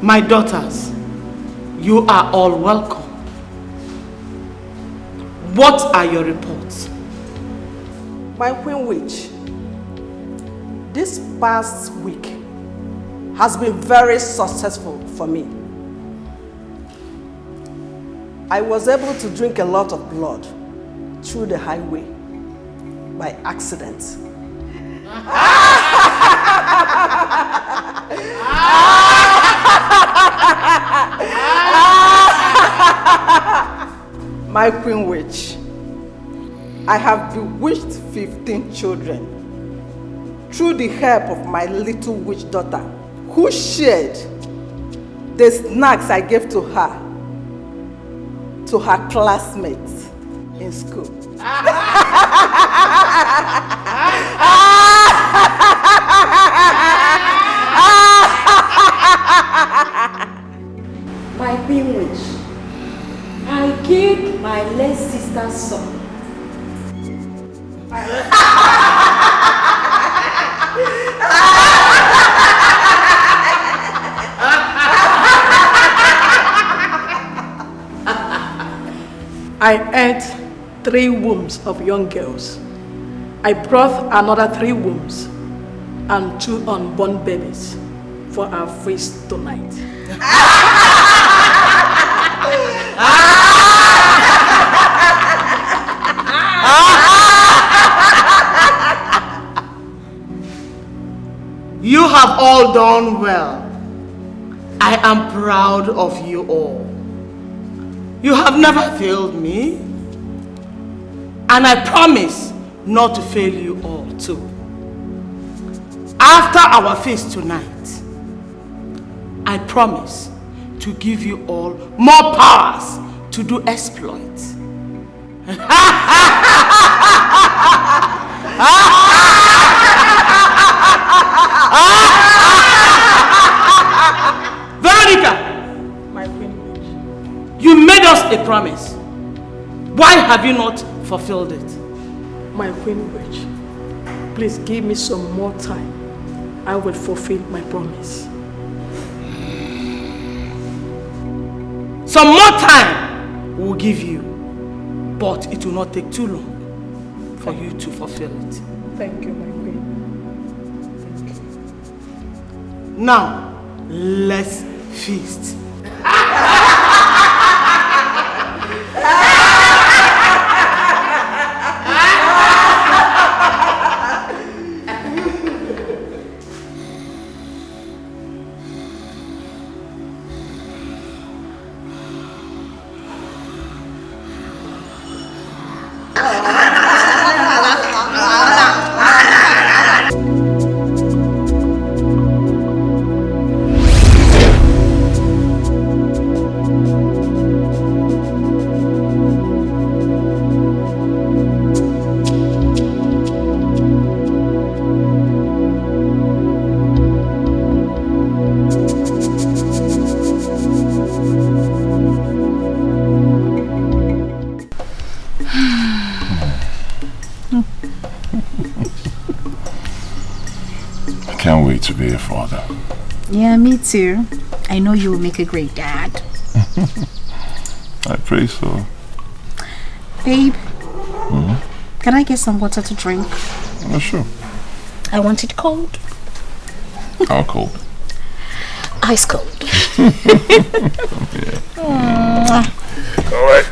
My daughters, you are all welcome. What are your reports? My Queen Witch, this past week has been very successful for me. I was able to drink a lot of blood through the highway by accident. My Queen Witch, I have bewitched 15 children through the help of my little witch daughter, who shared the snacks I gave to her classmates in school. My Queen Witch, I gave my late sister's son. I ate 3 wombs of young girls. I brought another 3 wombs and 2 unborn babies for our feast tonight. You have all done well. I am proud of you all. You have never failed me, and I promise not to fail you all too. After our feast tonight, I promise to give you all more powers to do exploits. Veronica! My Queen Witch, You made us a promise. Why have you not fulfilled it? my Queen Witch, please give me some more time. I will fulfill my promise. Some more time we'll give you, but it will not take too long for you to fulfill it. Thank you, my Queen. Thank you. Now, let's feast. Can't wait to be a father. Yeah, me too. I know you will make a great dad. I pray so. Babe, can I get some water to drink? Oh, sure. I want it cold. How cold? Ice cold. Yeah. All right.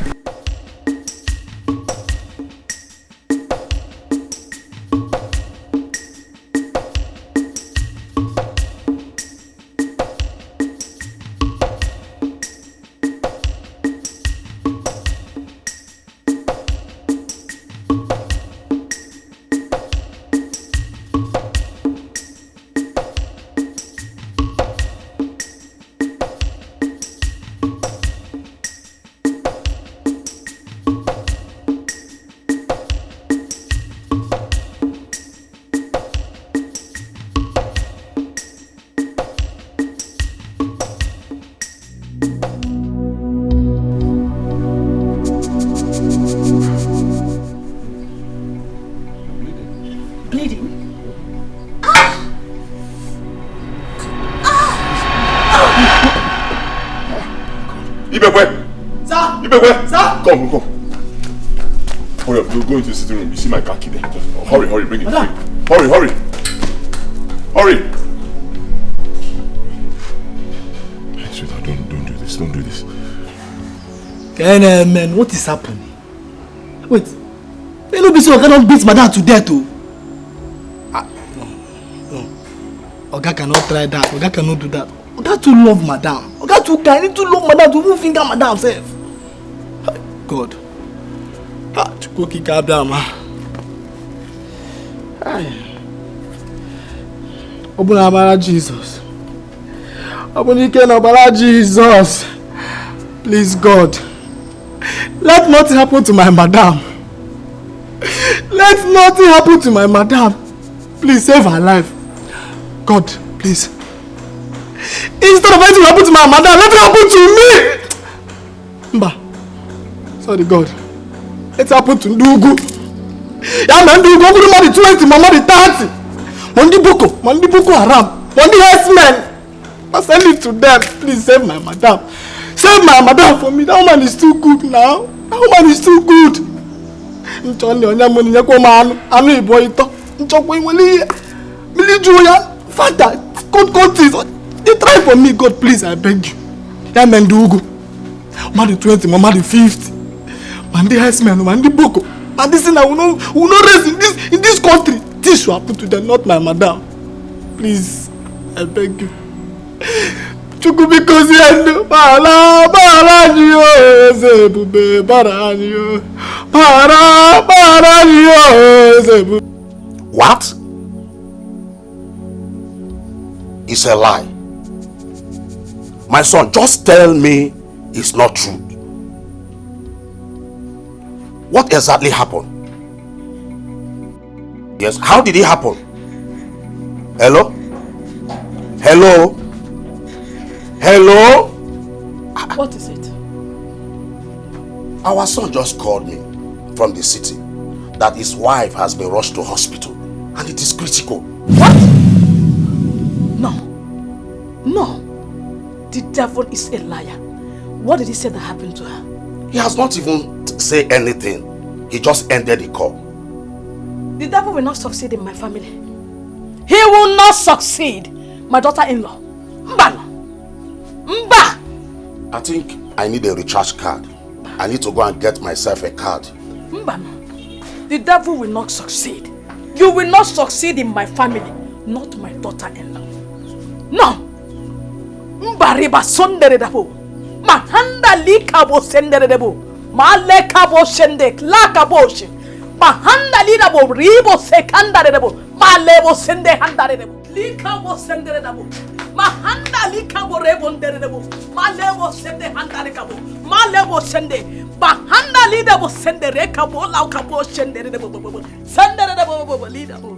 Ibekwe! Sir! Ibekwe! Sir! Come. Hurry up, go into the sitting room. You see my car key there. Just hurry, bring it. Hurry. Hey, sweetheart, don't do this. Man, what is happening? Wait. You know, so I cannot beat madam to death, too. No. Oga cannot try that. Oga cannot do that. Oga too love madam. Oga too kind. Too love madam to even finger madam self. God. Chukwuki Kabiyama. Obuna Amara Jesus. Obunike na Amara Jesus. Please God. Let nothing happen to my madam. Let nothing happen to my madam. Please save her life. God, please. Instead of anything happen to my madam, let it happen to me. Mba. Sorry, God. Let it happen to Ndugu. Yeah, man, Ndugu. I'm going to 20, mama the 30. Mandi Boko Haram. Mandi herdsmen. I send it to them. Please save my madam. Save my madam for me. That woman is too good now. That woman is too good. Father, God, they try for me, God, please, I beg you. Yeah, man, Ndugu. Mama the 20, mama the 50. Mandi herdsmen, Mandi Boko. And this thing I will not rest in this country. This should happen to them, not my madam. Please, I beg you. Chukubiko ziendo, para niyo, zebube para niyo, para niyo, zebube. What? It's a lie. My son, just tell me it's not true. What exactly happened? Yes, how did it happen? Hello? What is it? Our son just called me from the city that his wife has been rushed to hospital and it is critical. What? No. The devil is a liar. What did he say that happened to her? He has not even said anything. He just ended the call. The devil will not succeed in my family. He will not succeed. My daughter-in-law. Mba! I think I need a recharge card. I need to go and get myself a card. Mba. The devil will not succeed. You will not succeed in my family. Not my daughter-in-law. No! Mba riba sondere dabo. Mahanda likabo sendere dabo. Ma lekabo shendek lakabo shendek. Bahanda lida bo ribo sekandare debo malebo sende handare debo lika bo sende debo mahanda lika bo rebondere debo malebo sende handare kabo malebo sende bahanda lida bo sende reka bo lauka bo sende debo sende debo lida bo.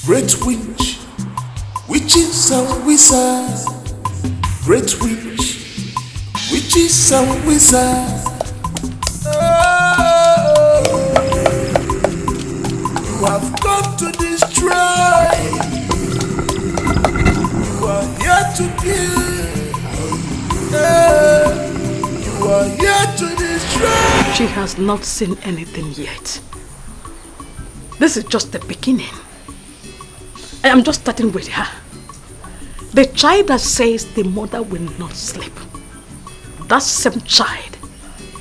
Great witch, witches and wizards. Great witch, witches and wizards. You have come to destroy. You are here to kill. You are here to destroy. She has not seen anything yet. This is just the beginning. I am just starting with her. The child that says the mother will not sleep, that same child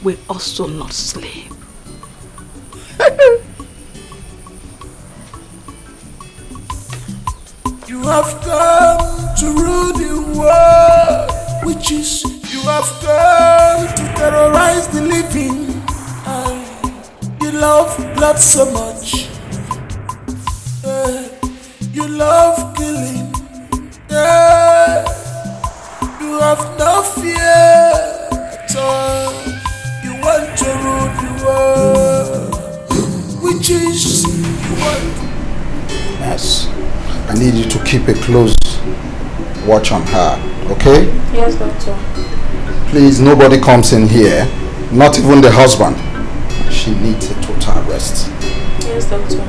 will also not sleep. You have come to rule the world, witches. You have come to terrorize the living. You love blood so much. You love killing. You have no fear at all. You want to rule the world, witches. You want. Yes. I need you to keep a close watch on her, okay? Yes, doctor. Please, nobody comes in here, not even the husband. She needs a total rest. Yes, doctor.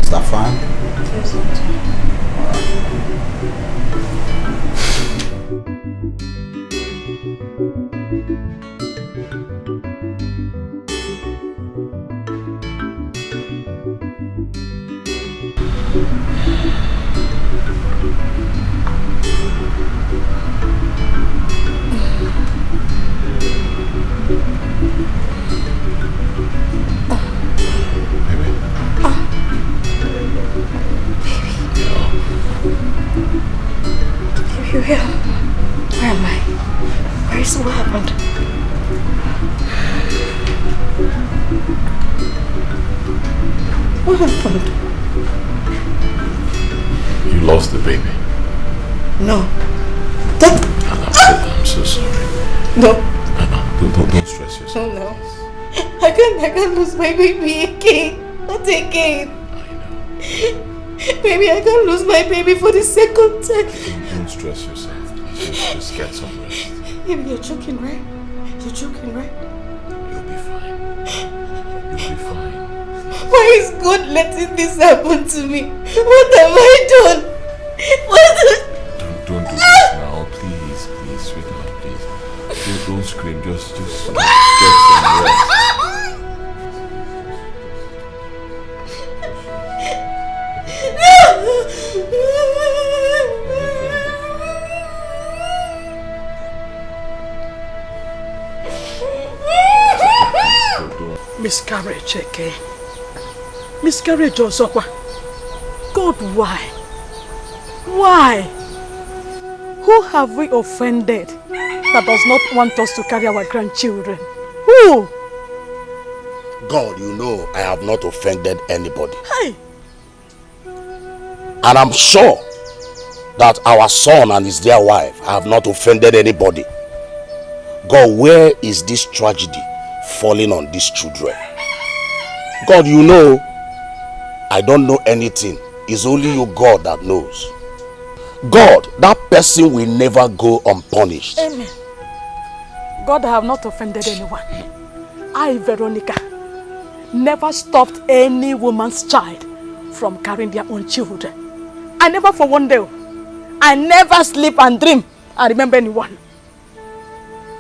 Is that fine? Yes, doctor. Where am I? Where is what happened? What happened? You lost the baby. No. I'm so sorry. No. Don't stress yourself. No. I can't lose my baby again. Not again. I know. Maybe I can't lose my baby for the second time. Don't stress yourself. Just get some rest. Maybe you're joking, right? You're joking, right? You'll be fine. You'll be fine. Why is God letting this happen to me? What have I done? Don't do this now, please, sweetheart, please. Don't scream. Just get some rest. Miscarriage again. Miscarriage Osokwa. God, why? Why? Who have we offended that does not want us to carry our grandchildren? Who? God, you know I have not offended anybody. Hey. And I'm sure that our son and his dear wife have not offended anybody. God, where is this tragedy falling on these children? God, you know I don't know anything. It's only you, God, that knows. God, that person will never go unpunished. Amen. God, I have not offended anyone. I, Veronica, never stopped any woman's child from carrying their own children. I never for one day. I never sleep and dream and remember anyone.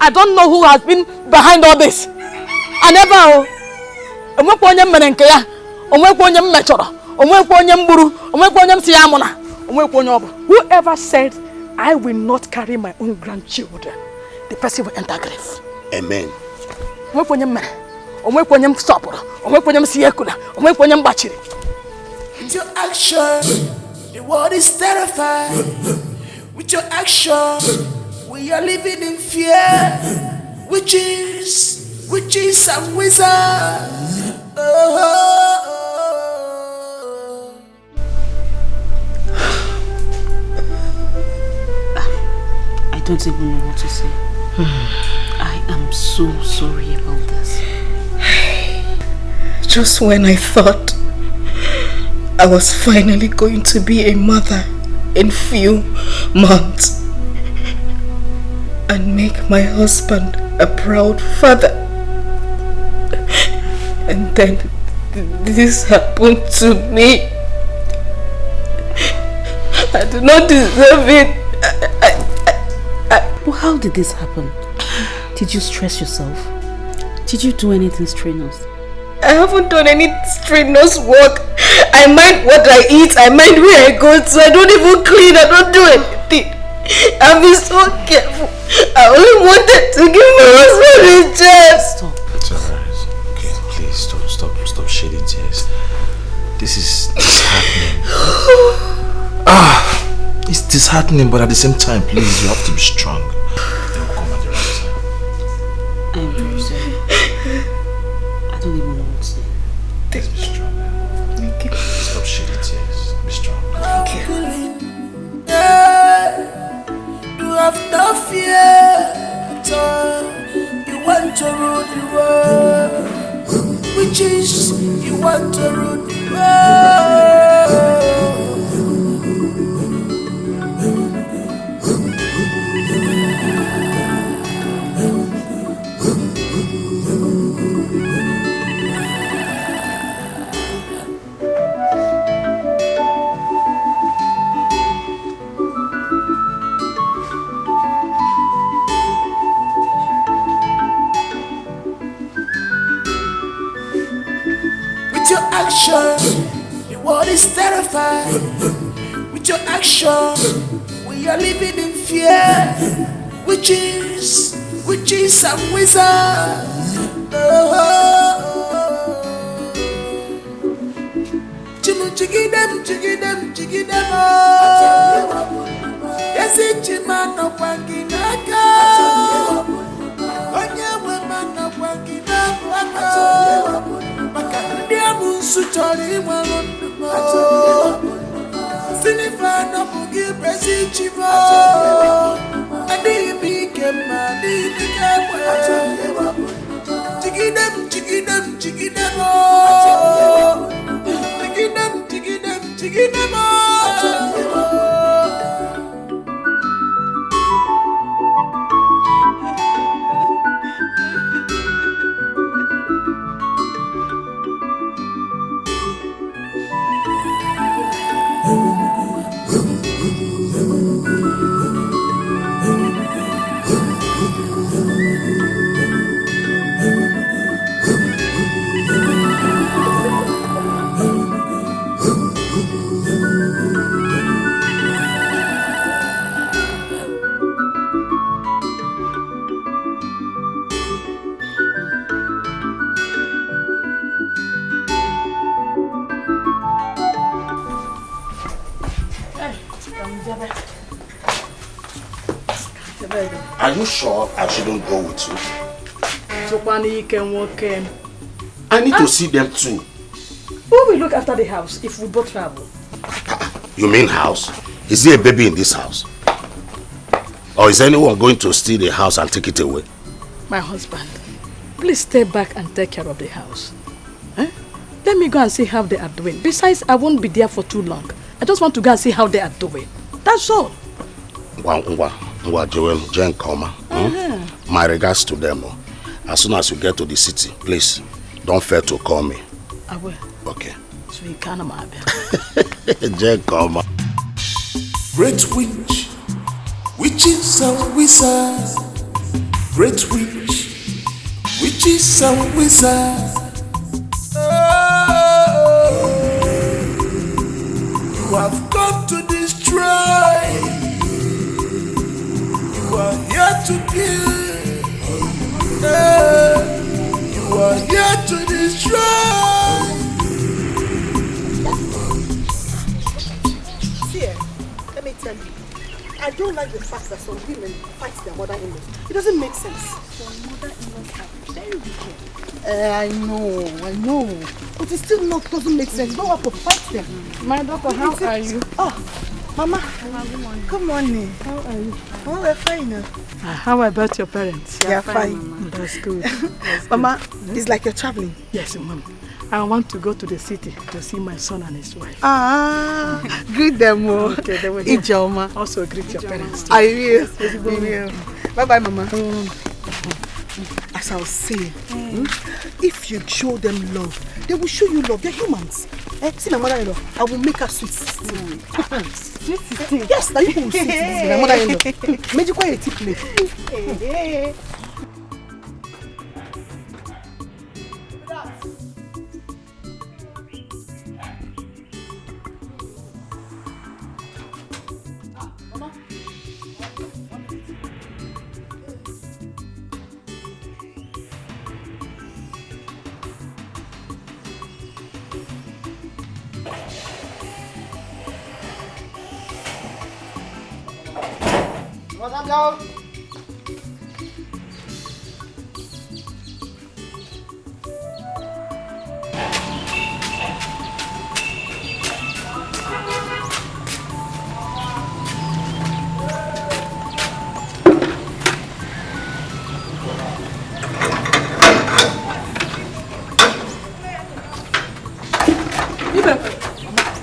I don't know who has been behind all this. I never. Whoever said I will not carry my own grandchildren, the person will enter grave. Amen. With your action, the world is terrified. With your action, we are living in fear. Witches and wizards. I don't even know what to say. I am so sorry about this. Just when I thought I was finally going to be a mother in few months and make my husband a proud father, and then this happen to me? I do not deserve it. Well, how did this happen? Did you stress yourself? Did you do anything strenuous? I haven't done any strenuous work. I mind what I eat, I mind where I go to. I don't even clean, I don't do anything. I've been so careful. I only wanted to give my husband a chance. Stop. It's alright. Okay, please stop shedding tears. This is disheartening. It's disheartening, but at the same time, please, you have to be strong. They'll come at the right time. I'm very sorry. I don't even know what to say. Please be strong. Thank you. Stop shedding tears. Be strong. Thank you. You have no fear at all. You want to rule the world. Witches, you want to rule the world. Action, the world is terrified. With your action, we are living in fear. Witches and wizards. Jiggy them, oh. Yes, it's a man of Wanginaka. Onye woman of Wanginaka. Suchari Malondumo Sinifana Mugi Presi Chivo Adi Bike Madi Bike Jiggy them, oh Jiggy them, oh Are you sure I shouldn't go with you? I need to see them too. Who will look after the house if we both travel? You mean house? Is there a baby in this house? Or is anyone going to steal the house and take it away? My husband, please stay back and take care of the house. Eh? Let me go and see how they are doing. Besides, I won't be there for too long. I just want to go and see how they are doing. That's all. Joel, Jen, Koma. My regards to them. As soon as you get to the city, please don't fail to call me. I will. Okay. So you can't imagine. Jen, Koma. Great witch, witches and wizards. Great witch, witches and wizards. You have come to destroy. You are here to kill. You are here to destroy. See, let me tell you, I don't like the fact that some women fight their mother-in-laws. It doesn't make sense. Some mother-in-laws are very wicked. I know. But it still doesn't make sense. You don't have to fight them. My daughter, how are you? Oh, Mama. Good morning. Good morning. How are you? Oh, we're fine. How about your parents? They are fine. That's good. Mama, it's like you're traveling. Yes, Mom. I want to go to the city to see my son and his wife. Greet them. Okay, they will. Ijoma. Also greet your parents too. I will. Bye-bye, Mama. As I'll say. If you show them love, they will show you love. They're humans. See my mother-in-law, I will make her sweet 16. Sweet 16? Yes, now you will see it. My mother-in-law. Made you quite a tip play.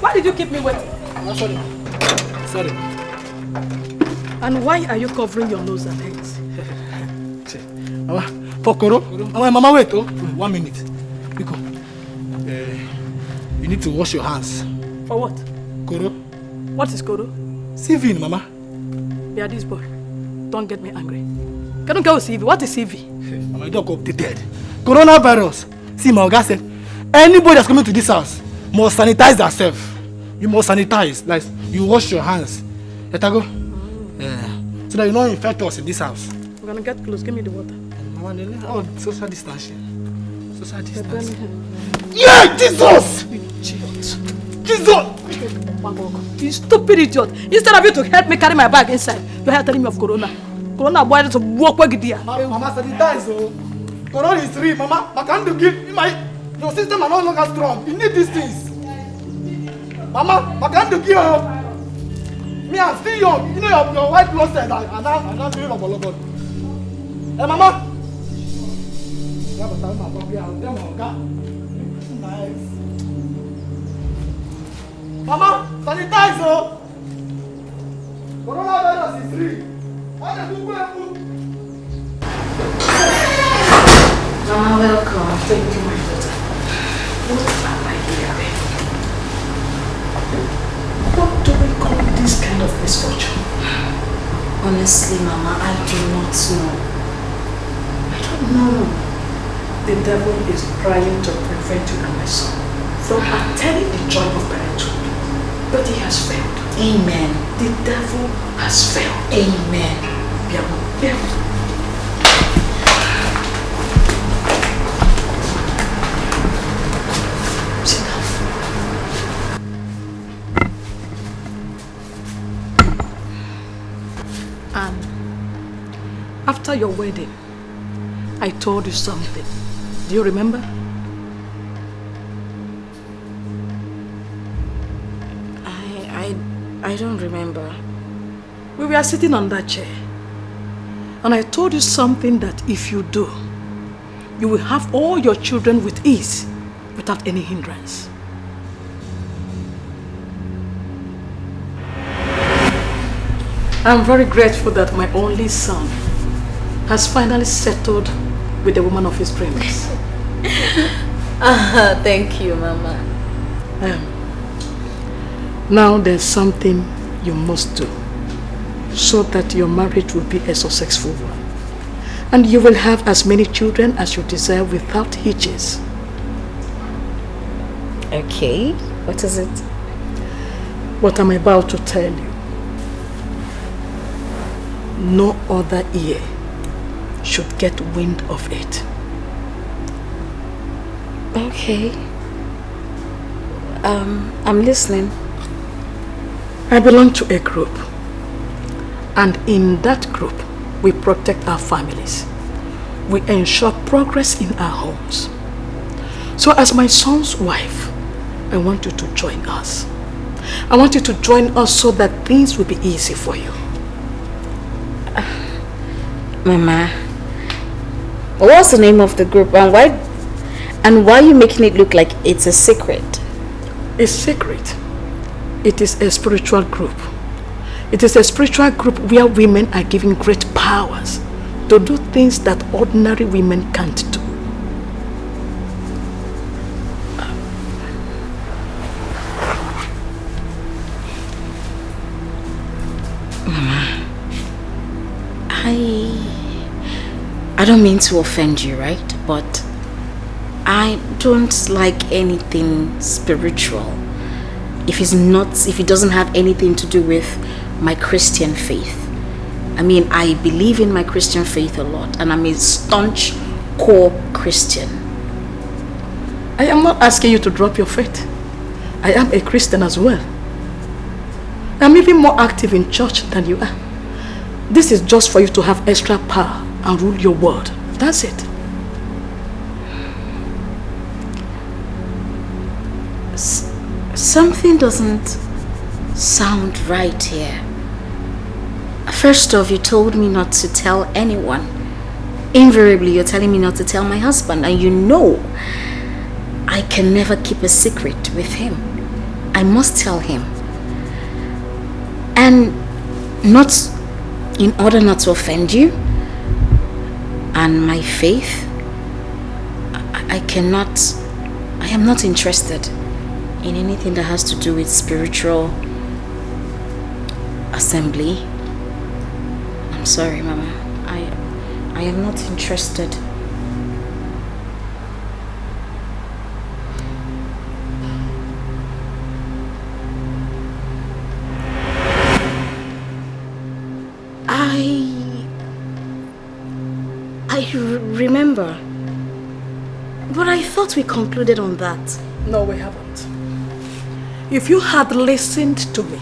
Why did you keep me waiting? Sorry. And why are you covering your nose and hands? Mama, for Koro. Mama, wait, 1 minute. Because you need to wash your hands. For what? Koro. What is Koro? CV, Mama. Yeah, this boy. Don't get me angry. Can you go with CV? What is CV? Mama, you don't go updated. Coronavirus. See, my Oga said, anybody that's coming to this house must sanitize themselves. You must sanitize. Like, you wash your hands. Let her go. So that you don't infect us in this house. We're gonna get close. Give me the water. Oh, social distancing. Social distancing. Yeah, Jesus! Jesus! You stupid idiot. Instead of you to help me carry my bag inside, you're here telling me of Corona. Corona boy to walk with you. Mama, sanitize. Corona is real, Mama. I can't do it. Your system are no longer strong. You need these things. Mama, I can't do it. Me, I'm still young. You know your white blood cells are not doing a Hey, Mama. Nice. Mama, sanitize. Coronavirus is real. Mama, welcome. Thank you, my daughter. What am I hearing? What do we call this kind of misfortune? Honestly, Mama, I do not know. I don't know. The devil is trying to prevent you and my son from attaining the joy of parenthood. But he has failed. Amen. The devil has failed. Amen. Sit down. And after your wedding, I told you something. Do you remember? I don't remember. We were sitting on that chair. And I told you something that if you do, you will have all your children with ease, without any hindrance. I'm very grateful that my only son has finally settled with the woman of his dreams. Thank you, Mama. Now there's something you must do so that your marriage will be a successful one. And you will have as many children as you desire without hitches. Okay, what is it? What I'm about to tell you. No other ear should get wind of it. Okay. I'm listening. I belong to a group. And in that group, we protect our families. We ensure progress in our homes. So as my son's wife, I want you to join us. I want you to join us so that things will be easy for you. Mama, what's the name of the group and why are you making it look like it's a secret? A secret? It is a spiritual group. It is a spiritual group where women are given great powers to do things that ordinary women can't do. Mama, I don't mean to offend you, right? But I don't like anything spiritual if it doesn't have anything to do with my Christian faith. I mean, I believe in my Christian faith a lot, and I'm a staunch core Christian. I am not asking you to drop your faith. I am a Christian as well. I'm even more active in church than you are. This is just for you to have extra power and rule your world. That's it. Something doesn't sound right here. First off, you told me not to tell anyone. Invariably, you're telling me not to tell my husband, and you know I can never keep a secret with him. I must tell him. And not in order not to offend you and my faith, I am not interested in anything that has to do with spiritual assembly. I'm sorry, Mama. I am not interested. I remember, but I thought we concluded on that. No, we haven't. If you had listened to me,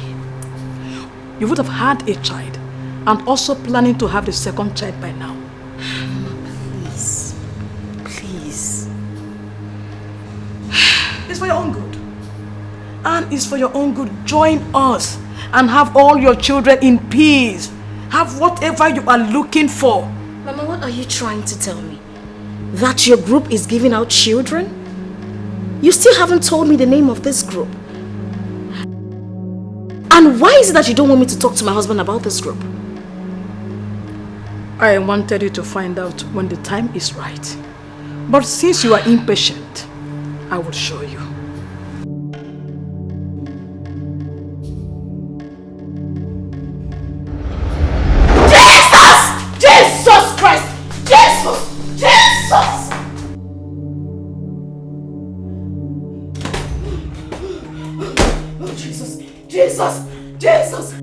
you would have had a child and also planning to have the second child by now. Please. Please. It's for your own good. And it's for your own good. Join us and have all your children in peace. Have whatever you are looking for. Mama, what are you trying to tell me? That your group is giving out children? You still haven't told me the name of this group. And why is it that you don't want me to talk to my husband about this group? I wanted you to find out when the time is right. But since you are impatient, I will show you. Jesus Christ! Jesus! Jesus! Oh, Jesus! Jesus! Jesus!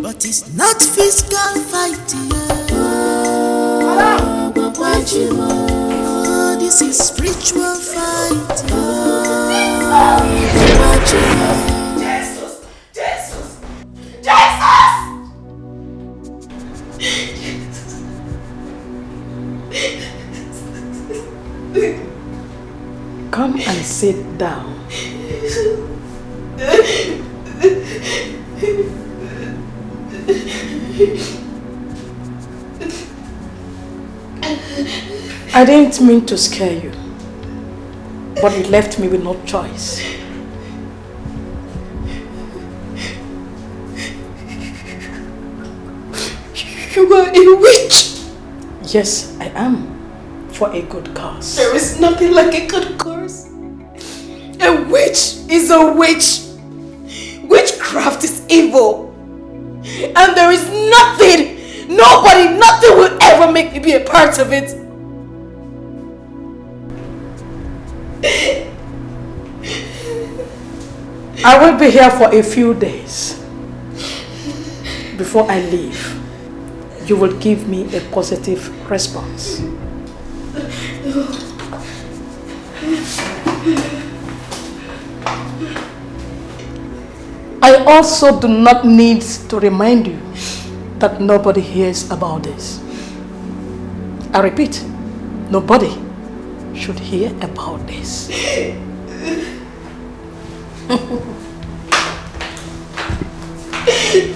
But it's not physical fighting. This is spiritual fighting. Jesus! Jesus! Jesus! Come and sit down. I didn't mean to scare you, but it left me with no choice. You are a witch. Yes, I am, for a good cause. There is nothing like a good cause. witch is a witch. Witchcraft is evil. And there is nothing, nobody, nothing will ever make me be a part of it. I will be here for a few days. Before I leave, you will give me a positive response. I also do not need to remind you that nobody hears about this. I repeat, nobody should hear about this.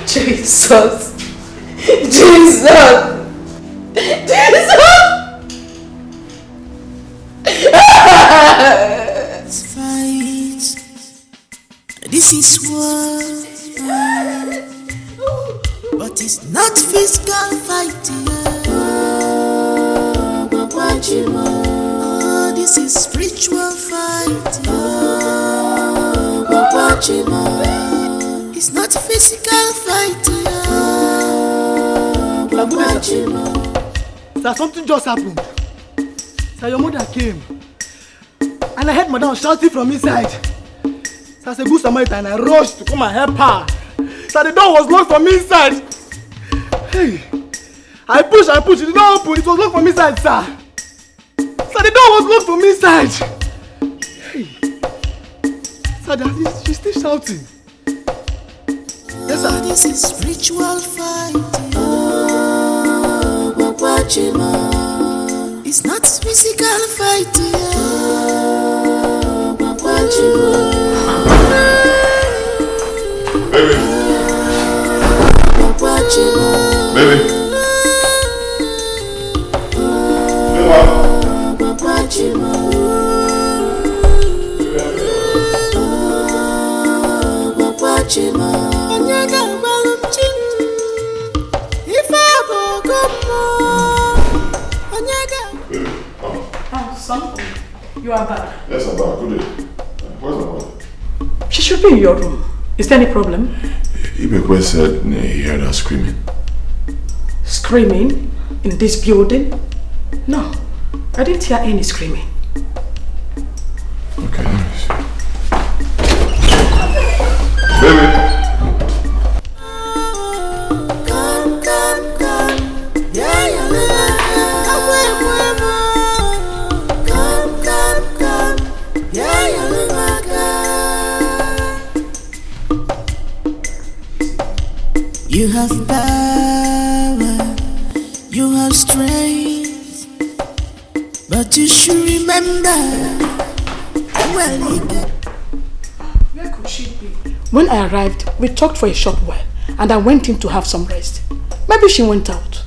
Jesus! Jesus! Fight. This is war, but it's not physical fighting. Oh, this is spiritual fighting. It's not physical fighting. Sir, something just happened. Sir, your mother came. And I heard Madam shouting from inside. So I said, good Samaritan, I rushed to come and help her. So the door was locked from inside. Hey, I pushed, it did not open, it was locked from inside, sir. So the door was locked from inside. Hey, sir, she's still shouting. Yes, sir. This is spiritual fighting. It's not physical fighting. Baby. Baby. You are back. Yes, I'm back. Good day. Where's my mother? She should be in your room. Is there any problem? Ibekwe said he heard her screaming. Screaming? In this building? No, I didn't hear any screaming. Okay, let me see. Baby! You have power, you have strength, but you should remember where you get. Where could she be? When I arrived, we talked for a short while, and I went in to have some rest. Maybe she went out.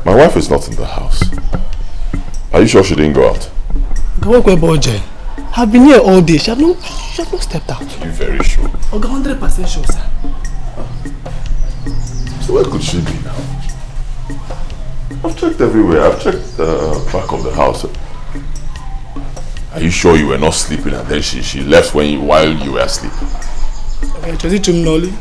My wife is not in the house. Are you sure she didn't go out? I've been here all day. She has not stepped out. Are you very sure? 100% sure, sir. So where could she be now? I've checked everywhere. I've checked the back of the house. Are you sure you were not sleeping and then she left while you were asleep? Okay, Nolly.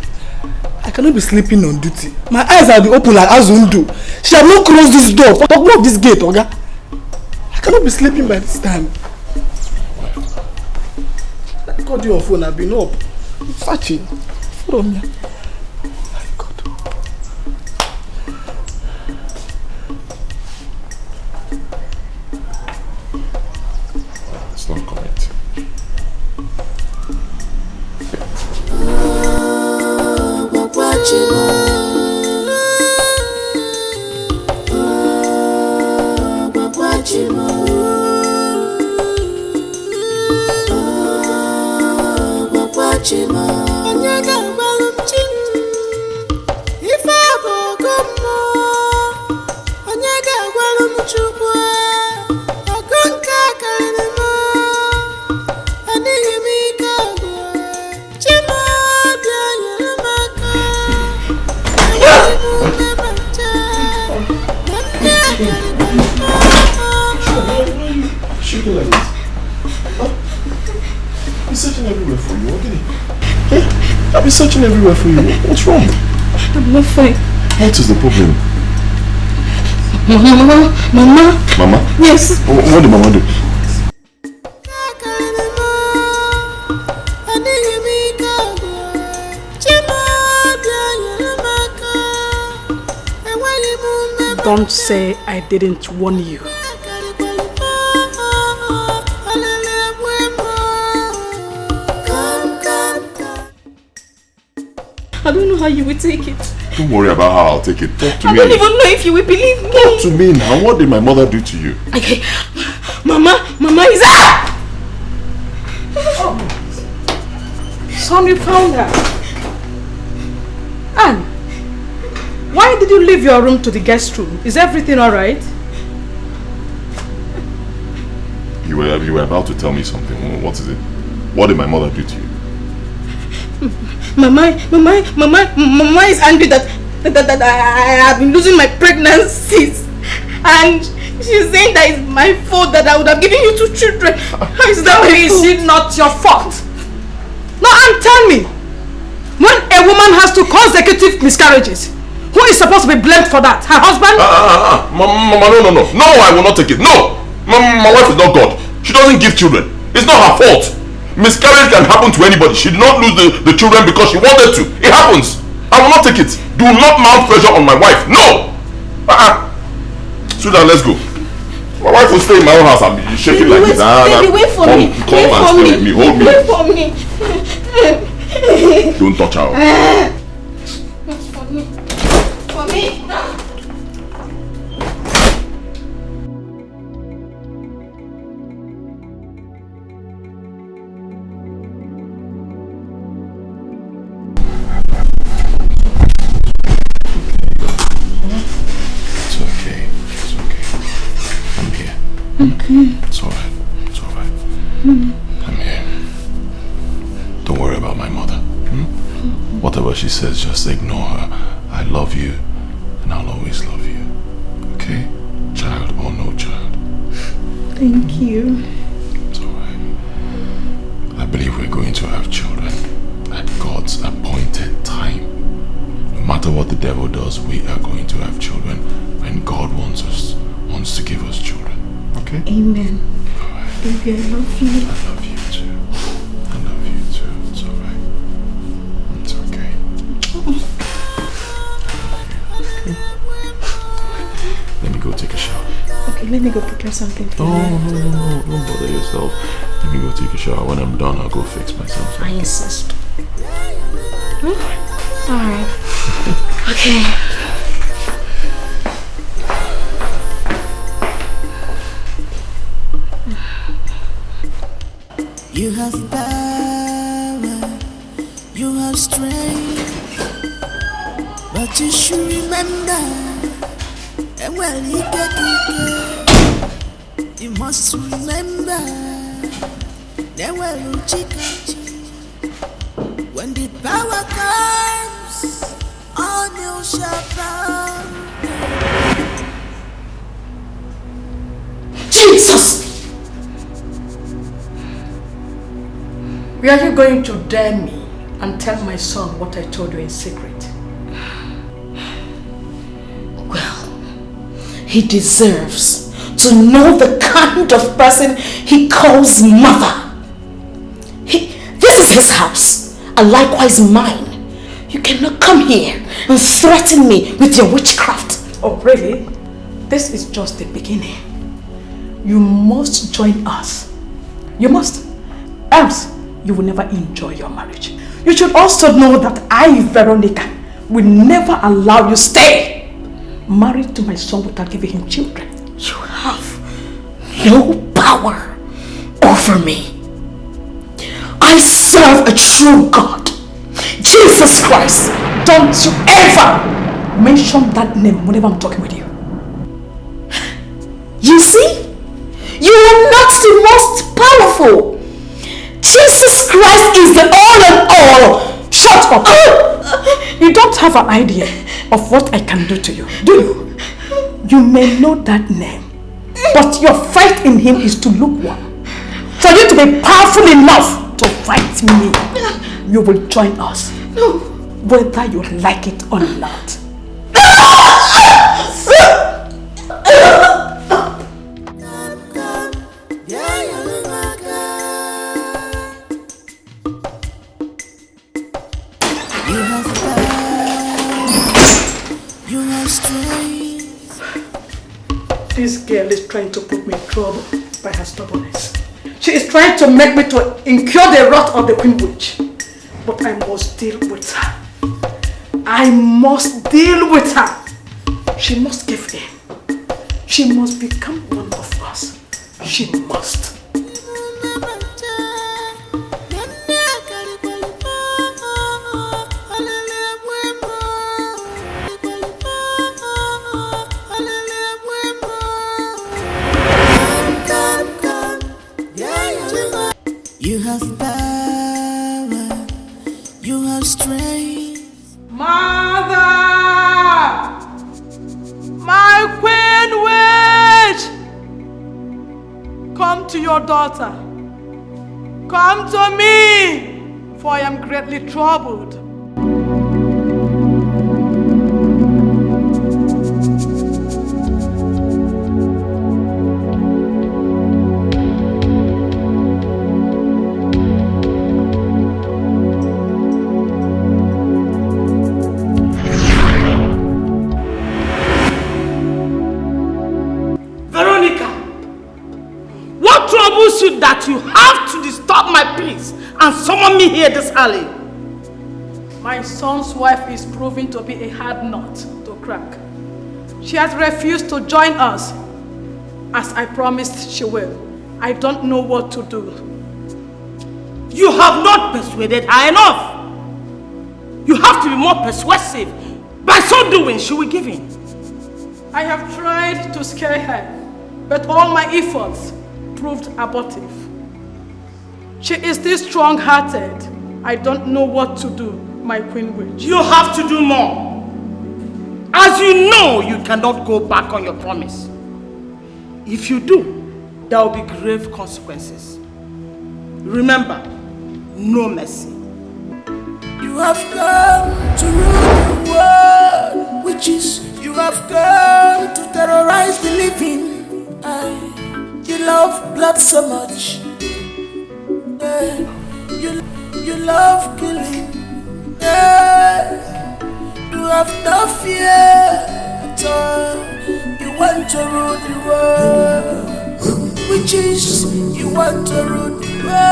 I cannot be sleeping on duty. My eyes will be open like Azundu. She has not closed this door. Open up this gate, Oga. I cannot be sleeping by this time. I called you on phone. I've been up. I'm searching. From here. My God. It's not correct. Chima, onyaga balum chim. Ifa bogomo, onyaga balum chukwa. Agonka kalima, ani yemika Chima bia yemaka. Shaking like this. I've been searching everywhere for you, okay? I've been searching everywhere for you. What's wrong? I'm not fine. What is the problem? Mama. Mama? Yes. What did Mama do? Don't say I didn't warn you. I don't know how you will take it. Don't worry about how I'll take it. Talk to me. I don't even know if you will believe me. Talk to me now. What did my mother do to you? Okay. Mama is out! Oh. Son, you found her. Anne, why did you leave your room to the guest room? Is everything alright? You were about to tell me something. What is it? What did my mother do to you? Mama is angry that I have been losing my pregnancies, and she's saying that it's my fault that I would have given you 2 children. How is that my fault? Is it not your fault? No, and tell me, when a woman has 2 consecutive miscarriages, who is supposed to be blamed for that? Her husband? Mama, no, I will not take it. No, my wife is not God. She doesn't give children. It's not her fault. Miscarriage can happen to anybody. She did not lose the children because she wanted to. It happens. I will not take it. Do not mount pressure on my wife. No! Sweetheart, let's go. My wife will stay in my own house and be shaking like this. Baby, wait for me. Come and stay with me. Hold me. Wait for me. Don't touch her. For me. It's alright. I'm here. Don't worry about my mother. Whatever she says, just ignore her. I love you, and I'll always love you. Okay? Child or no child. Thank you. It's alright. I believe we're going to have children at God's appointed time. No matter what the devil does, we are going to have children when God wants to give us children. Okay? Amen. Alright. Baby, I love you. I love you too. I love you too. It's alright. It's okay. Okay. Let me go take a shower. Okay, let me go prepare something for you. No. Don't bother yourself. Let me go take a shower. When I'm done, I'll go fix myself. I insist. Alright. Okay. You have power, you have strength, but you should remember, and well, you must remember, that well, when the power comes, on you shall bow. Jesus! Were you going to dare me and tell my son what I told you in secret? Well, he deserves to know the kind of person he calls mother. This is his house, and likewise mine. You cannot come here and threaten me with your witchcraft. Oh, really? This is just the beginning. You must join us. You must. Else, you will never enjoy your marriage. You should also know that I, Veronica, will never allow you stay married to my son without giving him children. You have no power over me. I serve a true God. Jesus Christ. Don't you ever mention that name whenever I'm talking with you. You see? You are not the most powerful. Jesus Christ is the all in all. Shut up. You don't have an idea of what I can do to you, do you? You may know that name, but your fight in him is to lukewarm. For you to be powerful enough to fight me, you will join us, whether you like it or not. This girl is trying to put me in trouble by her stubbornness. She is trying to make me to incur the wrath of the Queen Witch. But I must deal with her. I must deal with her. She must give in. She must become one of us. She must. You have power, you have strength. Mother! My Queen Witch! Come to your daughter. Come to me, for I am greatly troubled. That you have to disturb my peace and summon me here this early. My son's wife is proving to be a hard nut to crack. She has refused to join us, as I promised she will. I don't know what to do. You have not persuaded her enough. You have to be more persuasive. By so doing, she will give in. I have tried to scare her, but all my efforts proved abortive. She is still strong-hearted. I don't know what to do, my Queen Witch. You have to do more. As you know, you cannot go back on your promise. If you do, there will be grave consequences. Remember, no mercy. You have come to rule the world, witches. You have come to terrorize the living. You love blood so much. You love killing. You have no fear at all. You want to rule the world. Witches, you want to rule the world.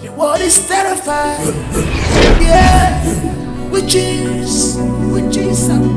The world is terrified. Yeah, witches are.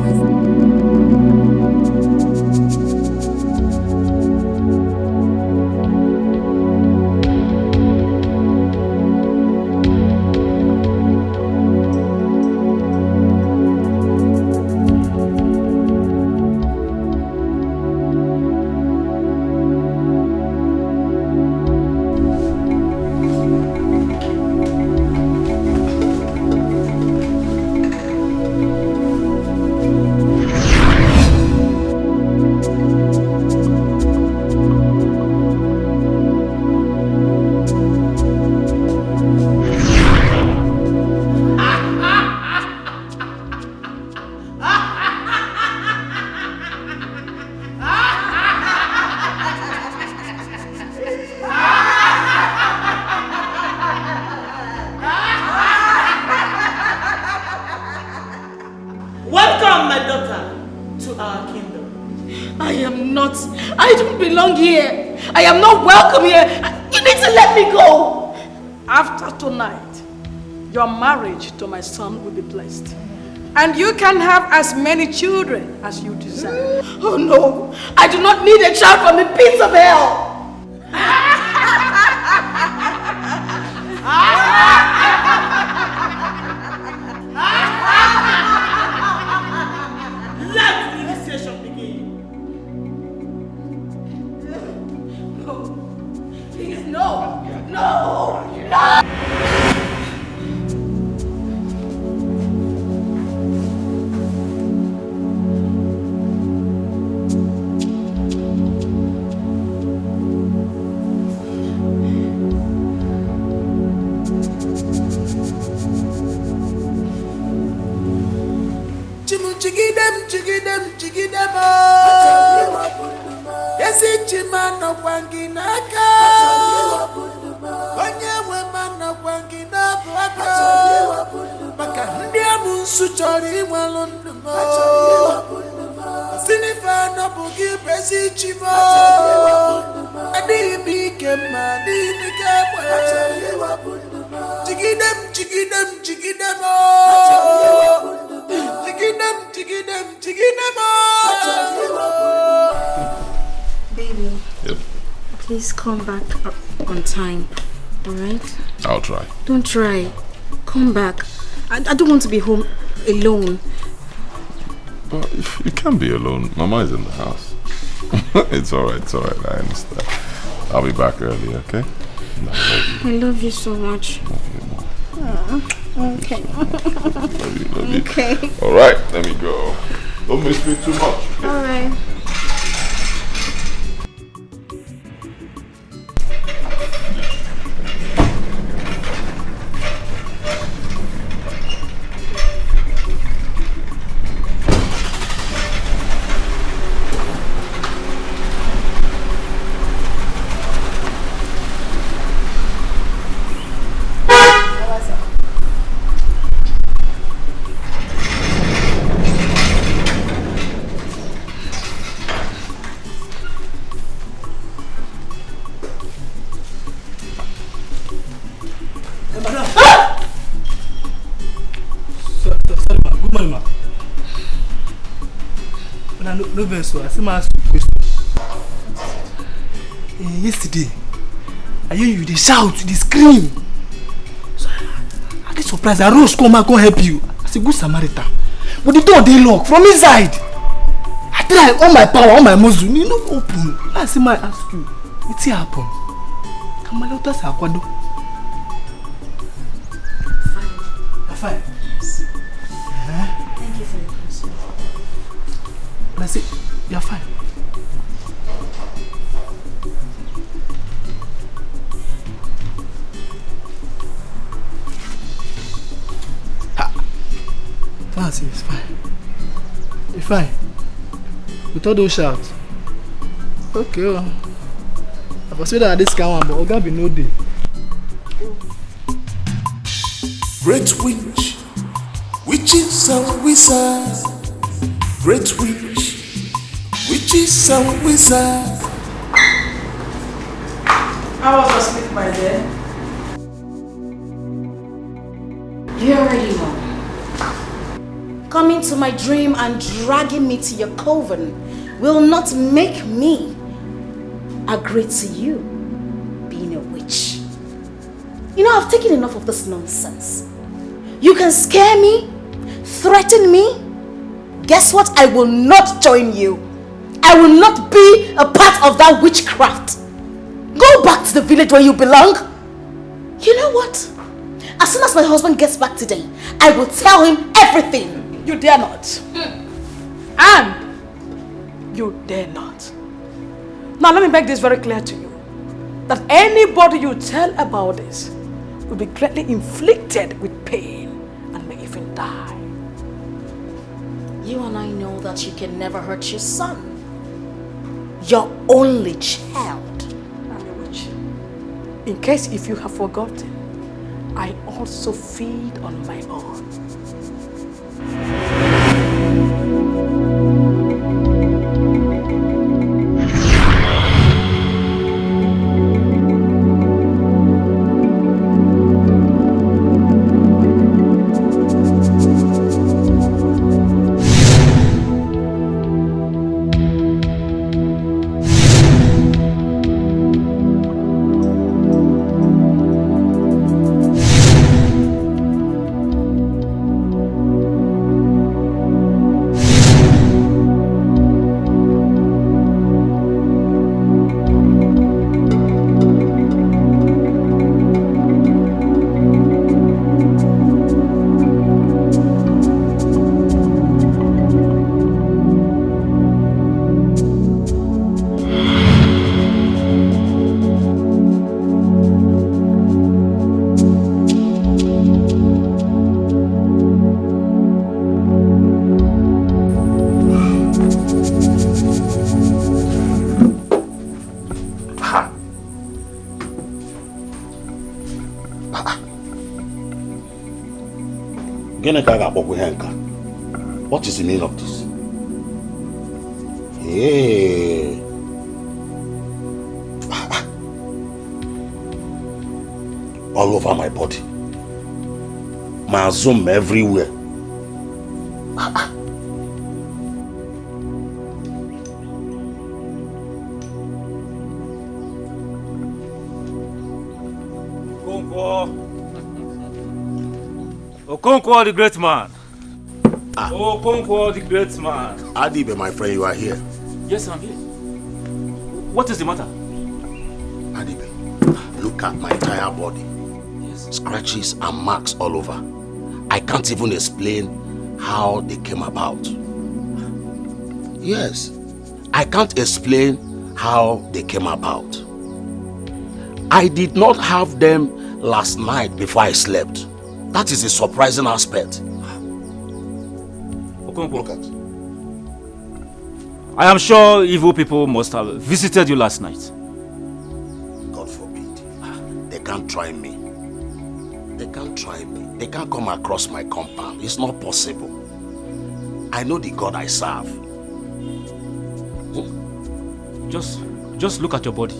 not. I don't belong here. I am not welcome here. You need to let me go. After tonight, your marriage to my son will be blessed. And you can have as many children as you desire. Oh no, I do not need a child from the pits of hell. Let the initiation begin. No, please, no, no, no. Chigidem, yes, it's man of Wanginaka. Onye man of Wanginaka. Makandiamu Suchori Walunduma. Sinifan of Bugi Presi Chivo. Adi became Madi Nicapa. Chigidem. Baby, Yep. please come back on time, alright? I'll try. Don't try. Come back. I don't want to be home alone. But you can't be alone. Mama is in the house. It's alright, I understand. I'll be back early, okay? I love you so much. Love you more. Okay. Love you. Okay. Alright, let me go. Don't miss me too much. Okay? Alright. So I see my question. Yesterday, I hear you they shout, they scream. So I get surprised. I rose come and help you. As a good Samaritan. But the door they lock from inside. I try all my power, all my muscle, you not open. I see my ask you. It's happen. Come on, let us Aquado. Fine. Fine. Yes. Thank you for your concern. I say, you're fine. Fancy, it's fine. You're fine. With all those shouts. Okay. I was saying that this one, but Oga be no day. Great witch, witches and wizards. Great witch, witches and wizards. I was asleep, my dear. You already know. Coming to my dream and dragging me to your coven will not make me agree to you being a witch. You know, I've taken enough of this nonsense. You can scare me, threaten me. Guess what? I will not join you. I will not be a part of that witchcraft. Go back to the village where you belong. You know what? As soon as my husband gets back today, I will tell him everything. You dare not. And you dare not. Now let me make this very clear to you. That anybody you tell about this will be greatly inflicted with pain and may even die. You and I know that you can never hurt your son. Your only child. I'm a witch. In case if you have forgotten, I also feed on my own. What is the meaning of this? Hey. All over my body. My zoom everywhere. Okonkwo the great man. Okonkwo the great man. Adibe, my friend, you are here. Yes, I'm here. What is the matter? Adibe, look at my entire body. Yes. Scratches and marks all over. I can't even explain how they came about. Yes, I can't explain how they came about. I did not have them last night before I slept. That is a surprising aspect. Look at. I am sure evil people must have visited you last night. God forbid. They can't try me. They can't try me. They can't come across my compound. It's not possible. I know the God I serve. Just look at your body.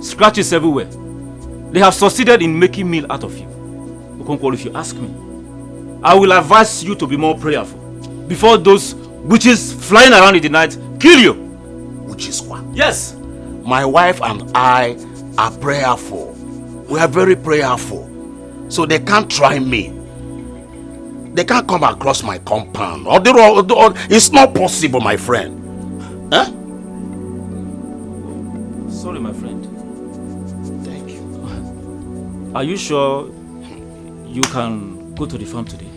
Scratches everywhere. They have succeeded in making meal out of you. Okonkwo, if you ask me, I will advise you to be more prayerful before those witches flying around in the night kill you. Witches what? Yes. My wife and I are prayerful. We are very prayerful. So they can't try me. They can't come across my compound. It's not possible, my friend. Huh? Sorry, my friend. Thank you. Are you sure you can go to the farm today?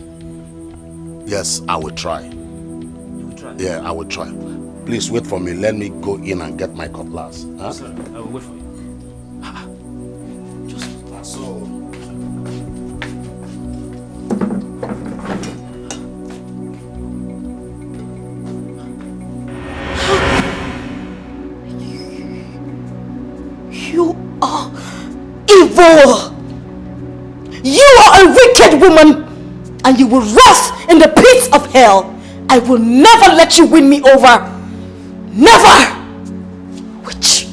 Yes, I will try. You will try? Yeah, I will try. Please wait for me. Let me go in and get my cutlass. Huh? Sir, I will wait for you. Just so. You are evil. You are a wicked woman, and you will rot in the pits of hell. I will never let you win me over. Never! Witch.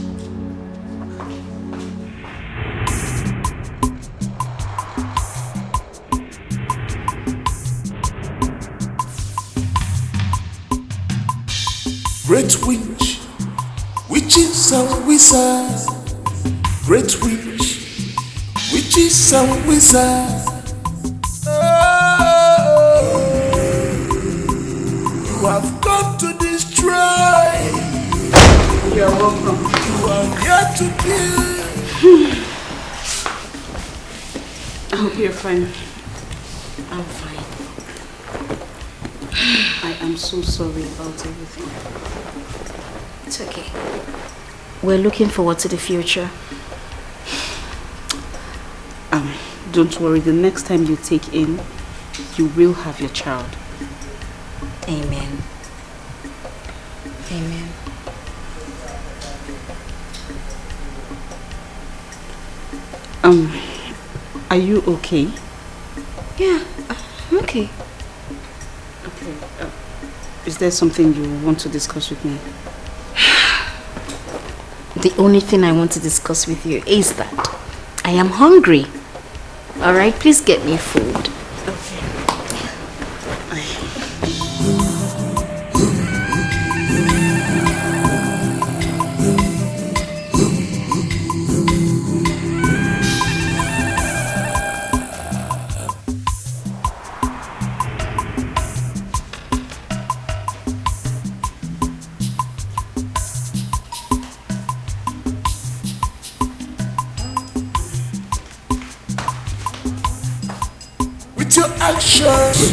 Great witch, witches and wizards. Great witch, witches and wizards. You have come to destroy. You're welcome. You are here to kill. I hope you're fine. I'm fine. I am so sorry about everything. It's okay. We're looking forward to the future. Don't worry, the next time you take in, you will have your child. Amen. Amen. Are you okay? Yeah, I'm okay. Okay. Is there something you want to discuss with me? The only thing I want to discuss with you is that I am hungry. Alright, please get me food. Okay. Actions.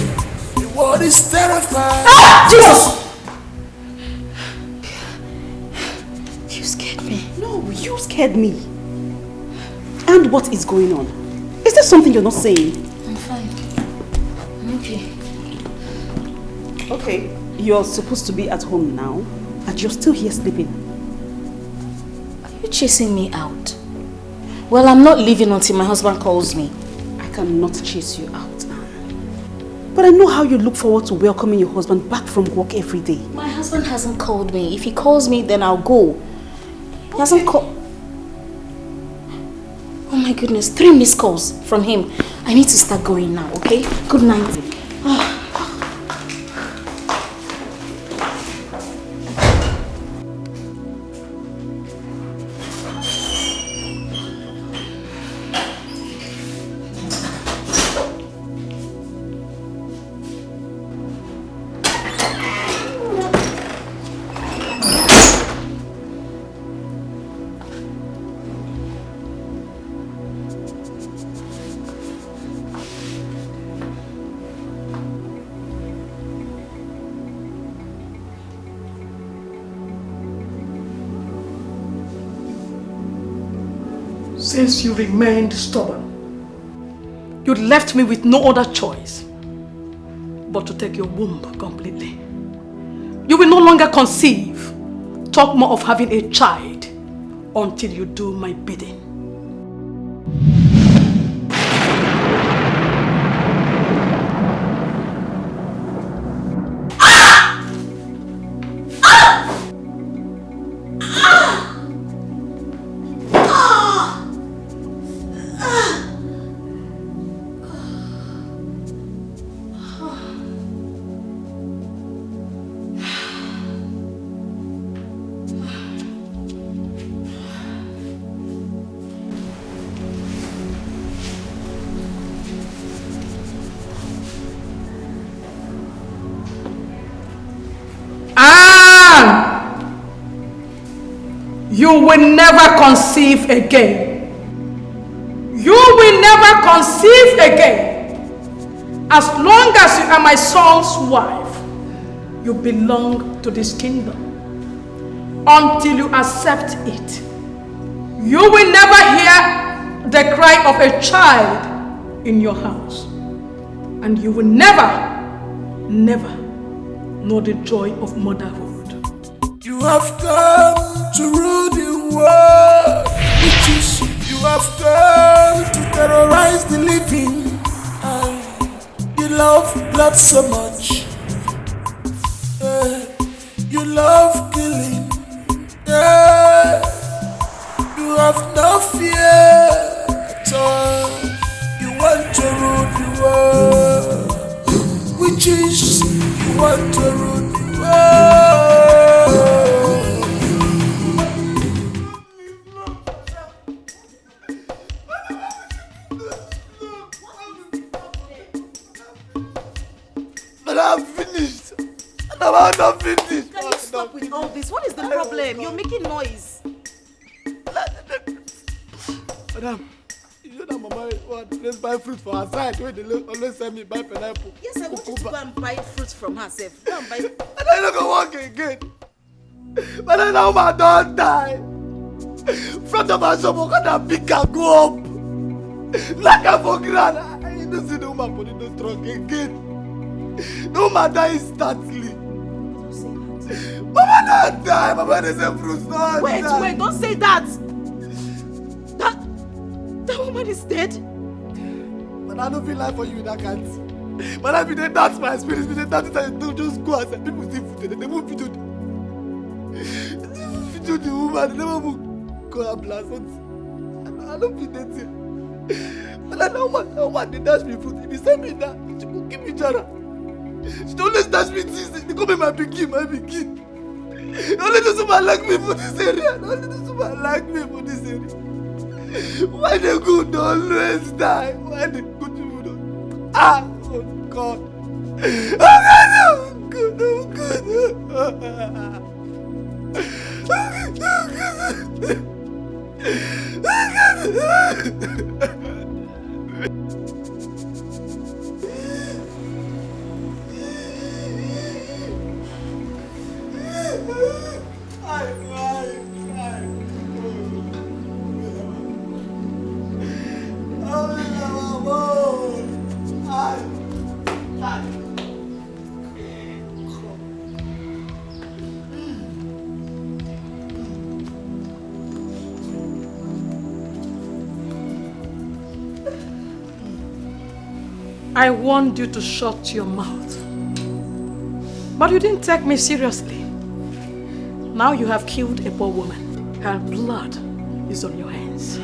The world is terrified. Ah! Jesus! You scared me. No, you scared me. And what is going on? Is there something you're not saying? I'm fine. I'm okay. Okay, you're supposed to be at home now, and you're still here sleeping. Are you chasing me out? Well, I'm not leaving until my husband calls me. I cannot chase you out. But I know how you look forward to welcoming your husband back from work every day. My husband hasn't called me. If he calls me, then I'll go. He hasn't called... Oh my goodness, 3 missed calls from him. I need to start going now, okay? Good night. Since you remained stubborn, you left me with no other choice but to take your womb completely. You will no longer conceive, talk more of having a child until you do my bidding. You will never conceive again. You will never conceive again. As long as you are my son's wife, you belong to this kingdom. Until you accept it, you will never hear the cry of a child in your house. And you will never, never know the joy of motherhood. You have come to rule the world, witches. You have come to terrorize the living. You love blood so much. You love killing. You have no fear at all. You want to rule the world, witches. You want to rule the world. I'm finished. I'm not finished. Can you stop with all this? What is the problem? You're making noise. Madam, you know that Mama let's buy fruit for her side. Where they always send me buy pineapple. Yes, I want you to go and buy fruit from herself. Go and buy. And I don't go walk again. But I know my don't die. Front of my shop, I'm gonna pick and go up. Like I'm for grand. I don't see the woman body no strong again. No woman die instantly. Don't say that. Mama don't die. Mama doesn't fruit. Wait, don't say that. That woman is dead. But I don't feel like for you that can't. But I mean, that's my spirit. That's it. I don't just go outside. People see food. They won't video the woman. They never will go and blast. I don't feel that. But I know what they dash me food. If you send me that, she will give me jara. She don't always dash me things. They call me my begin. They only do someone like me for this area. Why the good always die? Why the good people don't? Oh God. Oh God, I warned you to shut your mouth. But you didn't take me seriously. Now you have killed a poor woman. Her blood is on your hands.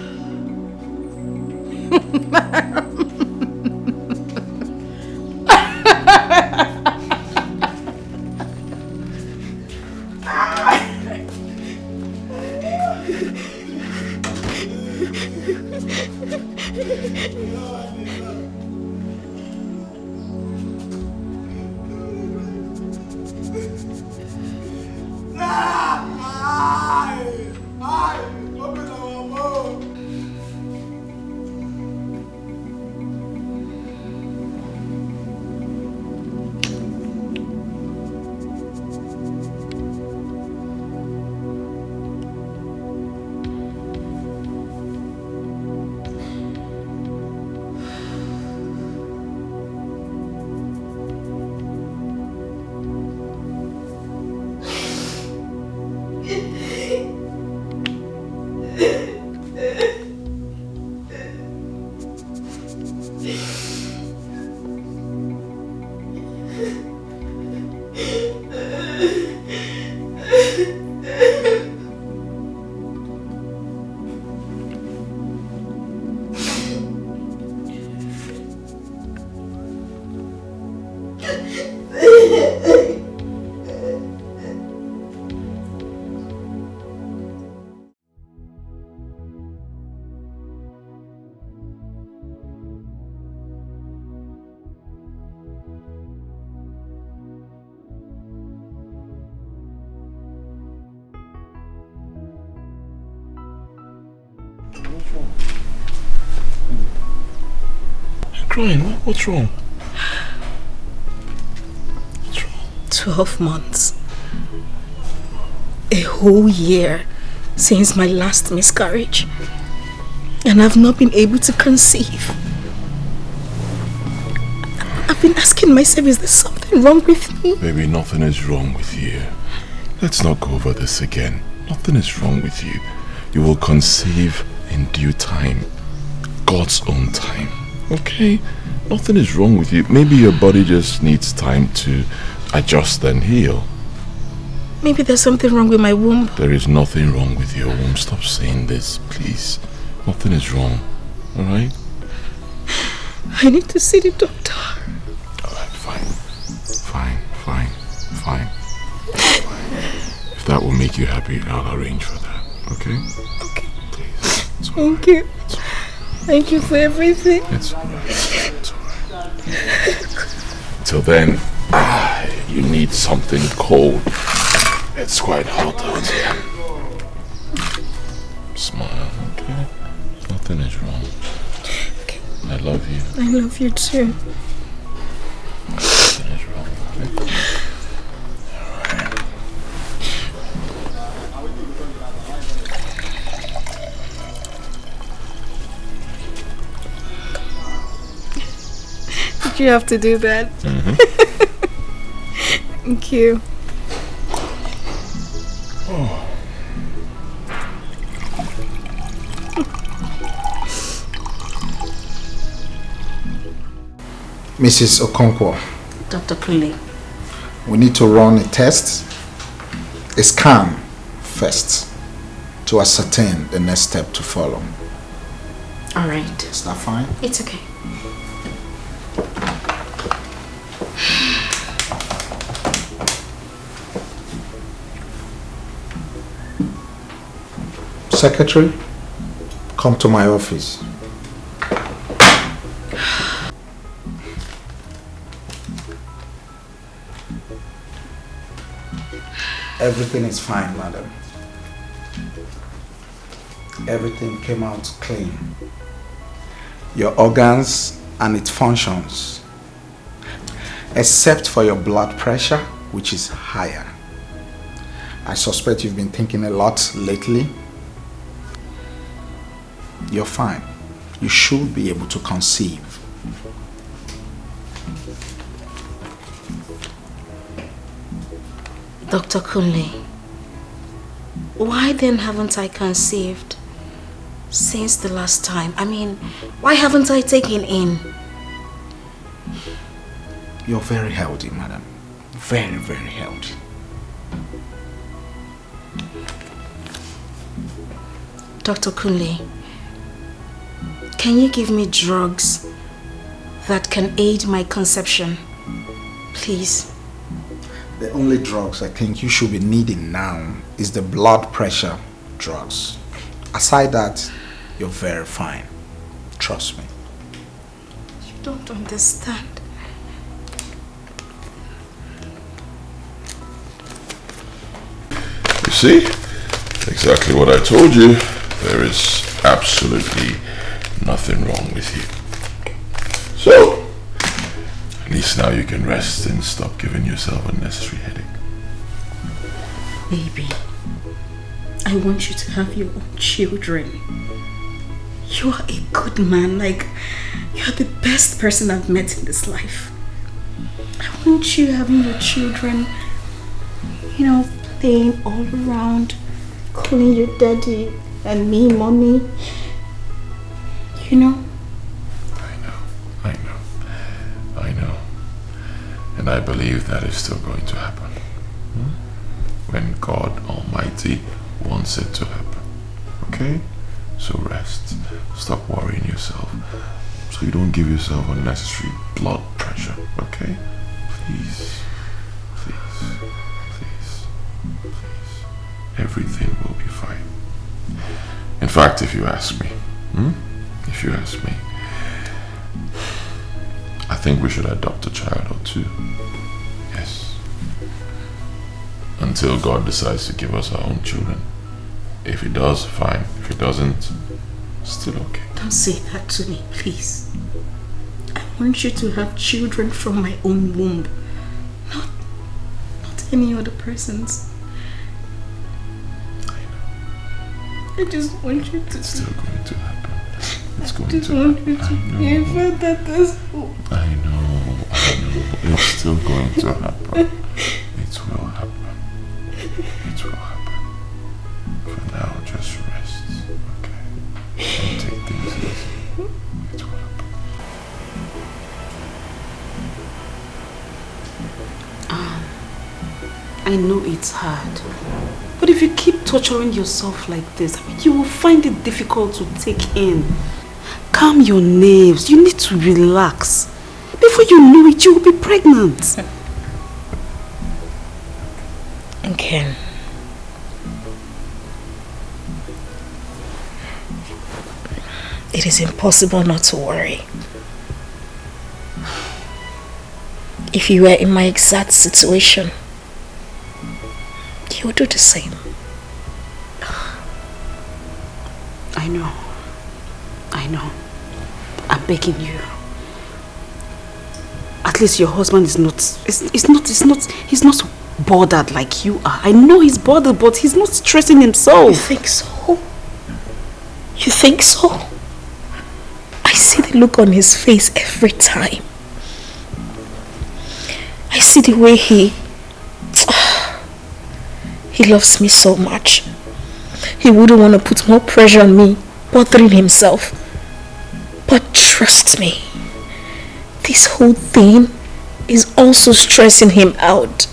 Crying? What's wrong? What's wrong? 12 months. A whole year since my last miscarriage. And I've not been able to conceive. I've been asking myself, is there something wrong with me? Baby, nothing is wrong with you. Let's not go over this again. Nothing is wrong with you. You will conceive in due time. God's own time. Okay? Nothing is wrong with you. Maybe your body just needs time to adjust and heal. Maybe there's something wrong with my womb. There is nothing wrong with your womb. Stop saying this, please. Nothing is wrong. Alright? I need to see the doctor. Alright, fine. Fine. If that will make you happy, I'll arrange for that. Okay? Okay. Please. Thank you. Thank you for everything. It's alright. Till then, you need something cold. It's quite hot out here. Smile, okay? Nothing is wrong. Okay. I love you. I love you too. Nothing is wrong, okay? Did you have to do that? Thank you. Oh. Mrs. Okonkwo. Dr. Kule. We need to run a test, a scan first, to ascertain the next step to follow. All right. Is that fine? It's okay. Secretary, come to my office. Everything is fine, madam. Everything came out clean. Your organs and its functions, except for your blood pressure, which is higher. I suspect you've been thinking a lot lately. You're fine. You should be able to conceive. Dr. Kunle, why then haven't I conceived since the last time? I mean, why haven't I taken in? You're very healthy, madam. Very, very healthy. Dr. Kunle, can you give me drugs that can aid my conception? Please. The only drugs I think you should be needing now is the blood pressure drugs. Aside that, you're very fine. Trust me. You don't understand. You see? Exactly what I told you. There is absolutely nothing wrong with you. So, at least now you can rest and stop giving yourself unnecessary headache. Baby, I want you to have your own children. You are a good man, like, you're the best person I've met in this life. I want you having your children, you know, playing all around, calling you daddy and me mommy. You know? I know. And I believe that is still going to happen. When God Almighty wants it to happen. Okay? So rest. Stop worrying yourself. So you don't give yourself unnecessary blood pressure. Okay? Please. Please. Please. Please. Everything will be fine. In fact, if you ask me, I think we should adopt a child or two. Yes. Until God decides to give us our own children. If he does, fine. If he doesn't, still okay. Don't say that to me, please. I want you to have children from my own womb. Not any other person's. I just want you to... It's still going to happen. It's going to happen. I felt that this... I know. It's still going to happen. It will happen. It will happen. For now, just rest. Okay? And take things easy. It will happen. I know it's hard. But if you keep torturing yourself like this, you will find it difficult to take in. Calm your nerves. You need to relax. Before you know it, you will be pregnant. And Ken, it is impossible not to worry. If you were in my exact situation, you would do the same. I know. I'm begging you. At least your husband is not, he's not bothered like you are. I know he's bothered, but he's not stressing himself. You think so? You think so? I see the look on his face every time. I see the way he loves me so much. He wouldn't want to put more pressure on me, bothering himself. But trust me, this whole thing is also stressing him out.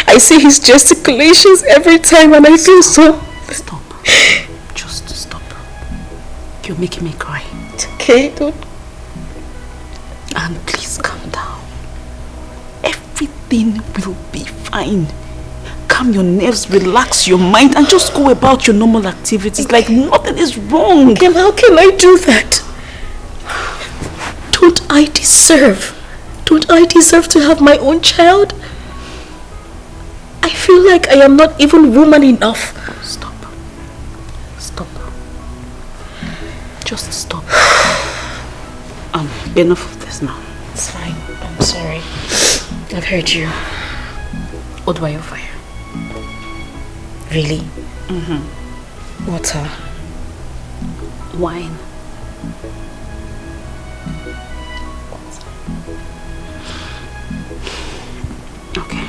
I see his gesticulations every time and I feel so... Stop. Just stop. You're making me cry. It's okay, don't... And please calm down. Everything will be fine. Calm your nerves, relax your mind and just go about your normal activities like nothing is wrong. Kim, how can I do that? Don't I deserve to have my own child? I feel like I am not even woman enough. Stop. Just stop. Enough of this now. It's fine. I'm sorry. I've heard you. What were your fire? Really? Mm-hmm. Water. Wine. Okay.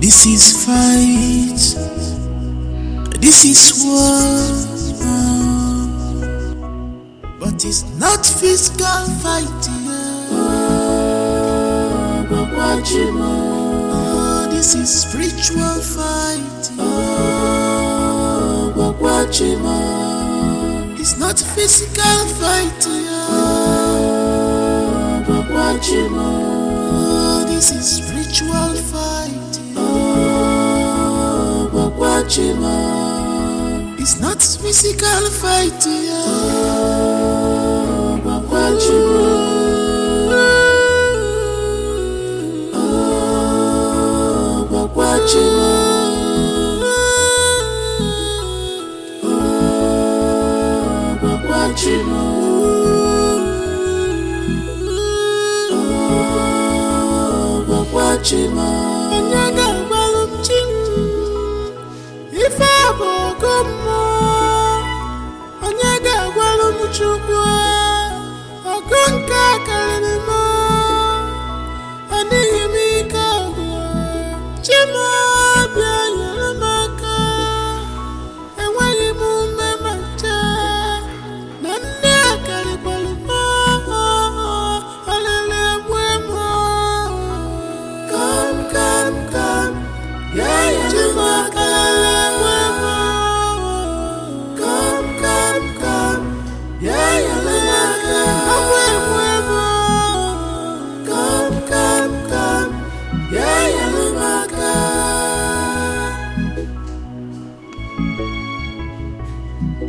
This is fight. This is war. But it's not physical fighting. Oh, this is spiritual fighting. It's not physical fighting. Oh, this is spiritual fighting. It's not physical fighting.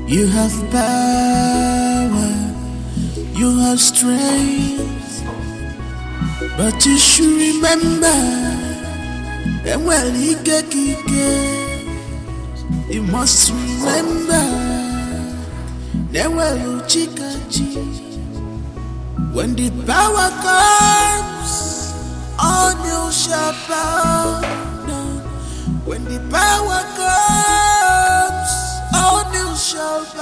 You have power, you have strength, but you should remember that when you must remember that when the power comes, all you shall bow down. When the power comes, all you shall bow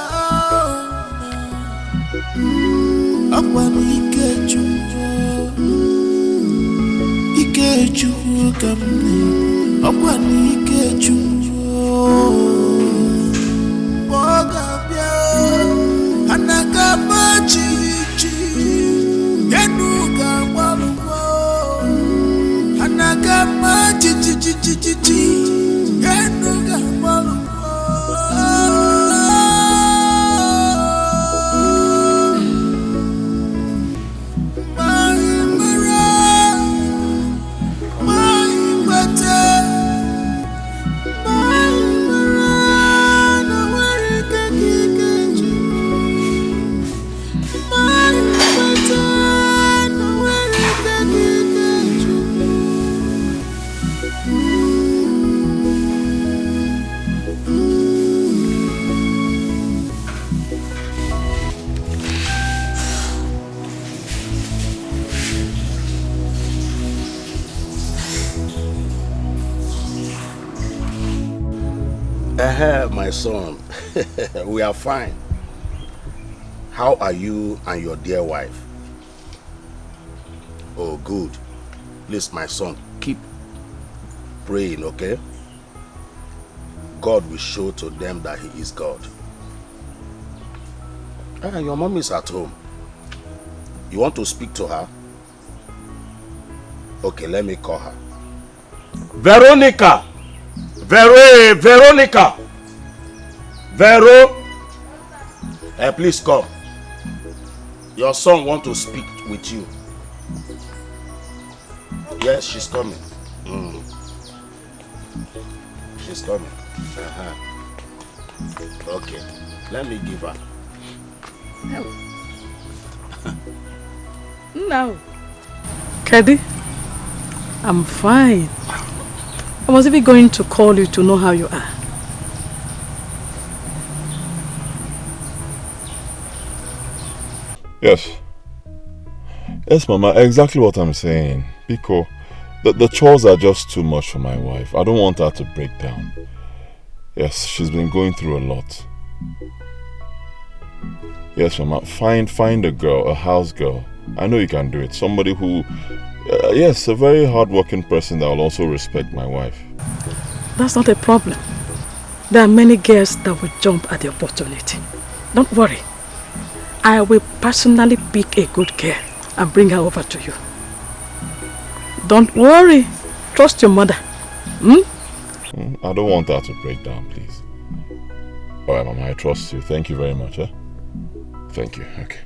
down. Upon Ikeju kamne, upon Ikeju Bogabia, Anakamachi, Yanuga Waluko, Anakamachi, Yanuga Waluko. My son, we are fine. How are you and your dear wife? Oh, good. Please, my son, keep praying, okay? God will show to them that He is God. Your mom is at home. You want to speak to her? Okay, let me call her. Veronica! Veronica! Vero! Please come. Your son wants to speak with you. Yes, she's coming. She's coming. Okay, let me give her. No. Kedi, I'm fine. I was even going to call you to know how you are. Yes. Yes, Mama, exactly what I'm saying. Because the chores are just too much for my wife. I don't want her to break down. Yes, she's been going through a lot. Yes, Mama, find a girl, a house girl. I know you can do it. Somebody who, yes, a very hard-working person that will also respect my wife. That's not a problem. There are many girls that will jump at the opportunity. Don't worry. I will personally pick a good girl and bring her over to you. Don't worry. Trust your mother. I don't want her to break down, please. Alright, Mama, I trust you. Thank you very much. Thank you. Okay.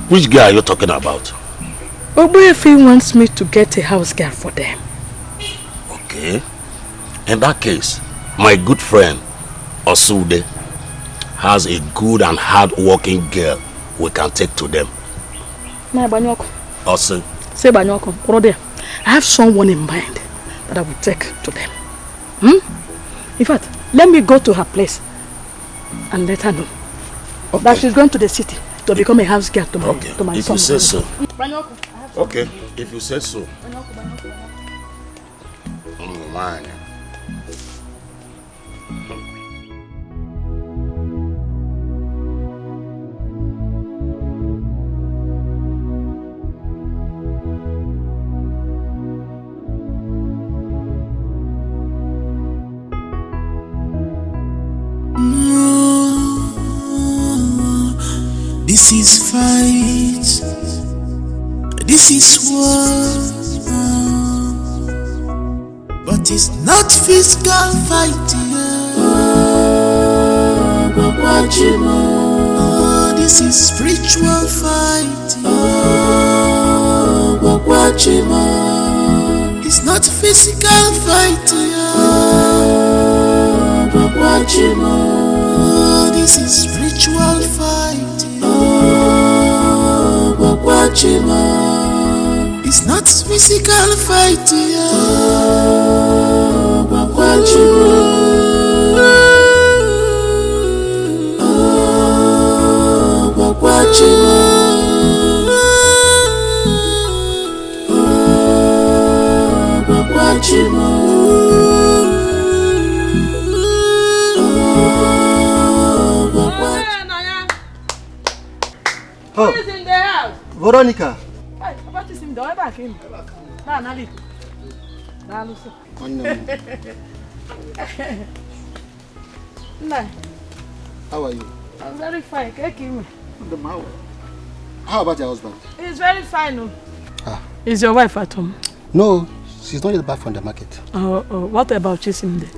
Which girl are you talking about? Obuefi wants me to get a house girl for them. Okay. In that case, my good friend, Osude, has a good and hard-working girl we can take to them. Osu. Say Banyoko, brother, I have someone in mind that I will take to them. In fact, let me go to her place and let her know that she's going to the city to become a house girl to my, to my if son. you say so. Okay, if you say so. Man. This is fight. This is war. But it's not physical fight. Oh, this is spiritual fight. It's not physical fight. Oh, this is spiritual fight. It's not physical fight. Oh, Who is in the house? Veronica. Hey, about to see him. Don't back in. Nah, Nali. Nah, Lucy. Nah. How are you? I'm very fine. How about your husband? He's very fine. No? Is your wife at home? No, she's not yet back from the market. What about Chisimde?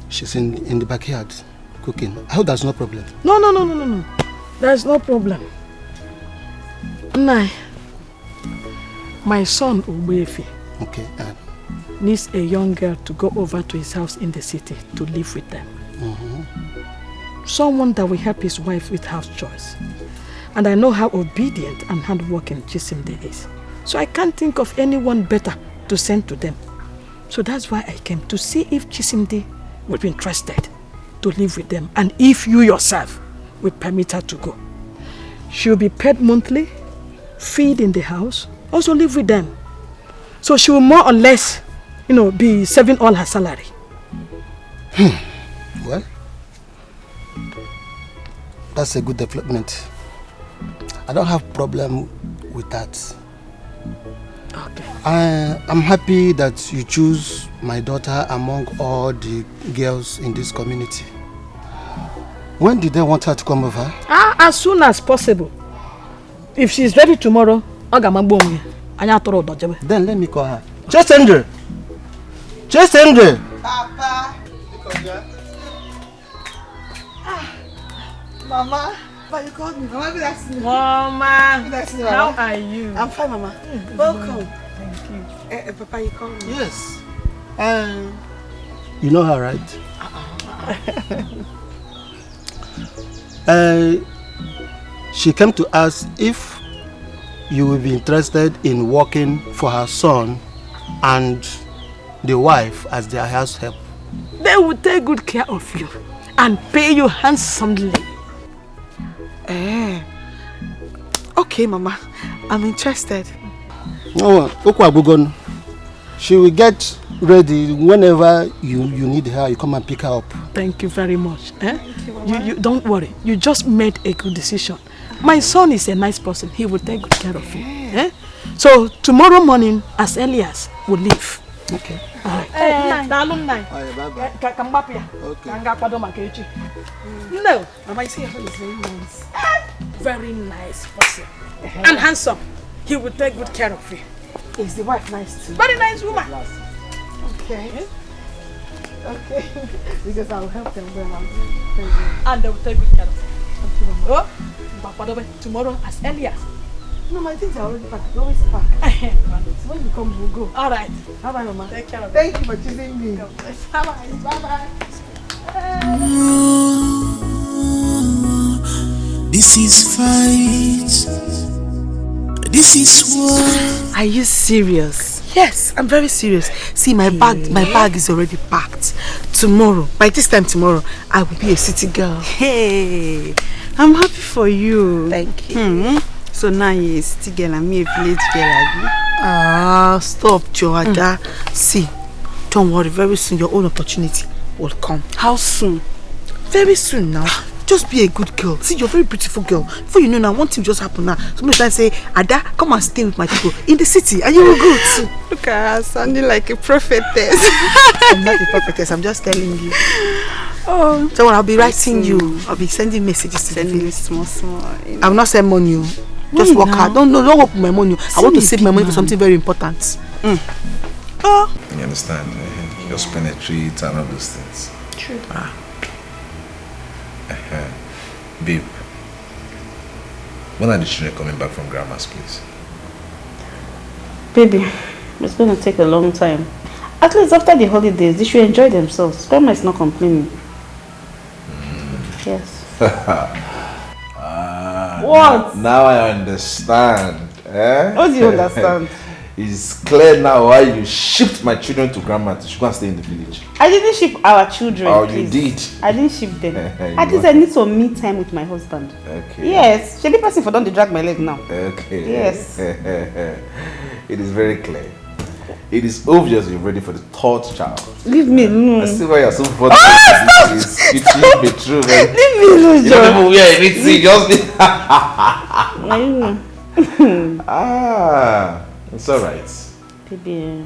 She's in the backyard cooking. I hope there's no problem. No. There's no problem. Nah. My son Ubefi needs a young girl to go over to his house in the city to live with them. Someone that will help his wife with house chores. And I know how obedient and hardworking Chisimde is. So I can't think of anyone better to send to them. So that's why I came to see if Chisimde would be interested to live with them. And if you yourself will permit her to go. She'll be paid monthly, feed in the house, also live with them. So she will more or less, be saving all her salary. Well, that's a good development. I don't have problem with that. Okay. I'm happy that you choose my daughter among all the girls in this community. When did they want her to come over? As soon as possible. If she's ready tomorrow, then let me call her. Just Andre! Papa! Mama, But you called me. Mama, maybe that's me. Mama, Maybe that's me, how Mama. are you? I'm fine, Mama. Welcome. Thank you. Papa, you called me. Yes. You know her, right? She came to ask if you will be interested in working for her son and the wife as their house help. They will take good care of you and pay you handsomely. Okay, Mama. I'm interested. She will get ready whenever you need her. You come and pick her up. Thank you very much. You don't worry. You just made a good decision. My son is a nice person. He will take good care of you. So tomorrow morning, as early as we'll leave. Okay. Alumni. Come back here. Okay. No. Mama, you see your son is very nice. Very nice person. And handsome. He will take good care of you. Is the wife nice too? Very nice woman. Okay. Okay. Because I'll help them when I'm and they will take good care of you. Oh, tomorrow as early as. No, my things are already packed. You always pack. So when you come, we'll go. All right. Bye-bye, Mama. Take care of Thank you for choosing me. Bye-bye. Bye-bye. This is fight. This is war. Are you serious? Yes, I'm very serious. See, my bag is already packed. Tomorrow, by this time tomorrow, I will be a city girl. Hey, I'm happy for you. Thank you. So now you're a city girl and me a village girl. Stop, Georgia. See, don't worry. Very soon, your own opportunity will come. How soon? Very soon now. Just be a good girl. See, you're a very beautiful girl. Before you know now, one thing just happened now. Somebody say, Ada, come and stay with my people in the city, and you will go too. Look at her, sounding like a prophetess. I'm not a prophetess, I'm just telling you. Oh. So I'll be writing you. I'll be sending messages to send me small. I will not send money. Just work hard. Don't work with my money. I want to save my money for something very important. You understand? Your spend treat and all those things. True. Babe, when are the children coming back from grandma's place? Baby, it's going to take a long time. At least after the holidays, they should enjoy themselves. Grandma is not complaining. Yes. What? Now I understand. What do you understand? It's clear now why you shipped my children to grandma to go and stay in the village. I didn't ship our children. Oh, please. you did? I didn't ship them. At least I need some me time with my husband. Okay. Yes. Should the person for don't drag my leg now? Okay. Yes. It is very clear. It is obvious you're ready for the third child. Leave me alone. I see why you're so bothered. It should be true, man. Leave me alone, You don't even wear anything, just it's alright. Baby,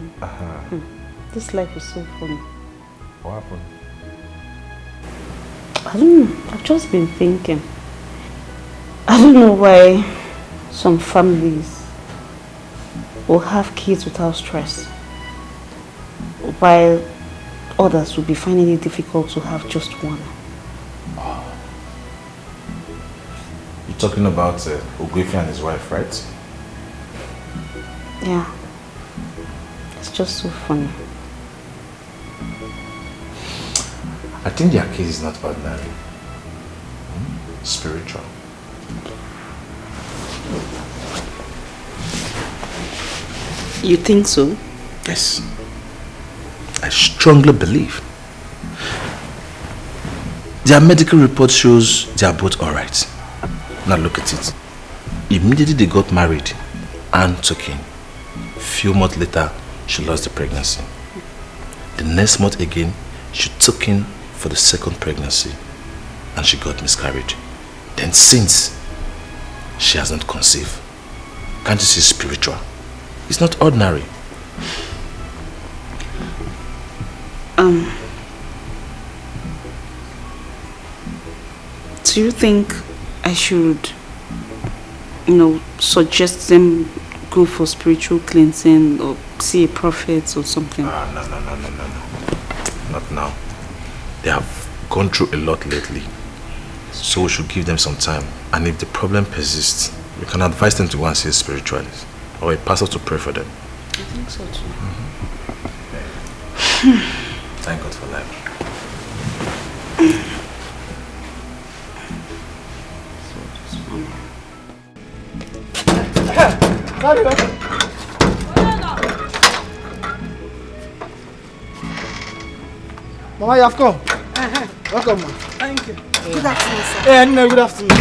this life is so funny. What happened? I don't know. I've just been thinking. I don't know why some families will have kids without stress, while others will be finding it difficult to have just one. You're talking about Ogwefi and his wife, right? Yeah. It's just so funny. I think their case is not ordinary. Spiritual. You think so? Yes. I strongly believe. Their medical report shows they are both alright. Now look at it. Immediately they got married and took in. Few months later, she lost the pregnancy. The next month again, she took in for the second pregnancy and she got miscarried. Then since, she has not conceived. Can't you see spiritual? It's not ordinary. Do you think I should, suggest them go for spiritual cleansing or see a prophet or something? No. Not now. They have gone through a lot lately. So we should give them some time. And if the problem persists, we can advise them to go and see a spiritualist or a pastor to pray for them. I think so too. Thank God for life. Mama, you have come. Welcome, ma. Thank you. Good afternoon, sir. No, good afternoon.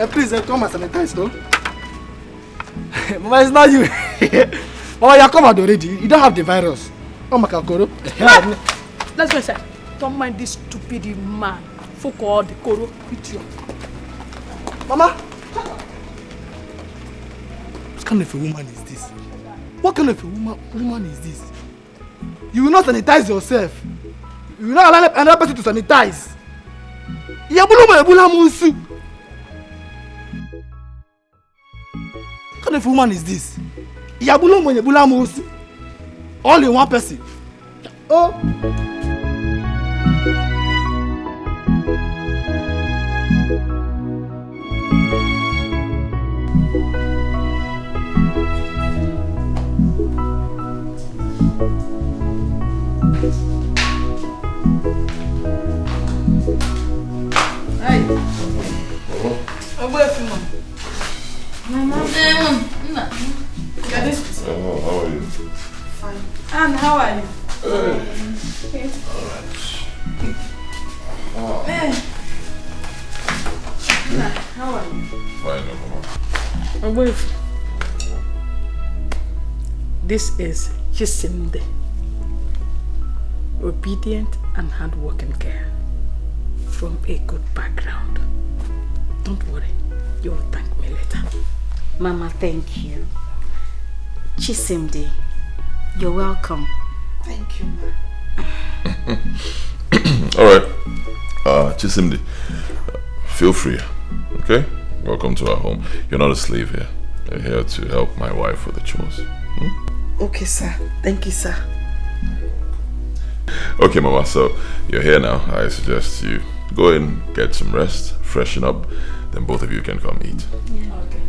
Please come and sanitize, no? Mama, it's not you. Mama, you have come out already. You don't have the virus. Oh, my kakoro. Let's go inside. Don't mind this stupid man. Fuck all the koro. Eat you. Mama! What kind of a woman is this? What kind of a woman is this? You will not sanitize yourself. You will not allow another person to sanitize. What kind of a woman is this? All in one person. Oh! Mama. How are you? Fine. And how are you? Okay. Alright. Hey. How are you? Fine, Mama. This is Chisimde. Obedient and hardworking girl from a good background. Don't worry, you will thank me later. Mama, thank you. Chisimde, you're welcome. Thank you, ma. Alright. Chisimdi, feel free. Okay? Welcome to our home. You're not a slave here. You're here to help my wife with the chores. Okay, sir. Thank you, sir. Okay, Mama, so you're here now. I suggest you go in, get some rest, freshen up, then both of you can come eat. Yeah. Okay.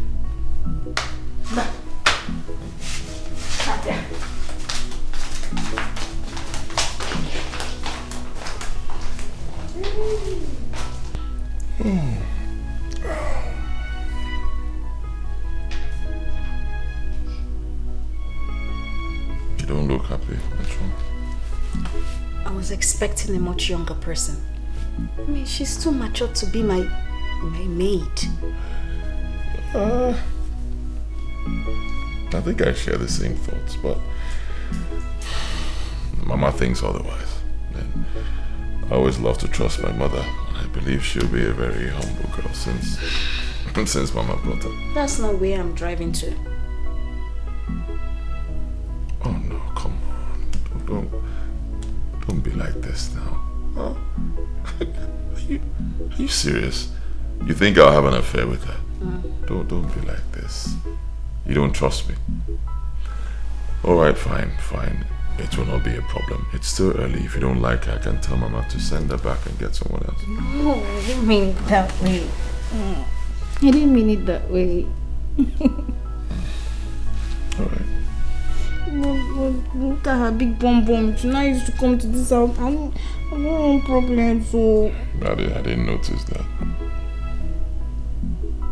You don't look happy. What's wrong? I was expecting a much younger person. I mean, she's too mature to be my maid. I think I share the same thoughts, but Mama thinks otherwise. And I always love to trust my mother. I believe she'll be a very humble girl since Mama brought her. That's not where I'm driving to. Oh no, come on. Don't be like this now. Huh? Are you serious? You think I'll have an affair with her? Don't be like this. You don't trust me. Alright, fine. It will not be a problem. It's still early. If you don't like her, I can tell Mama to send her back and get someone else. No, I didn't mean it that way. I didn't mean it that way. Alright. Look at her big bum. She now used to come to this house. I don't want problems, so... I didn't notice that.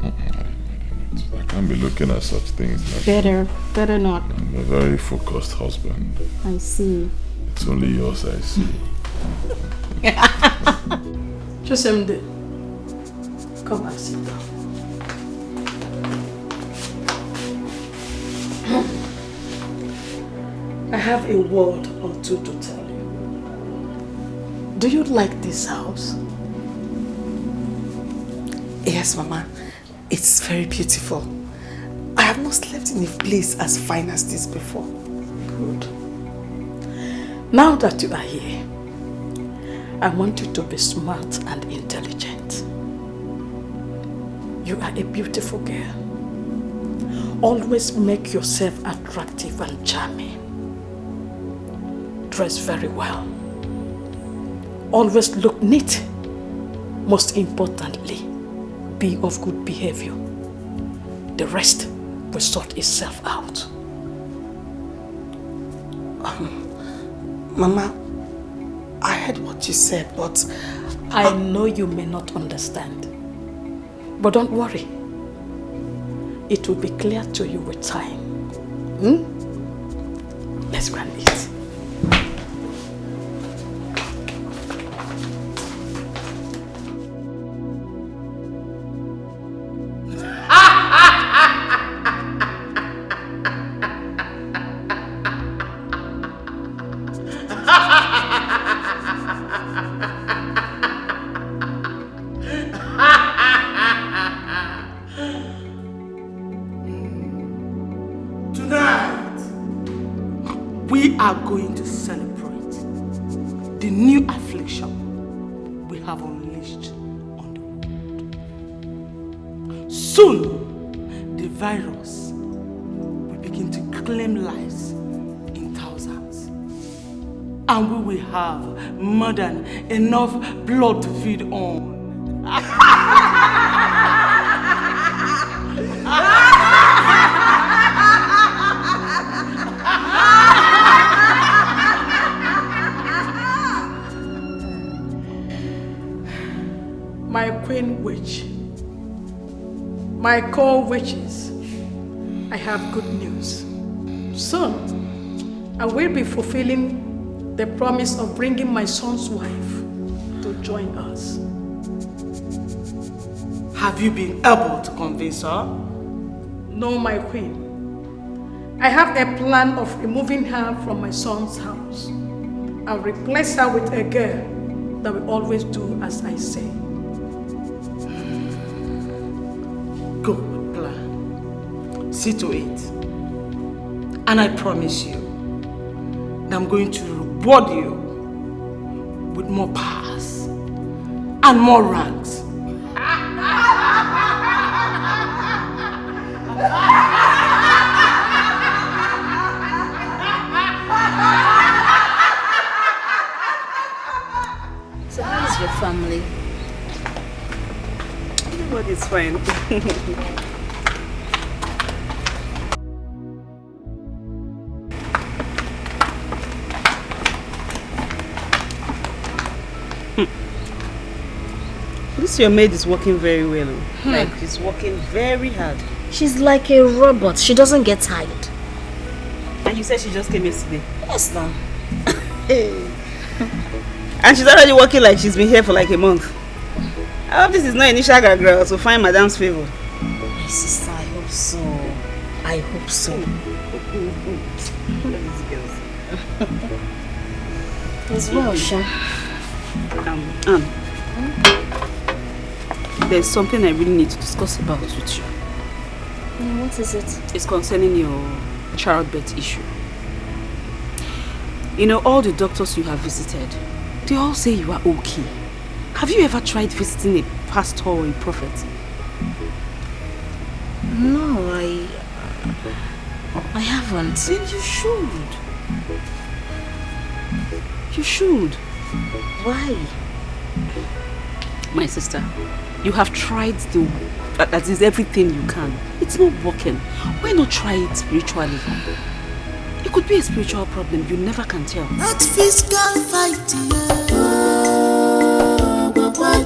I didn't notice. I can't be looking at such things. Better not. I'm a very focused husband. I see. It's only yours I see. Chisimde, come and sit down. I have a word or two to tell you. Do you like this house? Yes, Mama. It's very beautiful. I have not slept in a place as fine as this before. Good. Now that you are here, I want you to be smart and intelligent. You are a beautiful girl. Always make yourself attractive and charming. Dress very well. Always look neat Most importantly, be of good behavior. The rest will sort itself out. Mama, I heard what you said, but... I know you may not understand. But don't worry. It will be clear to you with time. Let's go and eat. Are going to celebrate the new affliction we have unleashed on the world. Soon, the virus will begin to claim lives in thousands, and we will have more than enough blood to feed on. My queen witch, my co-witches, I have good news. Soon, I will be fulfilling the promise of bringing my son's wife to join us. Have you been able to convince her? No, my queen. I have a plan of removing her from my son's house and replace her with a girl that will always do as I say. Good plan. See to it. And I promise you that I'm going to reward you with more powers and more ranks. So how is your family? Everybody's fine. This your maid is working very well. Like she's working very hard. She's like a robot. She doesn't get tired. And you said she just came yesterday? Yes, now. And she's already working like she's been here for like a month. I hope this is not an Ishaga girl to find Madam's favor. My sister, I hope so. I hope so. As well, Sha. There's something I really need to discuss about with you. What is it? It's concerning your childbirth issue. You know, all the doctors you have visited, they all say you are okay. Have you ever tried visiting a pastor or a prophet? No, I haven't. Then you should. You should. Why? My sister, you have tried that is everything you can. It's not working. Why not try it spiritually? It could be a spiritual problem. You never can tell. Not physical fighting.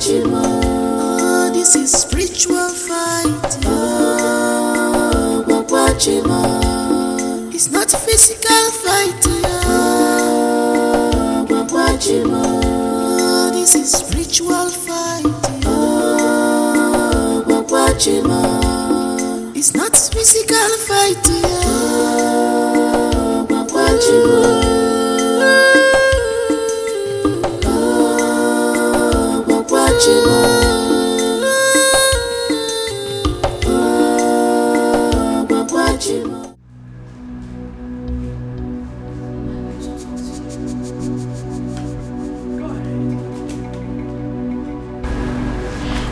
Oh, this is spiritual fighting. It's not physical fighting. Oh, this is spiritual fighting. It's not physical fighting.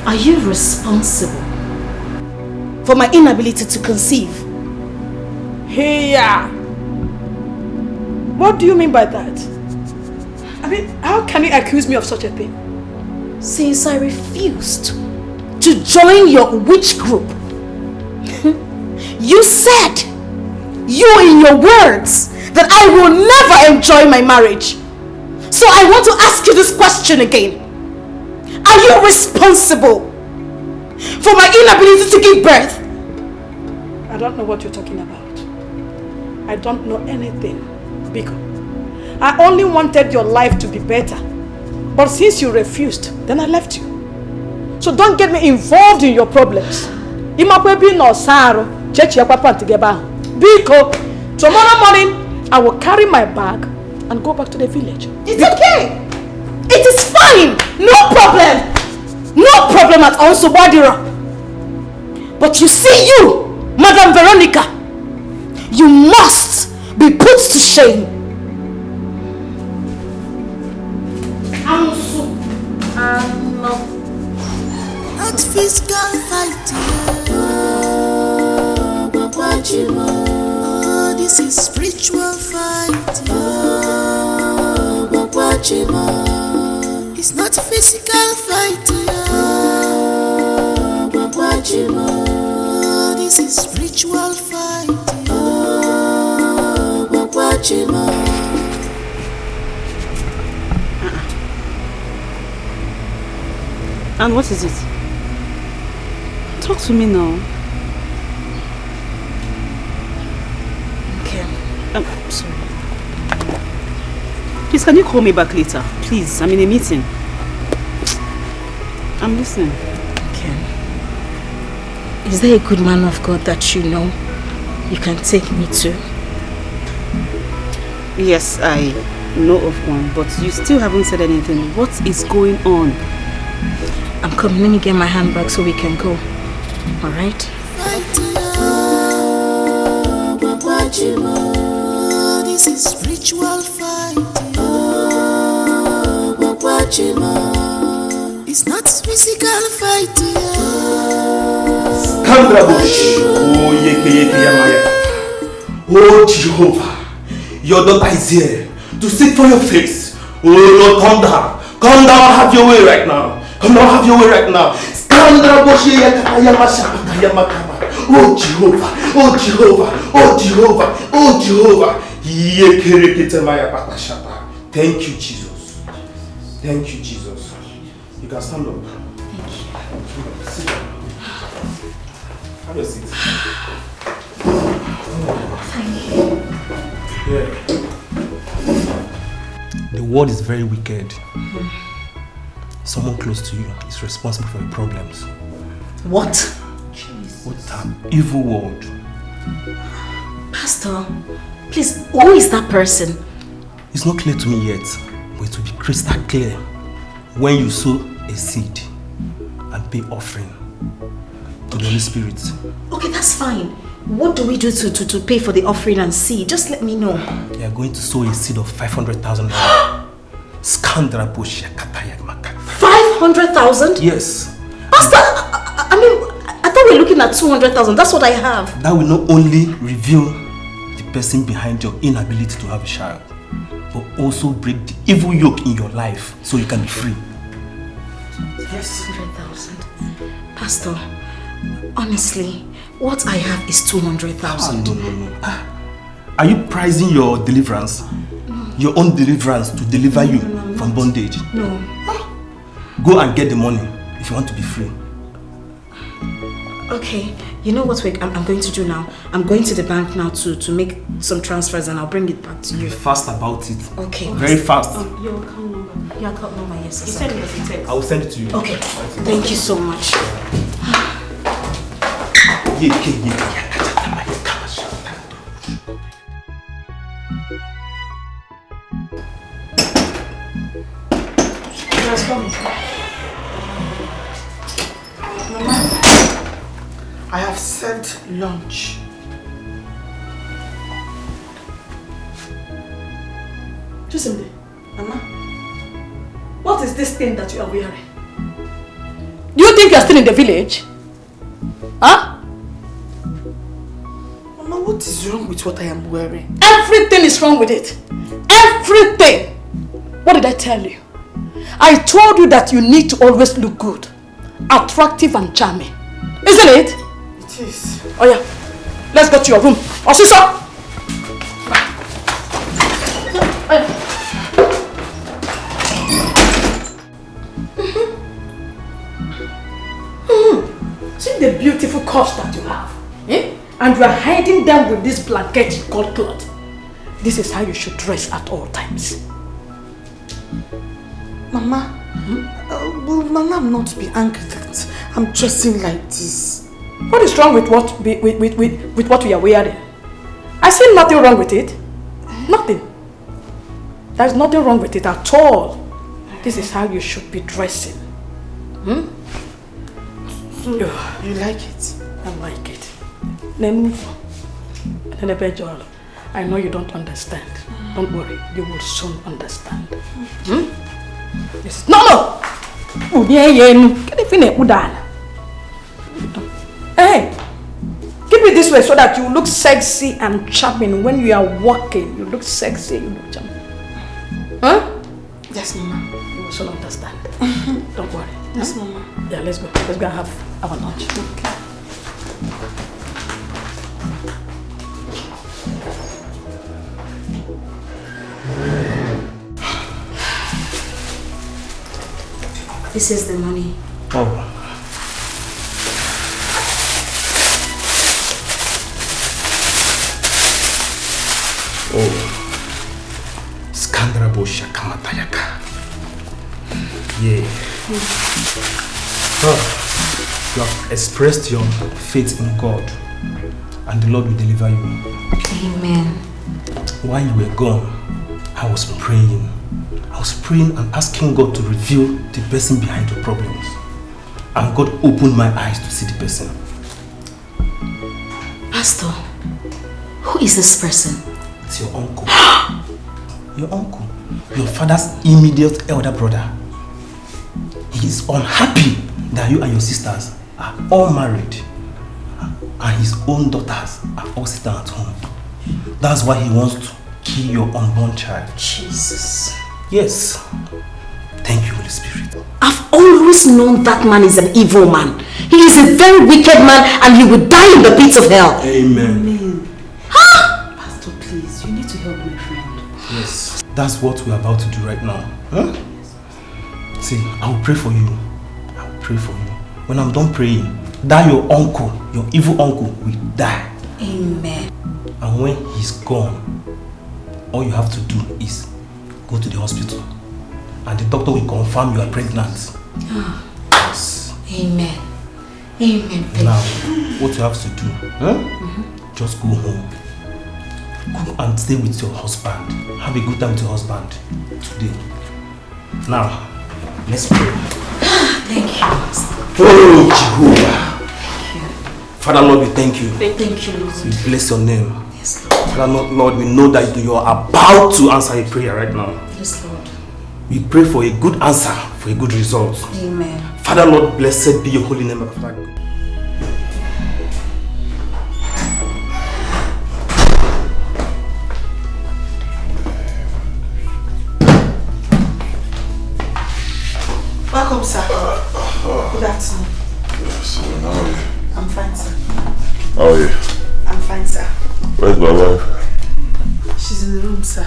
Are you responsible for my inability to conceive? Hey, what do you mean by that? I mean, how can you accuse me of such a thing? since I refused to join your witch group. You said, in your words, that I will never enjoy my marriage. So I want to ask you this question again. Are you responsible for my inability to give birth? I don't know what you're talking about. I don't know anything, Biko. I only wanted your life to be better. But since you refused, then I left you. So don't get me involved in your problems. Biko, tomorrow morning, I will carry my bag and go back to the village. It's okay. It is fine. No problem. No problem at all, Subadira. But you see you, Madam Veronica, you must be put to shame. Not physical fighting. Oh, this is spiritual fighting. It's not physical fighting. Oh, this is spiritual fighting. And what is it? Talk to me now. Okay. I'm sorry. Please, can you call me back later? Please, I'm in a meeting. I'm listening. Okay. Is there a good man of God that you know you can take me to? Yes, I know of one, but you still haven't said anything. What is going on? I'm coming. Let me get my handbag so we can go. Alright? This is spiritual fighting. It's not physical fighting. Oh Jehovah, your daughter is here to seek for your face. Oh Lord, come down. Come down, have your way right now. Come down, have your way right now. Oh Jehovah, oh Jehovah, oh Jehovah, oh Jehovah. Thank you, Jesus. Thank you, Jesus. You can stand up. Thank you. Sit down. Have a seat. Thank you. Yeah. The world is very wicked. Someone close to you is responsible for your problems. What? What an evil world. Pastor, please, who is that person? It's not clear to me yet, but it will be crystal clear when you sow a seed and pay offering to the Holy Spirit. Okay, that's fine. What do we do to pay for the offering and seed? Just let me know. You are going to sow a seed of 500,000. 500,000? Yes. Pastor, I thought we were looking at 200,000. That's what I have. That will not only reveal the person behind your inability to have a child, but also break the evil yoke in your life so you can be free. Yes. 100,000. Pastor, honestly, what I have is 200,000. No. Are you prizing your deliverance? No. Your own deliverance to deliver you from bondage? No. Go and get the money if you want to be free. Okay, you know what I'm going to do now? I'm going to the bank now to make some transfers and I'll bring it back to you. Be fast about it. Okay. Very fast. Your account number. Your account number, yes. You send it as a text. I will send it to you. Okay. Thank you so much. Mama, I have served lunch. Chisimde, Mama, what is this thing that you are wearing? Do you think you are still in the village? Huh? Mama, what is wrong with what I am wearing? Everything is wrong with it. Everything! What did I tell you? I told you that you need to always look good, attractive and charming. Isn't it? It is. Oh yeah, let's go to your room. Osisa! See the beautiful curves that you have, eh? And you are hiding them with this blanket called cloth. This is how you should dress at all times. Mama, will Mama not be angry that I'm dressing like this? What is wrong with what we are wearing? I see nothing wrong with it. Nothing. There's nothing wrong with it at all. This is how you should be dressing. So, you like it? I like it. I know you don't understand. Don't worry, you will soon understand. Yes. No! Hey! Keep it this way so that you look sexy and charming when you are walking. You look sexy, you look charming. Huh? Yes, Mama. You will soon understand. Don't worry. Yes, Mama. Yeah, let's go. Let's go and have our lunch. Okay. This is the money. Oh. Skandarabo Shakamatayaka. Yeah. Oh, you have expressed your faith in God, and the Lord will deliver you. Amen. While you were gone, I was praying. I was praying and asking God to reveal the person behind your problems. And God opened my eyes to see the person. Pastor, who is this person? It's your uncle. Your uncle. Your father's immediate elder brother. He is unhappy that you and your sisters are all married. And his own daughters are all sitting at home. That's why he wants to kill your unborn child. Jesus. Yes. Thank you, Holy Spirit. I've always known that man is an evil man. He is a very wicked man and he will die in the pits of hell. Amen. Amen. Huh? Pastor, please, you need to help my friend. Yes. That's what we're about to do right now. Huh? See, I will pray for you. I will pray for you. When I'm done praying, that your uncle, your evil uncle, will die. Amen. And when he's gone, all you have to do is go to the hospital. And the doctor will confirm you are pregnant. Yes. Amen. Amen. Now, what you have to do, just go home. Cook and stay with your husband. Have a good time with your husband today. Now, let's pray. Thank you. Oh, Jehovah. Thank you. Father Lord, we thank you. Thank you, Lord. We bless your name. Yes, Lord. Father Lord, we know that you are about to answer a prayer right now. Yes, Lord. We pray for a good answer, for a good result. Amen. Father Lord, blessed be your holy name. Welcome, sir. Good afternoon. Yes, how are you? I'm fine, sir. How are you? I'm fine, sir. Where's my wife? She's in the room, sir.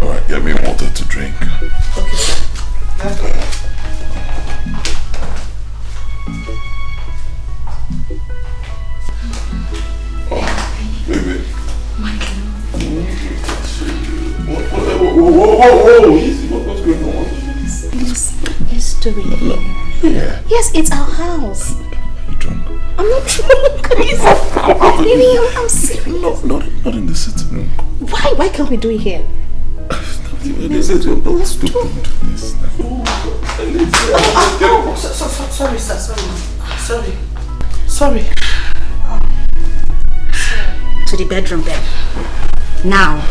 Alright, get me water to drink. Okay, sir. Oh, baby. My Whoa, easy. What's going on? Let's do it here. Yeah. Yes, it's our house. Are you drunk? I'm not drunk. Baby, I'm serious. Not in the sitting room. Why can't we do it here? Let's do this now. Sorry, sir. Sorry. To the bedroom then. Now.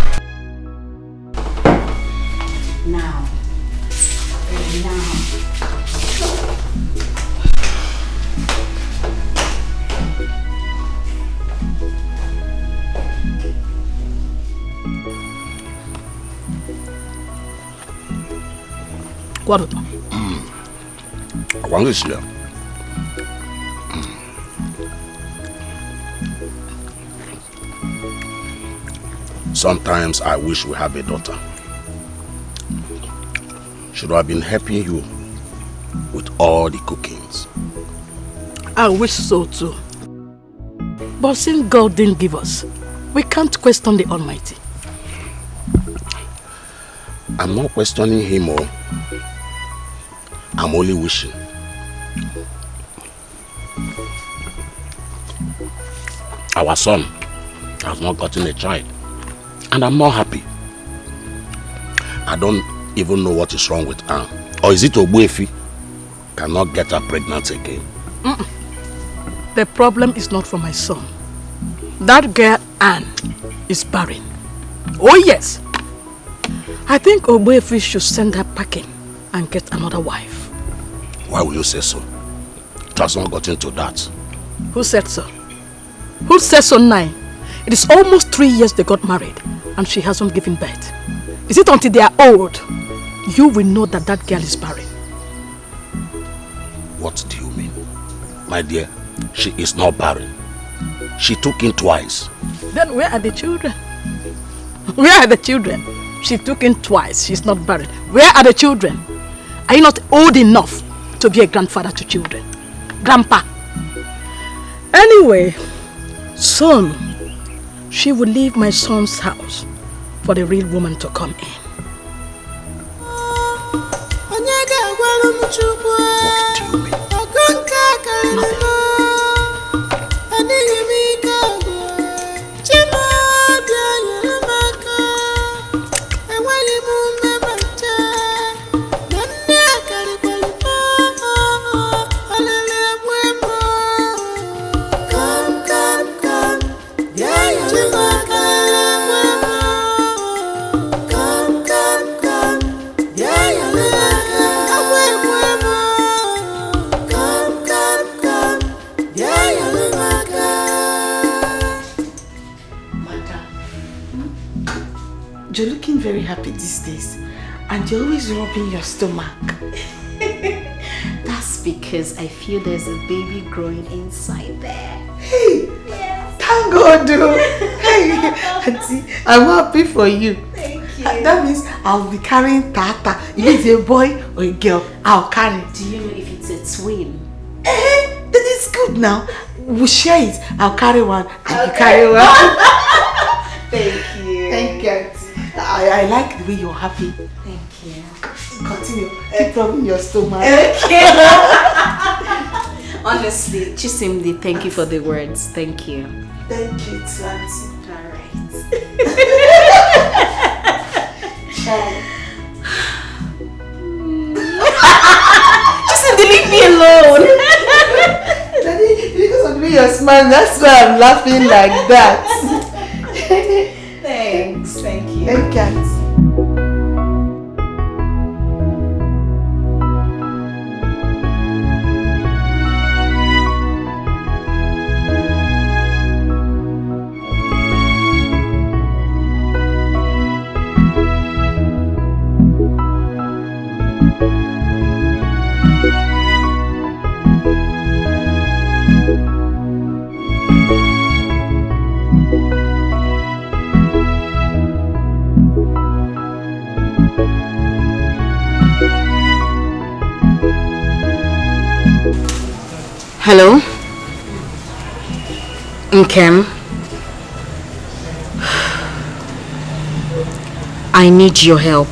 What? I want to see her. Sometimes I wish we have a daughter. Should have been helping you with all the cookings. I wish so too. But since God didn't give us, we can't question the Almighty. I'm not questioning him, or I'm only wishing. Our son has not gotten a child, and I'm not happy. I don't even know what is wrong with her. Or is it Ogbuefi cannot get her pregnant again? The problem is not for my son. That girl, Anne, is barren. Oh yes. I think Ogbuefi should send her packing and get another wife. Why will you say so? It has not gotten to that. Who said so? Who says so now? It is almost 3 years they got married and she hasn't given birth. Is it until they are old you will know that that girl is barren? What do you mean? My dear, she is not barren. She took in twice. Then where are the children? Where are the children? She took in twice. She's not barren. Where are the children? Are you not old enough to be a grandfather to children? Grandpa. Anyway, soon she will leave my son's house for the real woman to come in. What do you mean? You're looking very happy these days, and you're always rubbing your stomach. That's because I feel there's a baby growing inside there. Hey! Yes. Thank God, dude. Hey, Auntie, I'm happy for you. Thank you. That means I'll be carrying Tata. If it's a boy or a girl, I'll carry. Do you know if it's a twin? That is good now. We'll share it. I'll carry one and you carry one. Thank you. Thank you, Auntie. I like the way you're happy. Thank you. Continue. Keep rubbing your stomach. Okay. Honestly, Chisimdi, thank you for the words. Thank you. Thank you, too, Auntie. Alright. Chisimdi, leave me alone. Daddy, because of the way you're smiling, that's why I'm laughing like that. Thanks. Thank you. Thank you, Auntie. Hello? Nkem? I need your help.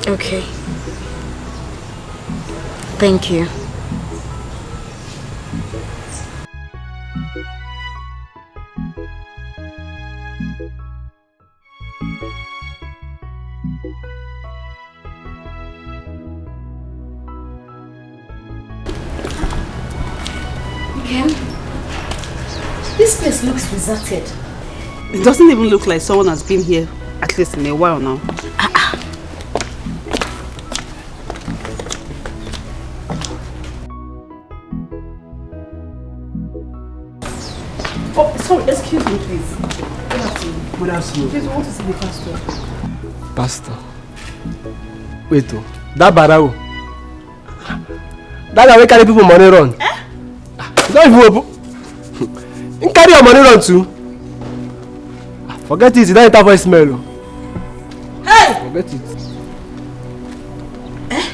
Okay. Thank you. This place looks deserted. It doesn't even look like someone has been here, at least in a while now. Oh, sorry, excuse me, please. Good afternoon. Good afternoon. Please, we want to see the pastor. Pastor. Wait, oh. That barao. That guy will carry people money run. Eh? Don't even open. You carry your money run too. Forget it, you don't enter voicemail. Hey! Forget it. Eh?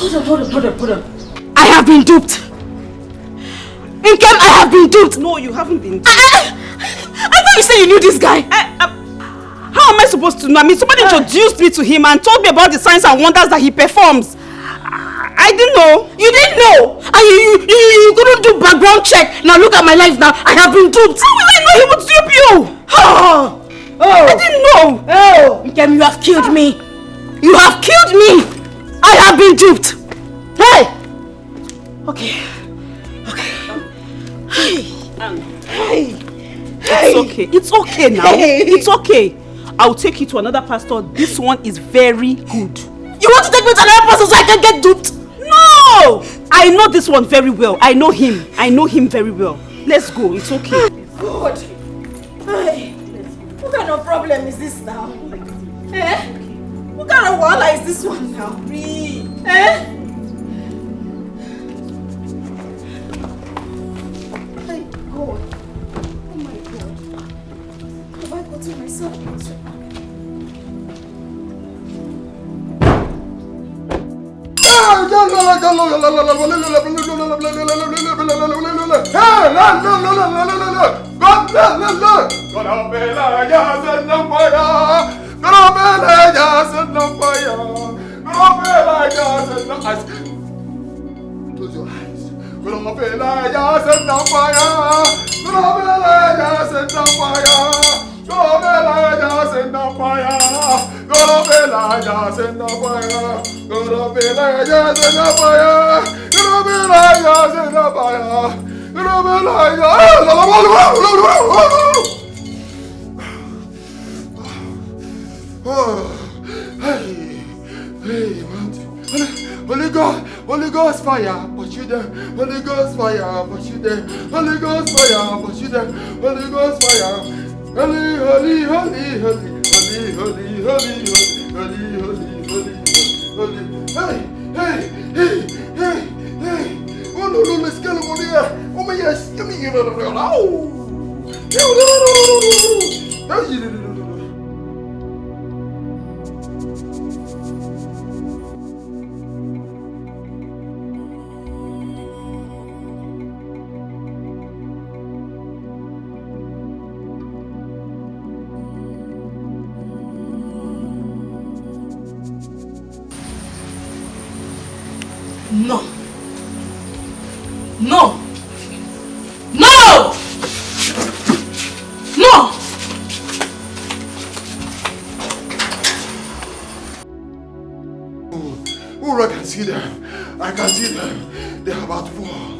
Hold on. I have been duped. Nkem, I have been duped. No, you haven't been. I thought you said you knew this guy. How am I supposed to know? I mean, somebody introduced me to him and told me about the signs and wonders that he performs. I didn't know. You didn't know? And you couldn't do background check. Now look at my life now. I have been duped. How will I know he would dupe you? Oh. I didn't know. Oh. Nkem, you have killed me. You have killed me. I have been duped. Hey. Okay. Hey. It's okay. It's okay now. It's okay. I'll take you to another pastor. This one is very good. You want to take me to another pastor so I can get duped? No! I know this one very well. I know him very well. Let's go. It's okay. God. Hey. What kind of problem is this now? Eh? What kind of wahala is this one now? Eh? Hey, God. Oh my God. Have I gotten myself into? Close your eyes. Holy Ghost fire, pursue them. Holy Ghost fire, pursue them. Holy Ghost fire, pursue them. Holy Ghost fire. Holy, holy, holy, holy, holy, holy, holy, holy, holy, holy, holy. Hey. Oh no, let's get him on here. Oh my yes, give me you know. No. Oh, I can see them. They're about to fall.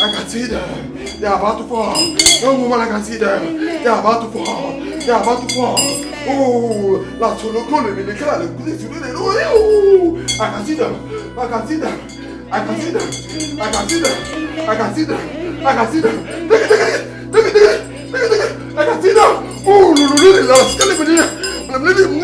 I can see them. They're about to fall. Young woman, I can see them. They're about to fall. Oh, la solo con le cara. I can see them. Oh, la skeleton. I'm living.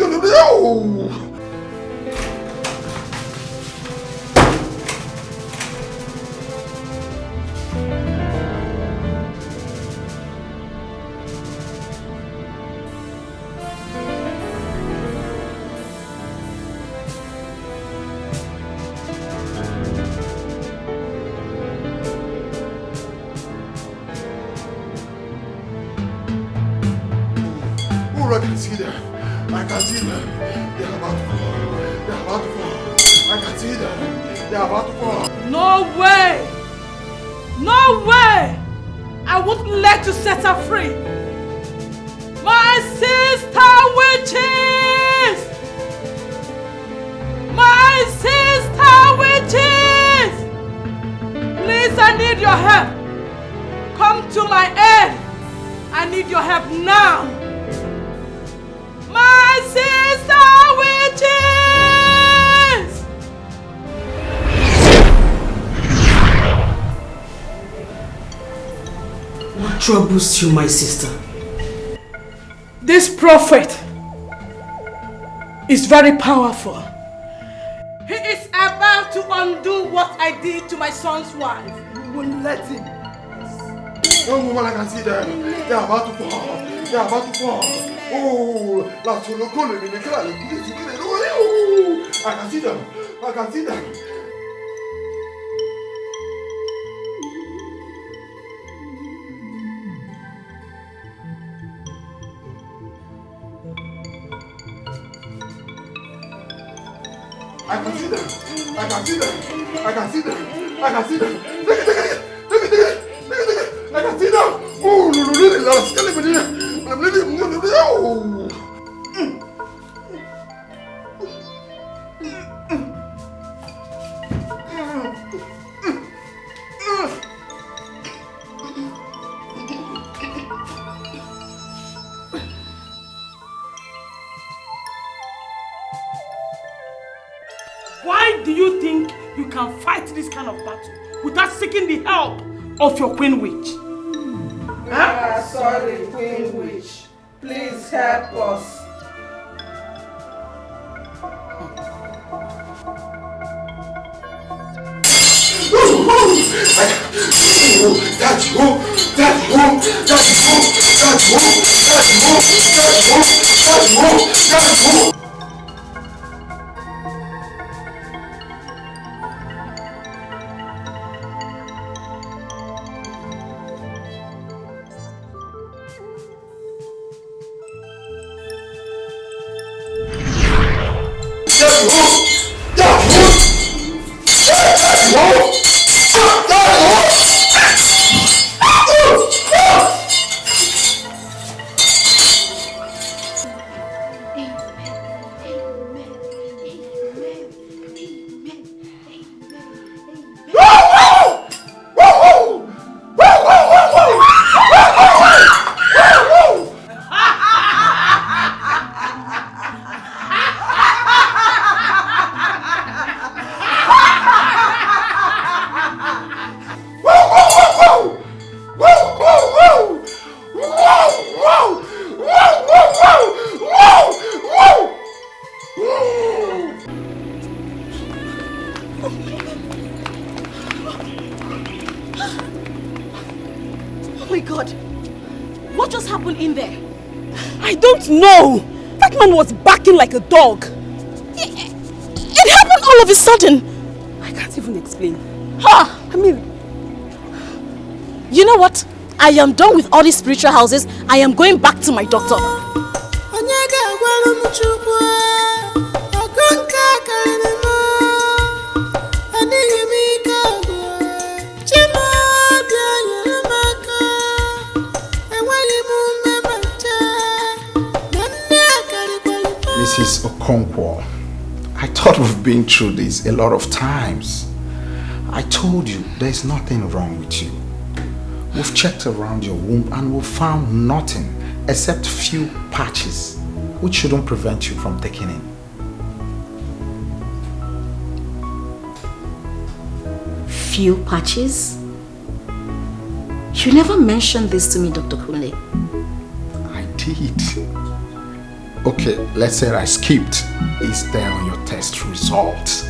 I can see them. They're about to fall. I can see them. They're about to fall. No way! I won't let you set her free. My sister witches! Please, I need your help. Come to my aid. I need your help now. My sister witches! troubles you, my sister? This prophet is very powerful. He is about to undo what I did to my son's wife. We will let him. Young woman, I can see them. They are about to fall. They are about to fall. Oh, I can see them. I can see them. I can see them. I can see them. I can see them. I can see them. Take it. I can see them. Oh, I'm leaving. Oh. Why do you think you can fight this kind of battle without seeking the help of your Queen Witch? We are sorry, Queen Witch. Please help us. No! That man was barking like a dog. It happened all of a sudden. I can't even explain. I mean, you know what? I am done with all these spiritual houses. I am going back to my doctor. Mrs. Okonkwo, I thought we've been through this a lot of times. I told you there's nothing wrong with you. We've checked around your womb and we've found nothing except few patches which shouldn't prevent you from taking in. Few patches? You never mentioned this to me, Dr. Kunle. I did. Okay, let's say I skipped. It's there on your test results.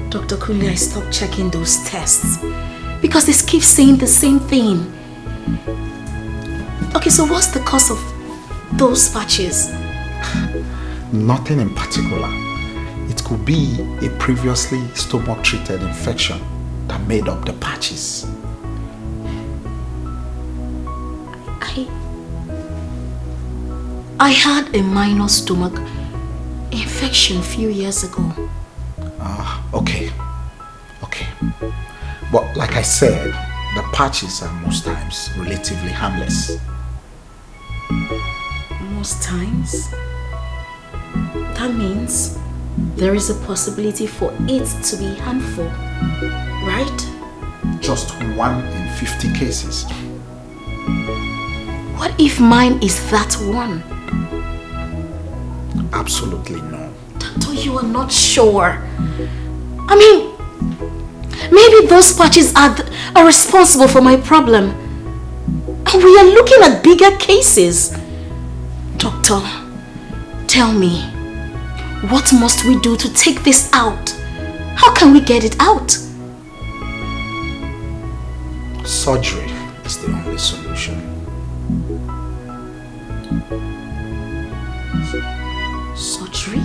Dr. Kunle, I stopped checking those tests because they keep saying the same thing. Okay, so what's the cause of those patches? Nothing in particular. It could be a previously stomach-treated infection that made up the patches. I had a minor stomach infection a few years ago. Okay. But like I said, the patches are most times relatively harmless. Most times? That means there is a possibility for it to be harmful, right? Just 1 in 50 cases. What if mine is that one? Absolutely no. Doctor, you are not sure. I mean, Maybe those patches are responsible for my problem. And we are looking at bigger cases. Doctor, tell me, what must we do to take this out? How can we get it out? Surgery is the only solution. Surgery?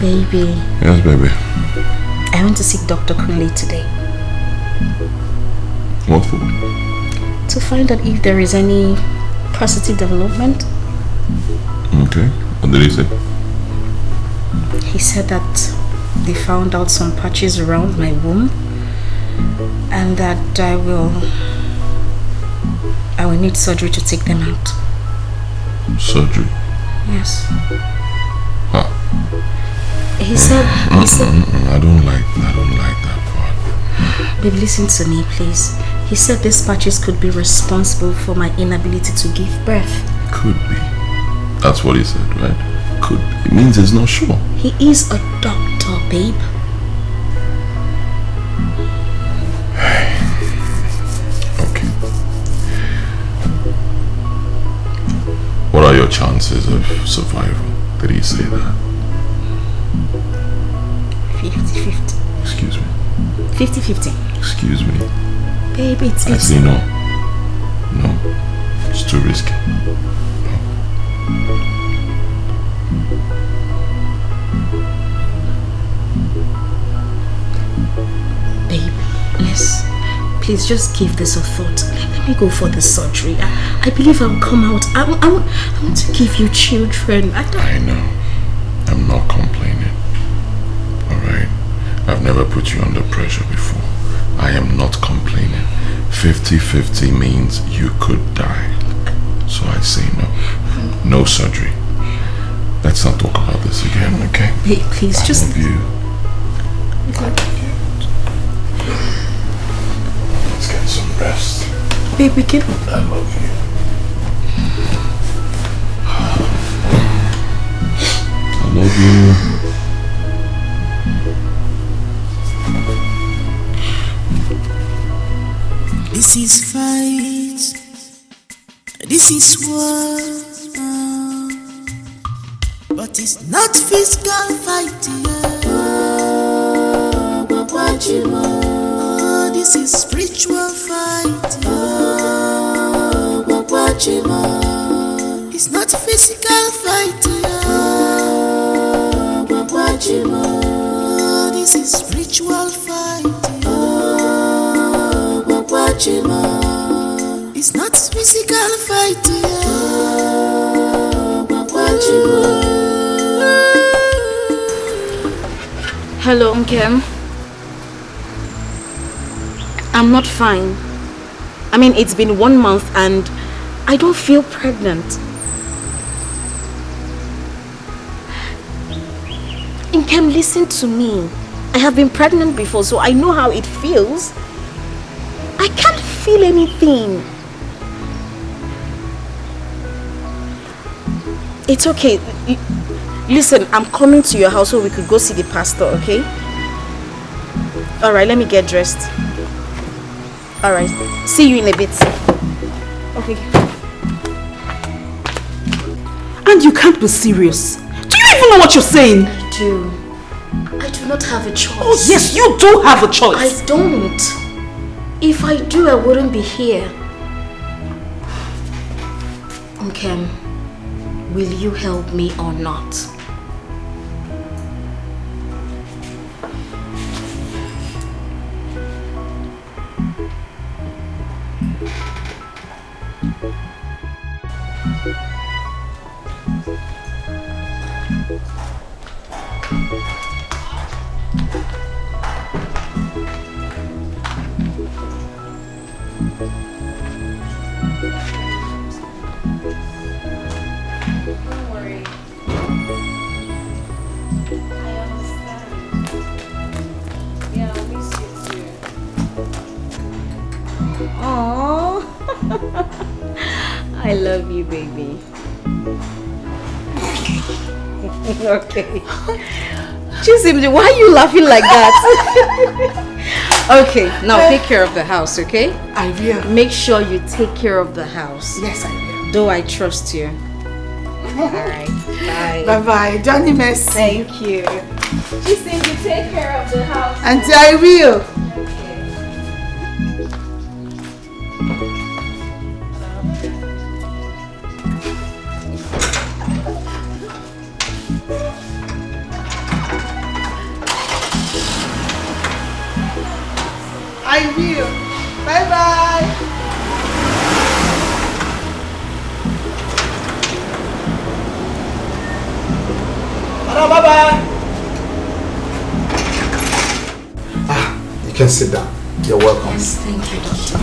Baby. Yes, baby. I went to see Dr. Kunle today. What for? To find out if there is any positive development. Okay. What did he say? He said that they found out some patches around my womb and that I will need surgery to take them out. Surgery? Yes. Huh. He said I don't like that part. Babe, listen to me, please. He said these patches could be responsible for my inability to give birth. Could be. That's what he said, right? Could be. It means he's not sure. He is a doctor, babe. Okay. What are your chances of survival? Did he say that? 50-50. Excuse me. 50-50. Excuse me. Babe, I say no. No. It's too risky. Babe, please just give this a thought. Let me go for the surgery. I believe I'll come out. I want to give you children. I know. I'm not complaining. Alright? I've never put you under pressure before. I am not complaining. 50-50 means you could die. So I say no. No surgery. Let's not talk about this again, okay? Babe, please, just... I love you. Let's get some rest. Babe, we can... I love you. I love you. This is fight. This is war. But it's not physical fighting. This is spiritual fight. It's not physical fighting. This is spiritual fighting. It's not physical fighting. Hello, Nkem. I'm not fine. I mean, it's been 1 month and I don't feel pregnant. Nkem, listen to me. I have been pregnant before, so I know how it feels. I can't feel anything. It's okay. Listen, I'm coming to your house so we could go see the pastor, okay? Alright, let me get dressed. Alright, see you in a bit. Okay. And you can't be serious. Do you even know what you're saying? I do. I do not have a choice. Oh yes, you do have a choice. I don't. If I do, I wouldn't be here. Okay. Will you help me or not? I love you, baby. Okay. Chisimdi, why are you laughing like that? Okay, now take care of the house, okay? I will. Make sure you take care of the house. Yes, I will. Though I trust you. Alright, bye. Bye-bye. Johnny Mercy. Thank you. Chisimdi, take care of the house. Auntie, I will. I will. Bye-bye. Bye-bye. You can sit down. You're welcome. Yes, thank you, doctor.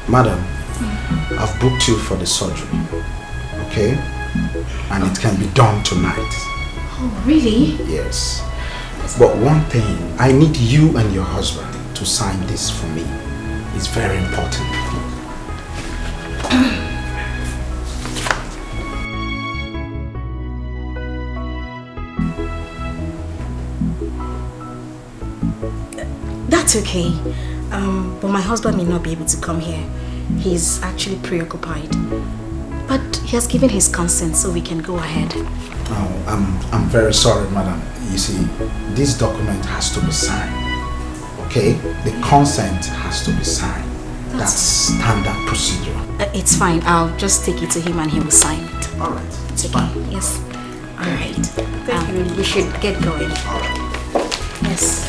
Madam, I've booked you for the surgery. Okay? And it can be done tonight. Oh, really? Yes. But one thing, I need you and your husband to sign this for me. It's very important. That's okay. But my husband may not be able to come here. He's actually preoccupied. But he has given his consent, so we can go ahead. Oh, I'm very sorry, madam. You see, this document has to be signed. Okay? The consent has to be signed. That's standard procedure. It's fine. I'll just take it to him and he will sign it. All right. It's okay. Yes. All right. We should get going. All right. Yes.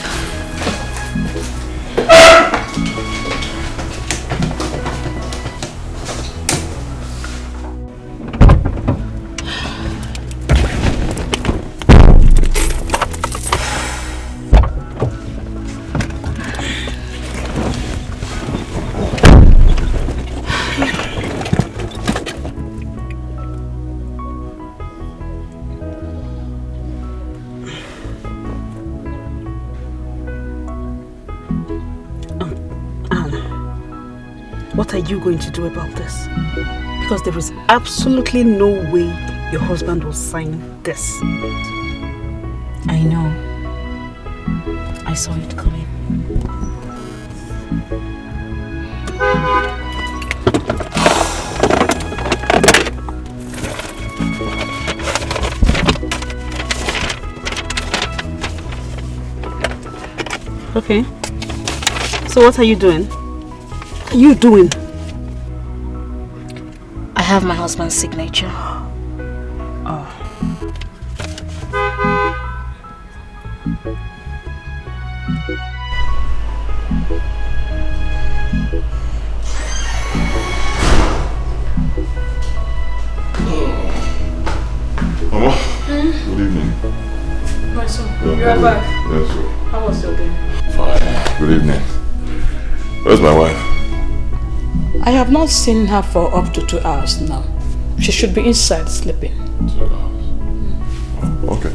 What are you going to do about this? Because there is absolutely no way your husband will sign this. I know. I saw it coming. Okay. So what are you doing? What are you doing? I have my husband's signature. Oh. Mama, good evening. My son, Yeah, you are back. Yes, sir. How was your day? Fine. Good evening. Where's my wife? I have not seen her for up to 2 hours now. She should be inside sleeping. 2 hours. Oh, okay.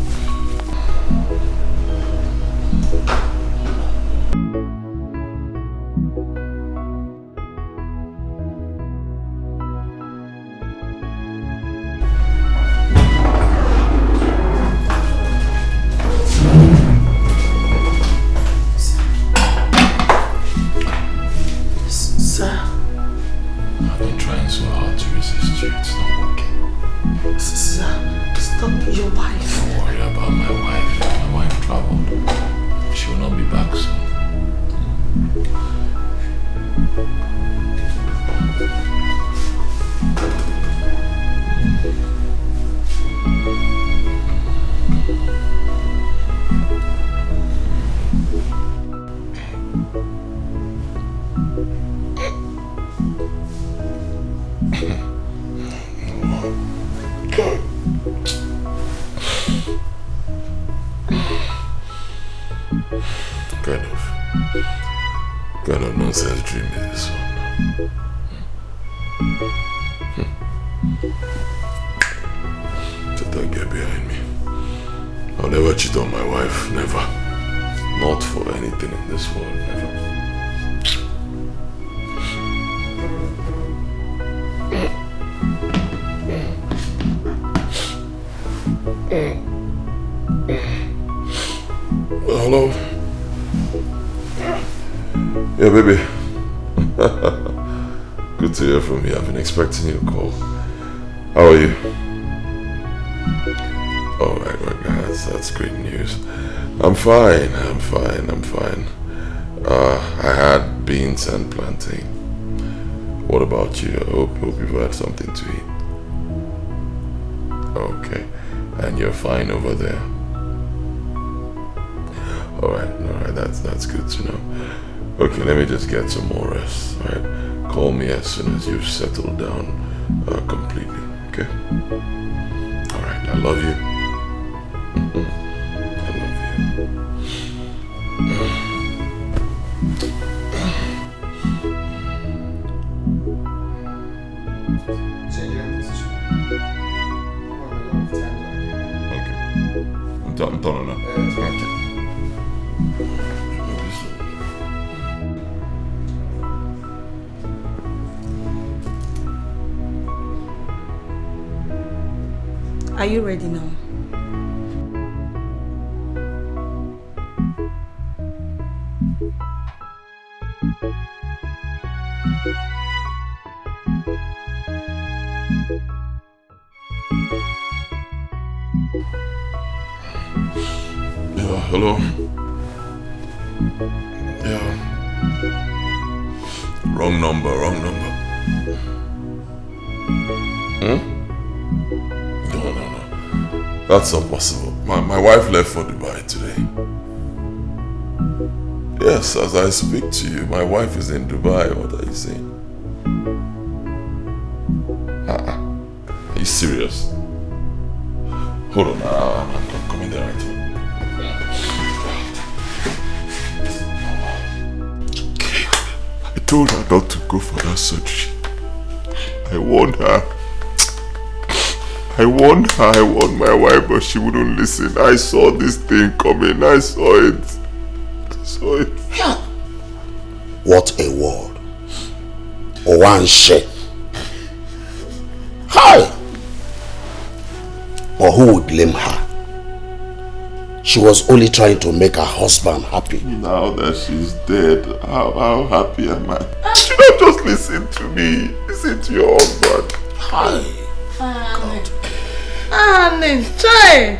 Kind of nonsense dream is this one? Don't get behind me. I'll never cheat on my wife, never. Not for anything in this world, never. Hello? Yeah, baby. Good to hear from you. I've been expecting your call. How are you? Oh, right. That's great news. I'm fine. I had beans and plantain. What about you? I hope you've had something to eat. Okay. And you're fine over there? Alright, that's good to know. Okay, let me just get some more rest. Alright? Call me as soon as you've settled down completely. Okay? Alright, I love you. I love you. I'm done now. Okay. Are you ready now? Yeah, hello? Yeah. Wrong number. No. That's not possible. My wife left for Dubai today. Yes, as I speak to you, my wife is in Dubai. What are you saying? Are you serious? Hold on, I'm coming there right away. I told her not to go for that surgery. I warned my wife, but she wouldn't listen. I saw this thing coming. I saw it. What a word. One shake. Hi! Or who would blame her? She was only trying to make her husband happy. Now that she's dead, how happy am I? You should have just listened to me. Listen to your husband. Hi. Annie, try.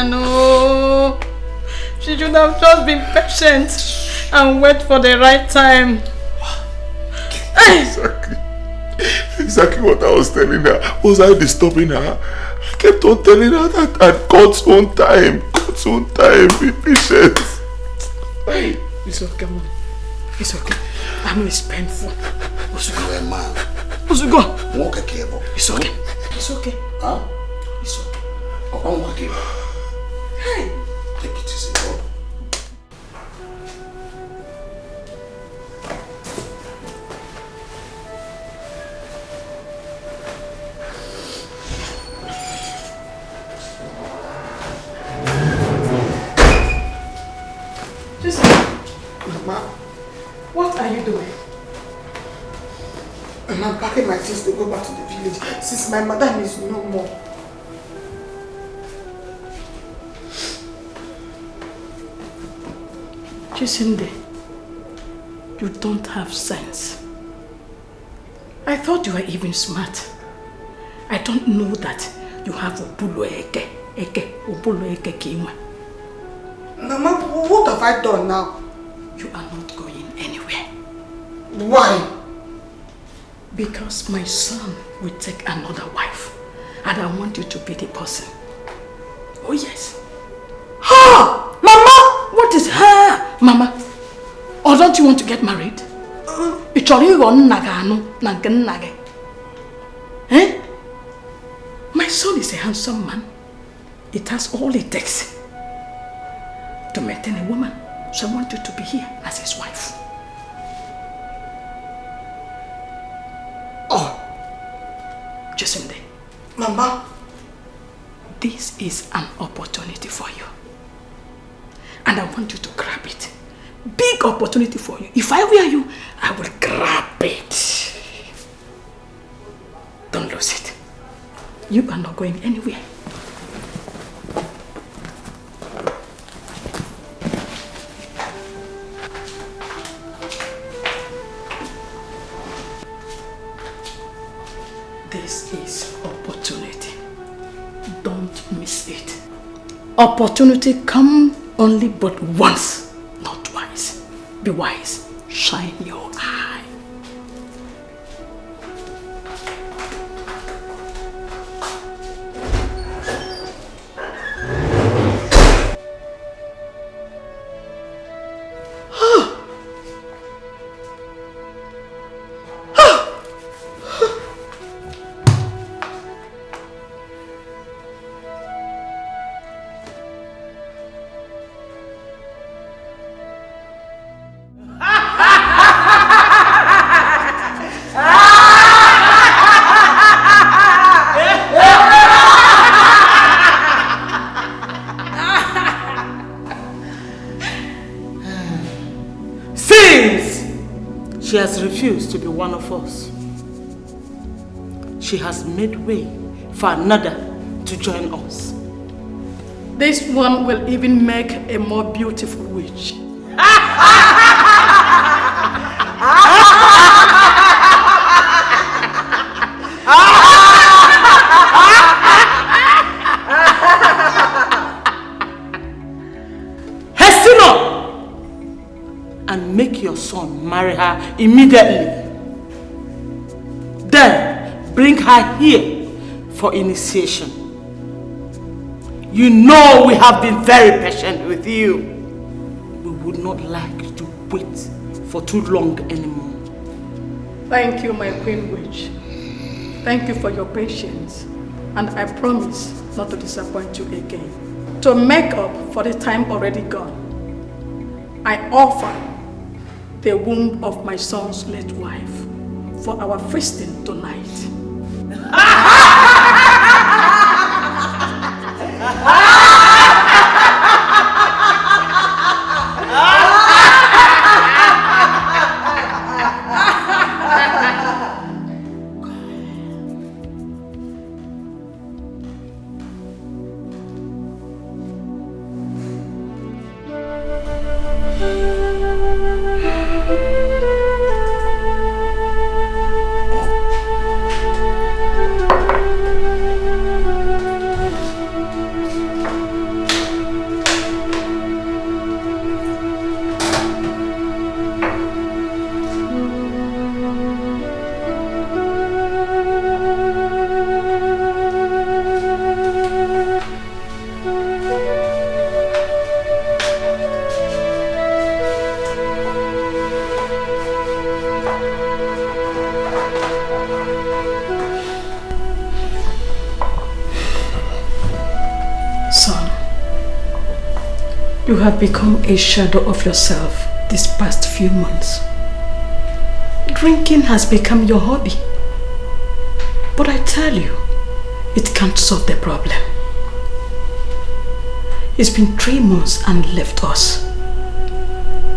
No. She should have just been patient and wait for the right time. Exactly what I was telling her. Was I disturbing her? I kept on telling her that at God's own time, be patient. Hey, it's okay, Mom. It's okay. I mean, it's painful. You're a man. Osugo. Walk a cable. It's okay. It's okay. Huh? It's okay. I'll walk a cable. Hey. Take it easy, bro. Mama, what are you doing? And I'm packing my things to go back to the village since my madam is no more. Chisinde, you don't have sense. I thought you were even smart. I don't know that you have Obulo Eke Kimwe. Mama, what have I done now? You are not going anywhere. Why? Because my son will take another wife. And I want you to be the person. Oh yes. Ha! Mama! What is her? Mama? Or don't you want to get married? Eh? My son is a handsome man. It has all it takes to maintain a woman. So I want you to be here as his wife. Oh. Jacinde. Mama. This is an opportunity for you. And I want you to grab it. Big opportunity for you. If I were you, I will grab it. Don't lose it. You are not going anywhere. This is opportunity. Don't miss it. Opportunity come only but once, not twice. Be wise. Shine your eye. She has refused to be one of us. She has made way for another to join us. This one will even make a more beautiful witch. Hasten up and make your son marry her immediately. Then bring her here for initiation. You know we have been very patient with you. We would not like to wait for too long anymore. Thank you, my queen witch. Thank you for your patience. And I promise not to disappoint you again. To make up for the time already gone, I offer the womb of my son's late wife for our feasting tonight. You have become a shadow of yourself these past few months. Drinking has become your hobby. But I tell you, it can't solve the problem. It's been 3 months and left us.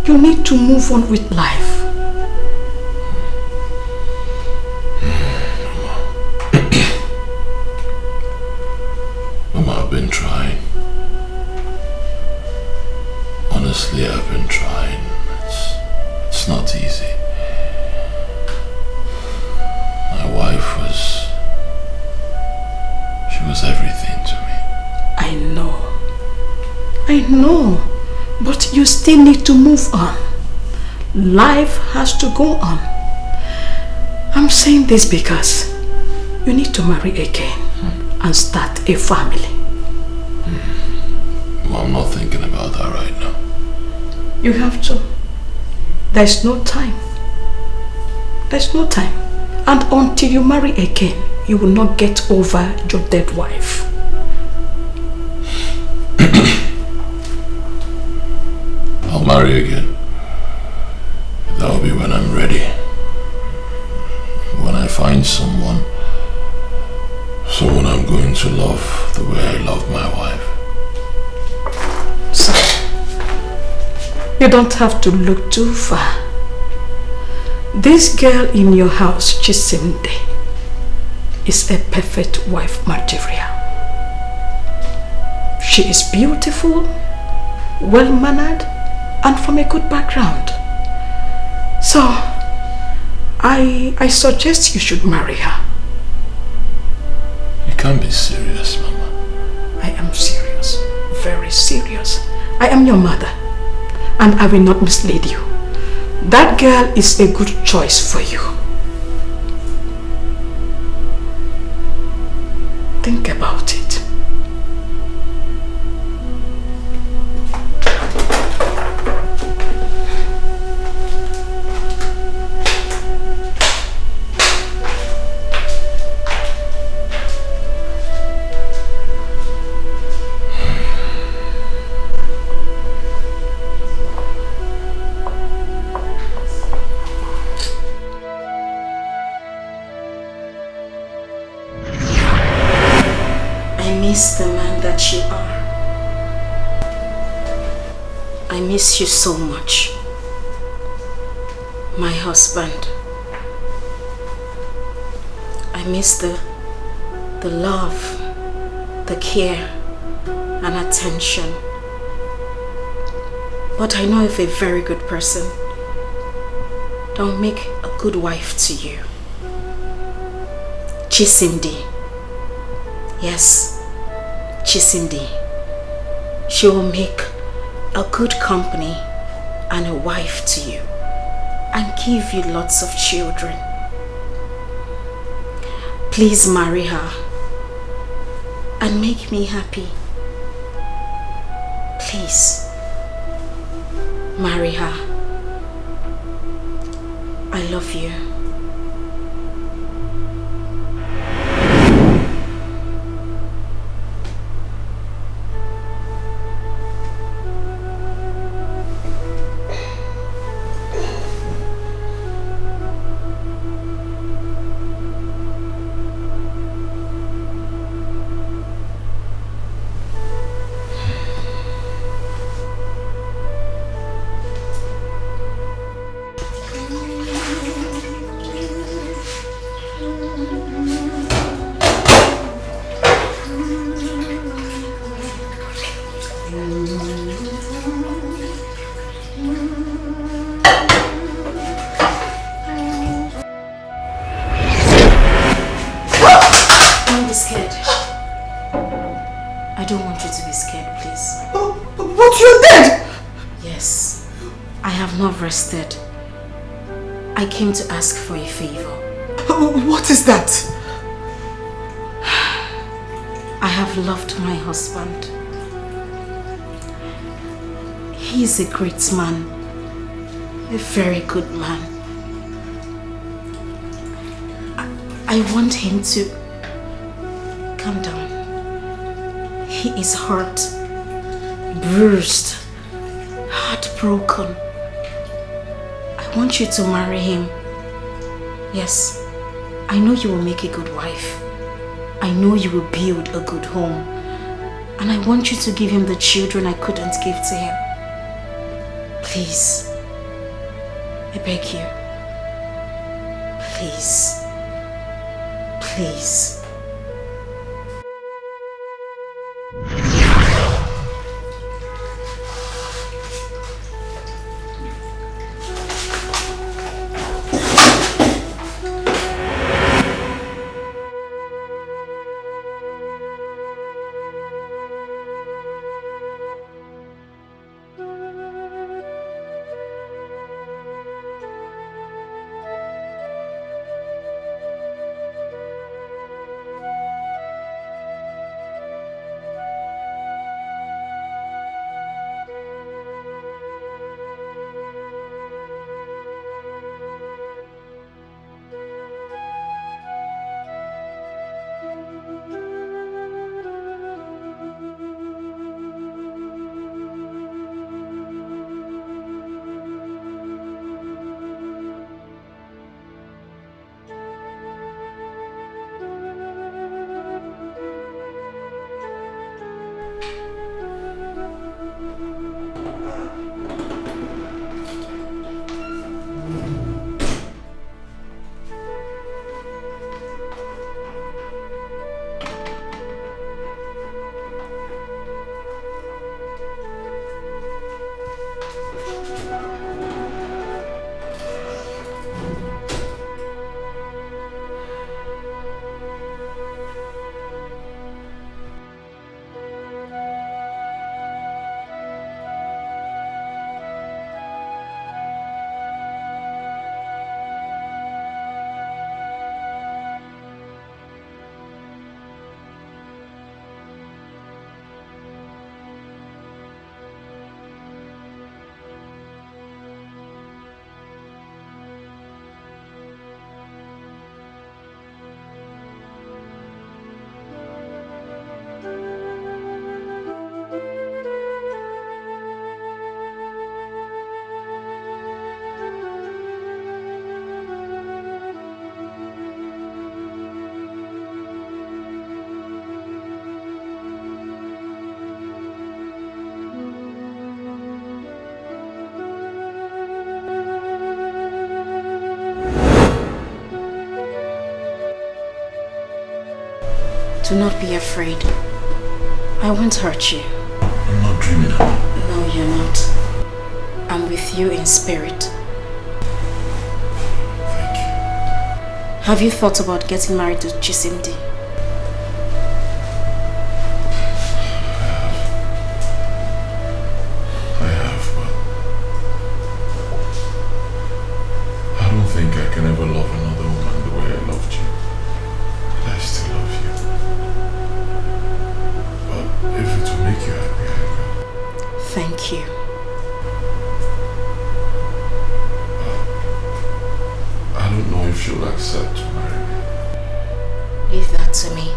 You need to move on with life. Mama, I've been trying. Honestly, I've been trying. It's not easy. My wife she was everything to me. I know, but you still need to move on. Life has to go on. I'm saying this because you need to marry again and start a family. Well, I'm not thinking about that right now. You have to. There's no time. There's no time. And until you marry again, you will not get over your dead wife. I'll marry again. That'll be when I'm ready. When I find someone I'm going to love the way I love my wife. So, you don't have to look too far. This girl in your house, Chisimde, is a perfect wife material. She is beautiful, well-mannered, and from a good background. So, I suggest you should marry her. can't be serious, Mama. I am serious. Very serious. I am your mother. And I will not mislead you. That girl is a good choice for you. Think about it. I miss the man that you are. I miss you so much. My husband. I miss the love, the care and attention. But I know if a very good person don't make a good wife to you. Chisimdi. Yes, Chisimdi. She will make a good company and a wife to you and give you lots of children. Please marry her and make me happy. Please marry her. I love you. Rested. I came to ask for a favor. What is that? I have loved my husband. He is a great man, a very good man. I want him to calm down. He is hurt, bruised, heartbroken. I want you to marry him. Yes, I know you will make a good wife. I know you will build a good home. And I want you to give him the children I couldn't give to him. Please. I beg you. Please. Please. Do not be afraid. I won't hurt you. I'm not dreaming. No, you're not. I'm with you in spirit. Thank you. Have you thought about getting married to Chisimdi? I have, but I don't think I can ever love another woman the way I loved you. I still love you. But if it will make you happy, I will. Thank you. I don't know if she'll accept to marry me. Leave that to me.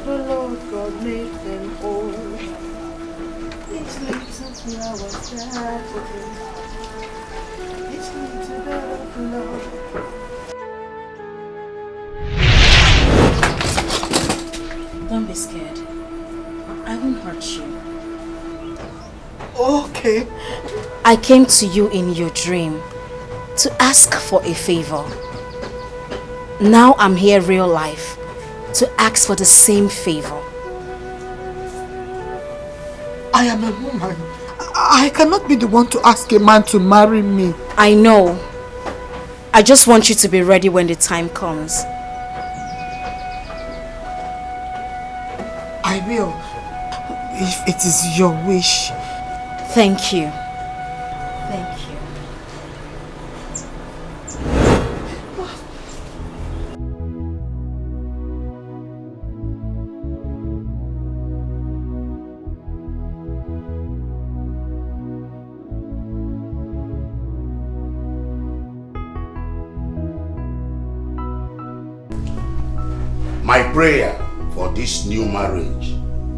The Lord God made them all. Each little flower that each little flower. Don't be scared. I won't hurt you. Okay. I came to you in your dream to ask for a favor. Now I'm here real life to ask for the same favor. I am a woman. I cannot be the one to ask a man to marry me. I know. I just want you to be ready when the time comes. I will. If it is your wish. Thank you. Thank you. My prayer for this new marriage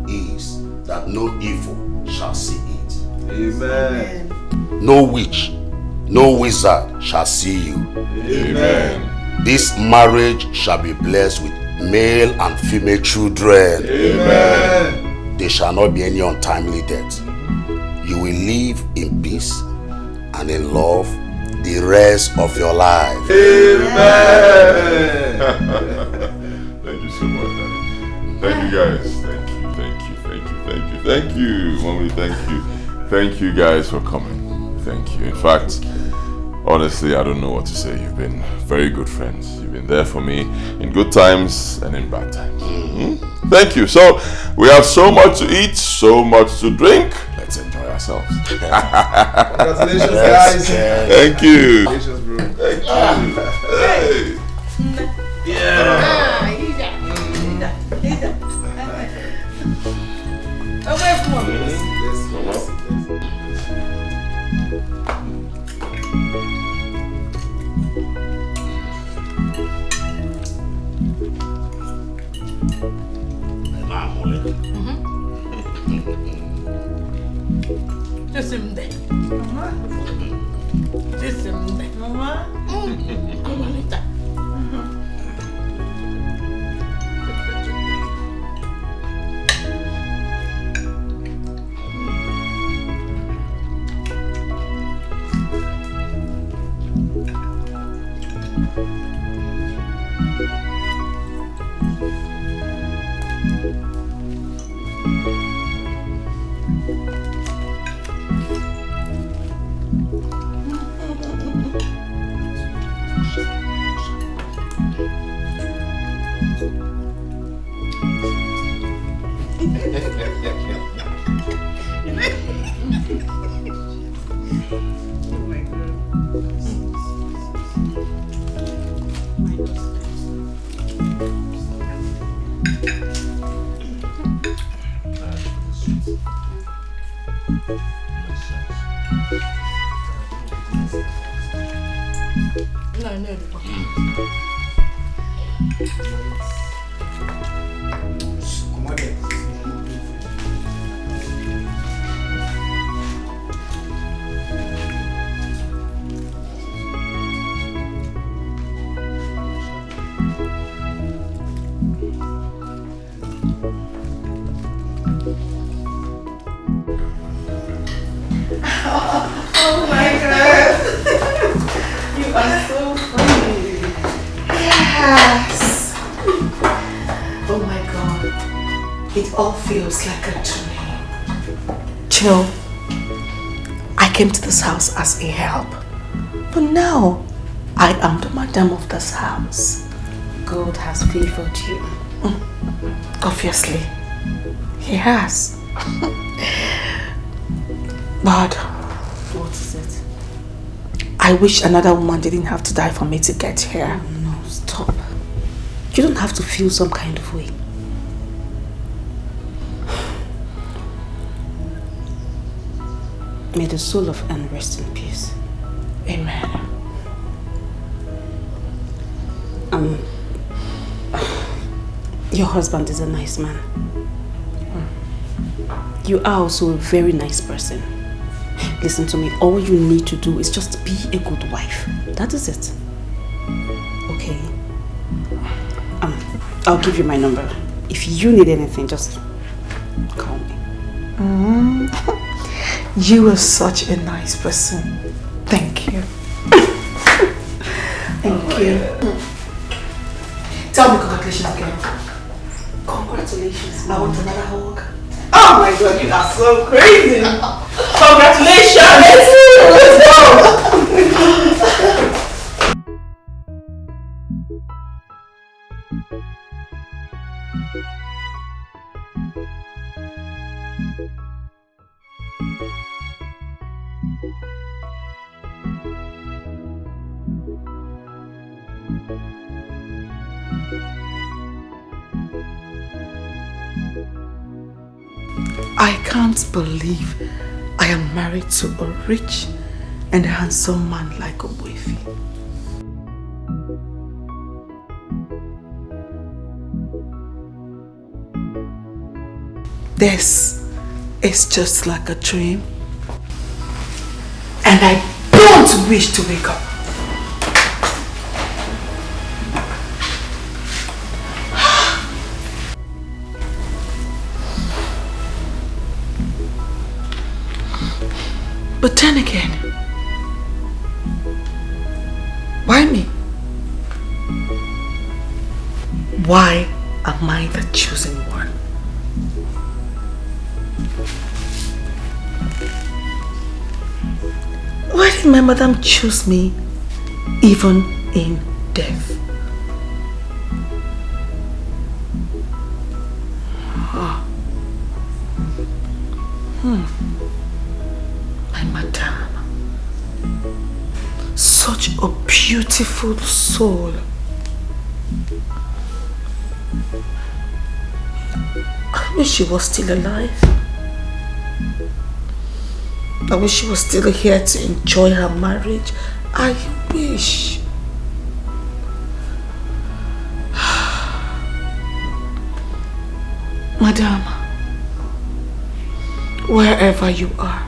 is that no evil shall see it. Amen. No witch, no wizard shall see you. Amen. This marriage shall be blessed with male and female children. Amen. There shall not be any untimely death. You will live in peace and in love the rest of your life. Amen. Thank you so much, Daddy. Thank you guys. Thank you, thank you, thank you, thank you, thank you, Mommy, thank you. Thank you guys for coming. Thank you. In fact, honestly, I don't know what to say. You've been very good friends. You've been there for me in good times and in bad times. Mm-hmm. Thank you. So, we have so much to eat, so much to drink. Let's enjoy ourselves. Congratulations, guys. Thank you. Congratulations, bro. Thank you. Hey. Yeah. Away from me. Yes. It all feels like a dream. You know, I came to this house as a help. But now, I am the madam of this house. God has favored you. Obviously, he has. But what is it? I wish another woman didn't have to die for me to get here. No, stop. You don't have to feel some kind of way. May the soul of Anne rest in peace. Amen. Your husband is a nice man. You are also a very nice person. Listen to me, all you need to do is just be a good wife. That is it. Okay? I'll give you my number. If you need anything, just call me. You are such a nice person. Thank you. Thank you. Tell me congratulations again. Congratulations. I want another hug. Oh my God, you are so crazy. Congratulations. Let's go. I can't believe I am married to a rich and handsome man like Obuefi. This is just like a dream, and I don't wish to wake up. But then again, why me? Why am I the chosen one? Why did my madam choose me even in death? My madam, such a beautiful soul. I wish she was still alive. I wish she was still here to enjoy her marriage. I wish. Madam, wherever you are,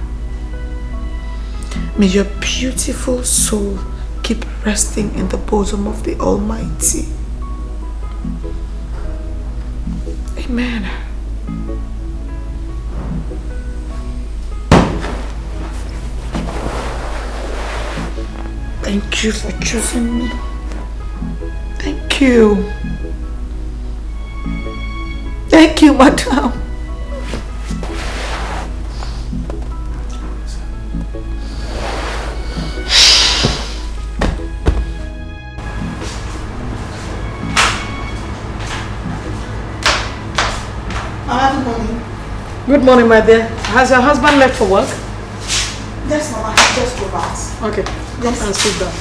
may your beautiful soul keep resting in the bosom of the Almighty. Amen. Thank you for choosing me. Thank you. Thank you, madam. Good morning. Good morning, my dear. Has your husband left for work? Yes, Mama. He just drove out. Okay, come and sit down.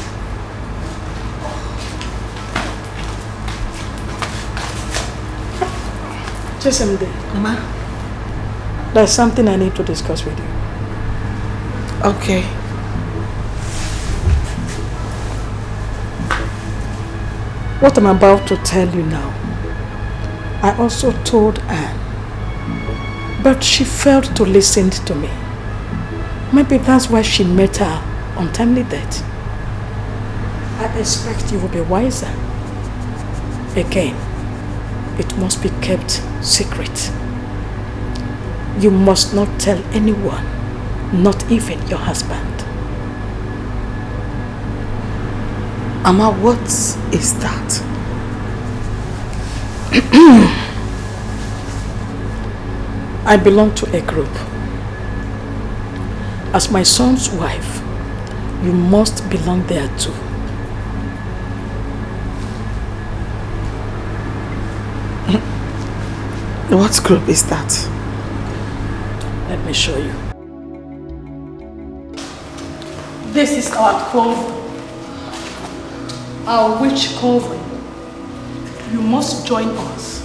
Just a minute. Mama? There's something I need to discuss with you. Okay. What I'm about to tell you now, I also told Anne, but she failed to listen to me. Maybe that's why she met her untimely death. I expect you will be wiser. Again, it must be kept secret. You must not tell anyone, not even your husband. Mama, what is that? I belong to a group. As my son's wife, you must belong there too. What group is that? Let me show you. This is our covering. Our witch covering. You must join us.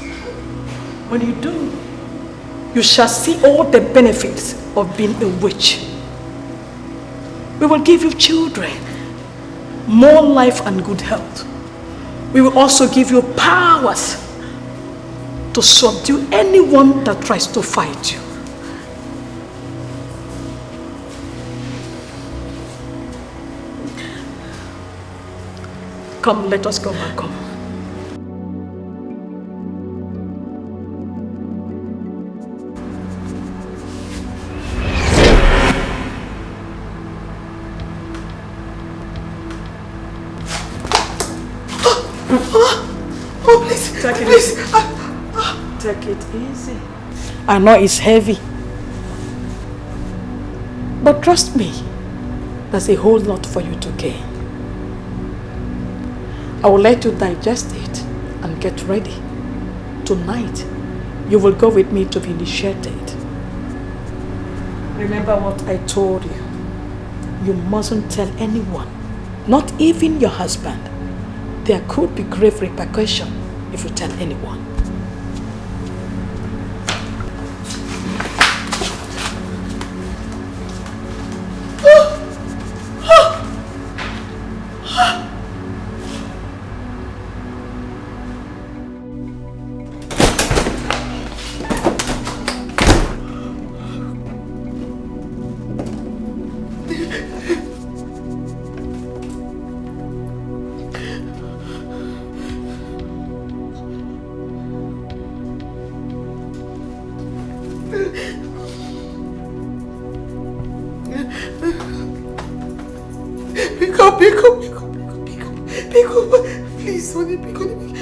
When you do, you shall see all the benefits of being a witch. We will give you children, more life and good health. We will also give you powers to subdue anyone that tries to fight you. Come, let us go back home. Oh, please, Take it please. easy. Take it easy. I know it's heavy. But trust me, there's a whole lot for you to gain. I will let you digest it and get ready. Tonight, you will go with me to be initiated. Remember what I told you. You mustn't tell anyone, not even your husband. There could be grave repercussion if you tell anyone. Please, honey, pick on me.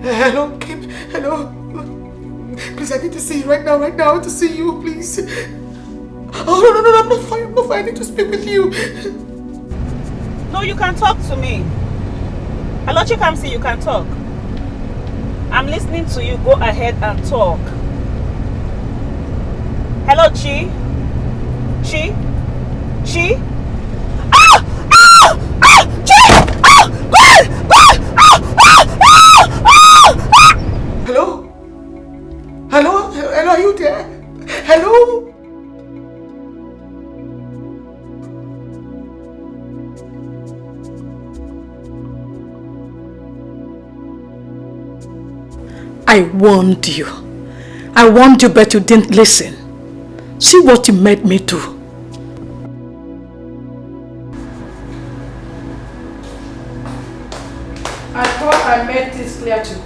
Hello, Kim. Hello. Please, I need to see you right now. I want to see you, please. Oh, no, I'm not fine. I need to speak with you. No, you can talk to me. I'll let you come see, you can talk. I'm listening to you. Go ahead and talk. Hello, Chi? Chi? Chi? Ah! Ah! Ah! Chi! Ah! Ah! Ah! Ah! Ah! Ah! Hello? Hello, are you there? Hello? I warned you. I warned you, but you didn't listen. See what you made me do. I thought I made this clear to you.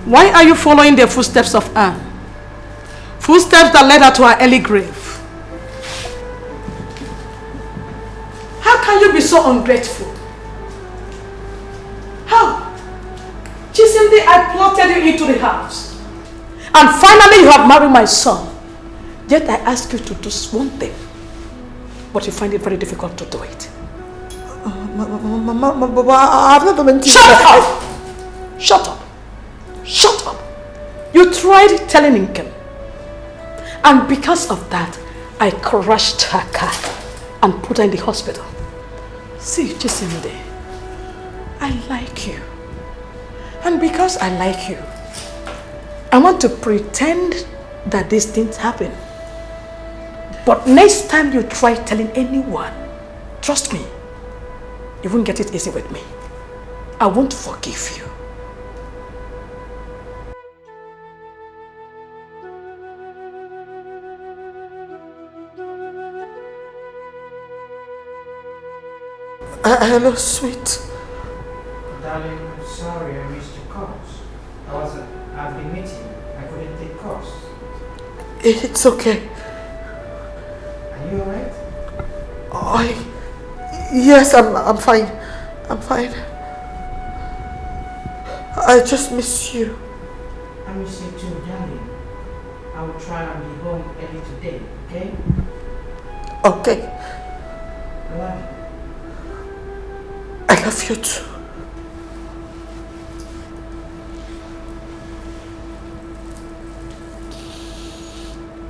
Why are you following the footsteps of Anne? Footsteps that led her to her early grave. How can you be so ungrateful? How? Chisimdi, I plotted you into the house. And finally you have married my son. Yet I ask you to do one thing. But you find it very difficult to do it. I've never been to Shut up! Shut up! Shut up! You tried telling Inkem. And because of that, I crushed her car and put her in the hospital. See, Chisimdi, I like you. And because I like you, I want to pretend that this didn't happen. But next time you try telling anyone, trust me, you won't get it easy with me. I won't forgive you. Hello, sweet. Darling, sorry I missed your calls. I've been meeting. I couldn't take calls. It's okay. Yes, I'm fine. I'm fine. I just miss you. I miss you too, darling. I will try and be home early today, okay? Okay. I love you. I love you too.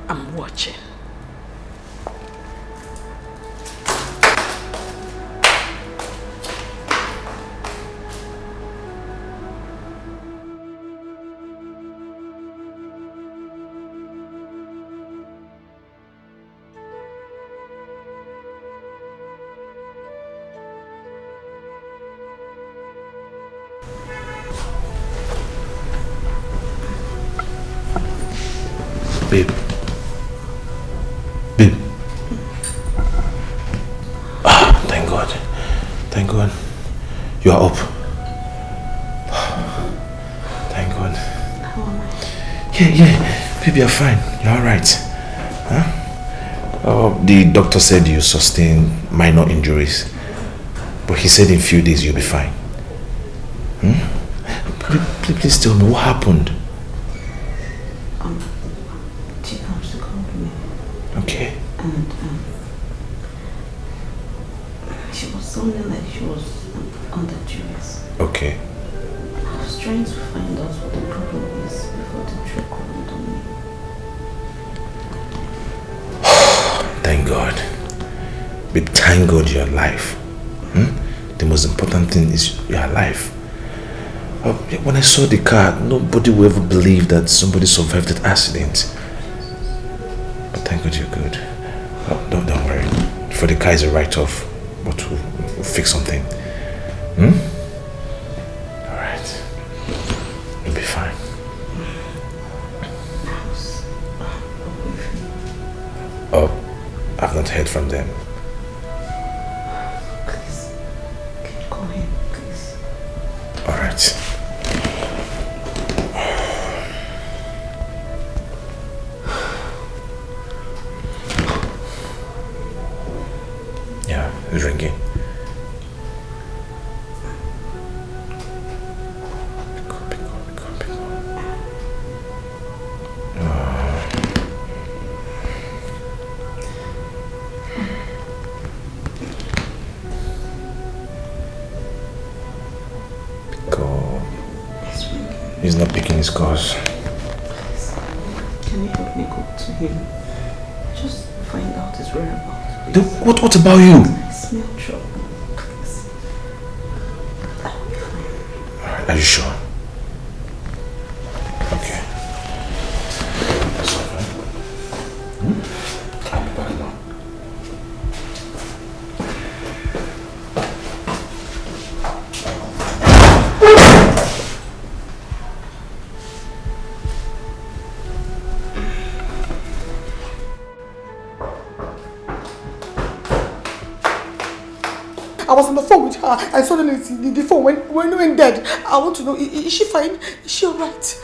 I'm watching. Babe. Babe. Thank God. Thank God. You are up. Thank God. How am I? Yeah. Babe, you're fine. You're alright. Huh? The doctor said you sustained minor injuries. But he said in a few days you'll be fine. Please tell me what happened. She comes to call me. Okay. And she was sounding like she was under duress. Okay. I was trying to find out what the problem is before the drug went on me. Thank God. Babe, thank God you're alive. The most important thing is you're alive. When I saw the car, nobody would ever believe that somebody survived that accident. But thank God you're good. Don't worry. For the car is a write-off, but we'll fix something. Alright. You'll be fine. Oh, I've not heard from them. Please, can you call him, please? Alright. Yeah, it's ringing. Pick up. He's not picking his calls. Please, can you help me go to him? Just find out his whereabouts. What about you? I smell trouble. Please. I'll be fine. Alright, are you sure? Okay. That's all right. I'll be back now. I was on the phone with her and suddenly the phone went dead. I want to know, is she fine? Is she alright?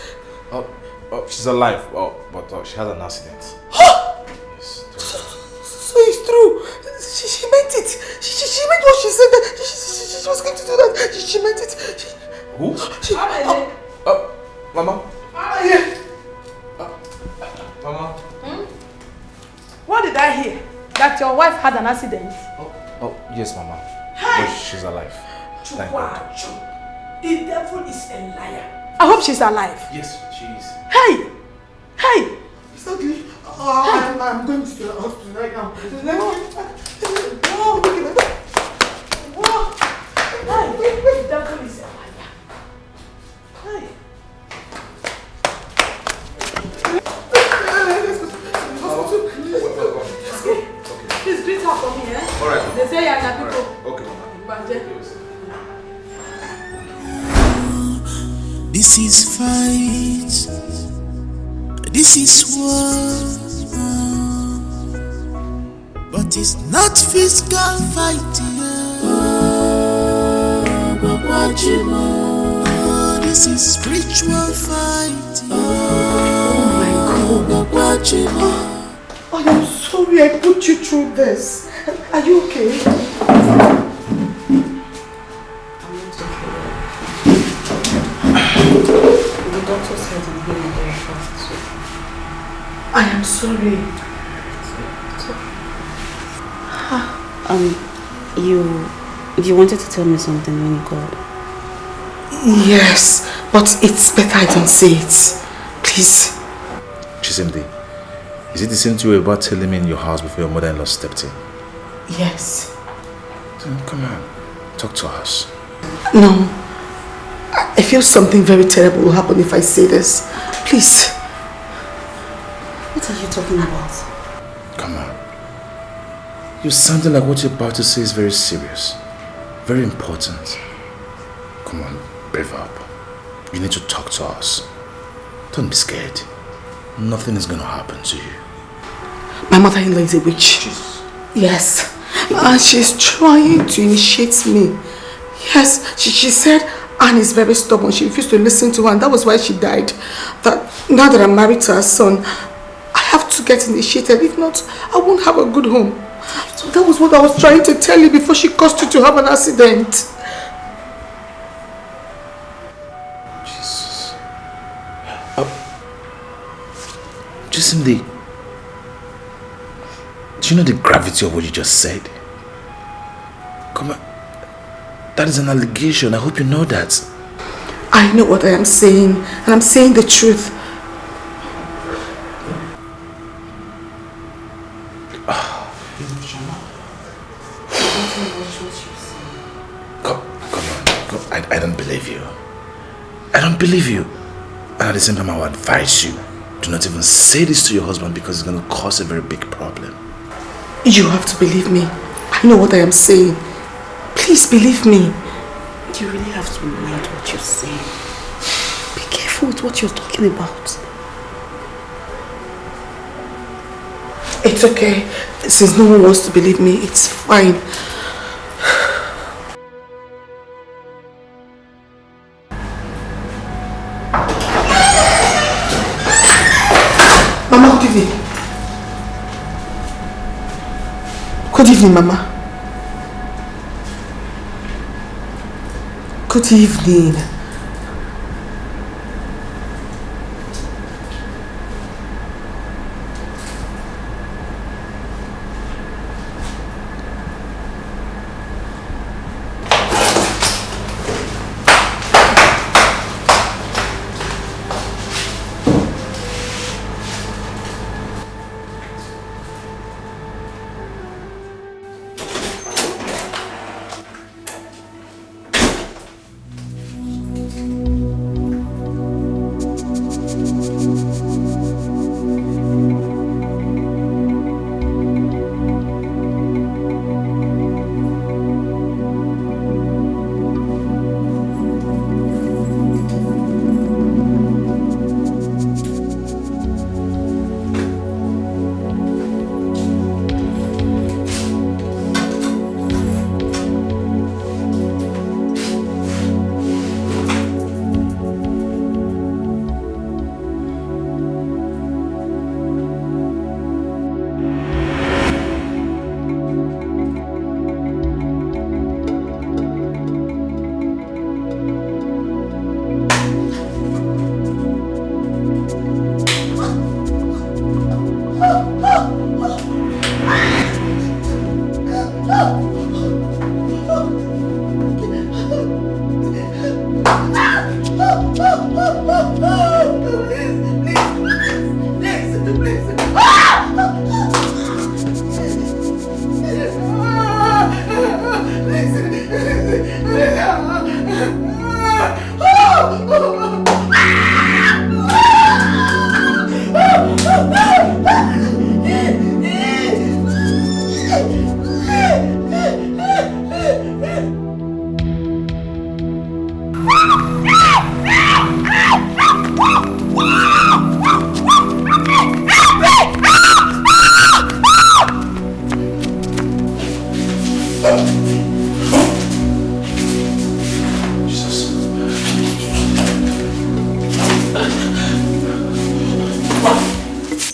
She's alive, but she had an accident. Yes. So it's true. She meant it. She meant what she said. That she was going to do that. She meant it. Who? Mama? Mama? What did I hear? That your wife had an accident? Oh, yes, Mama. Hey! But she's alive. Thank God. The devil is a liar. I hope she's alive. Yes, she is. Hey! It's okay. I'm going to the hospital right now. Oh, look at that. The devil is a liar. Hey! Please greet her for me, eh? Alright. They say you're happy people. Okay, Mama. This is fight. This is war. But it's not physical fighting. This is spiritual fighting. Oh my God. I am sorry I put you through this. Are you okay? The doctor said I'm healing very fast, so... I am sorry. You wanted to tell me something when you called? Yes, but it's better I don't say it. Please. Chisimdi, is it the same thing you were about telling me in your house before your mother-in-law stepped in? Yes. Then come on, talk to us. No. I feel something very terrible will happen if I say this. Please. What are you talking about? Come on. You're sounding like what you're about to say is very serious. Very important. Come on, brave up. You need to talk to us. Don't be scared. Nothing is going to happen to you. My mother-in-law is a witch. Jesus. Yes. And she's trying to initiate me. Yes, she said Anne is very stubborn. She refused to listen to her, and that was why she died. That now that I'm married to her son, I have to get initiated. If not, I won't have a good home. That was what I was trying to tell you before she caused you to have an accident. Jesus. Chisimdi, do you know the gravity of what you just said? Come on. That is an allegation. I hope you know that. I know what I am saying, and I'm saying the truth. I don't believe you. I don't believe you. And at the same time, I would advise you, do not even say this to your husband because it's going to cause a very big problem. You have to believe me. I know what I am saying. Please believe me. You really have to mind what you're saying. Be careful with what you're talking about. It's okay. Since no one wants to believe me, it's fine. Mama, good evening. Good evening, Mama. Good evening.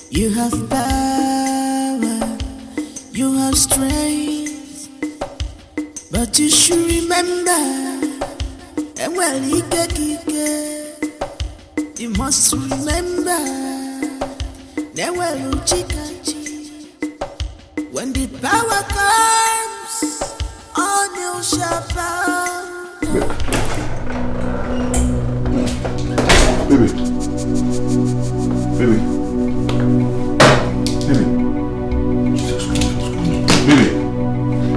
You have power, you have strength. But you should remember, and well, you must remember, when the power comes, all you shall bow. Baby. Baby. Baby. Jesus Christ, what's going on? Baby.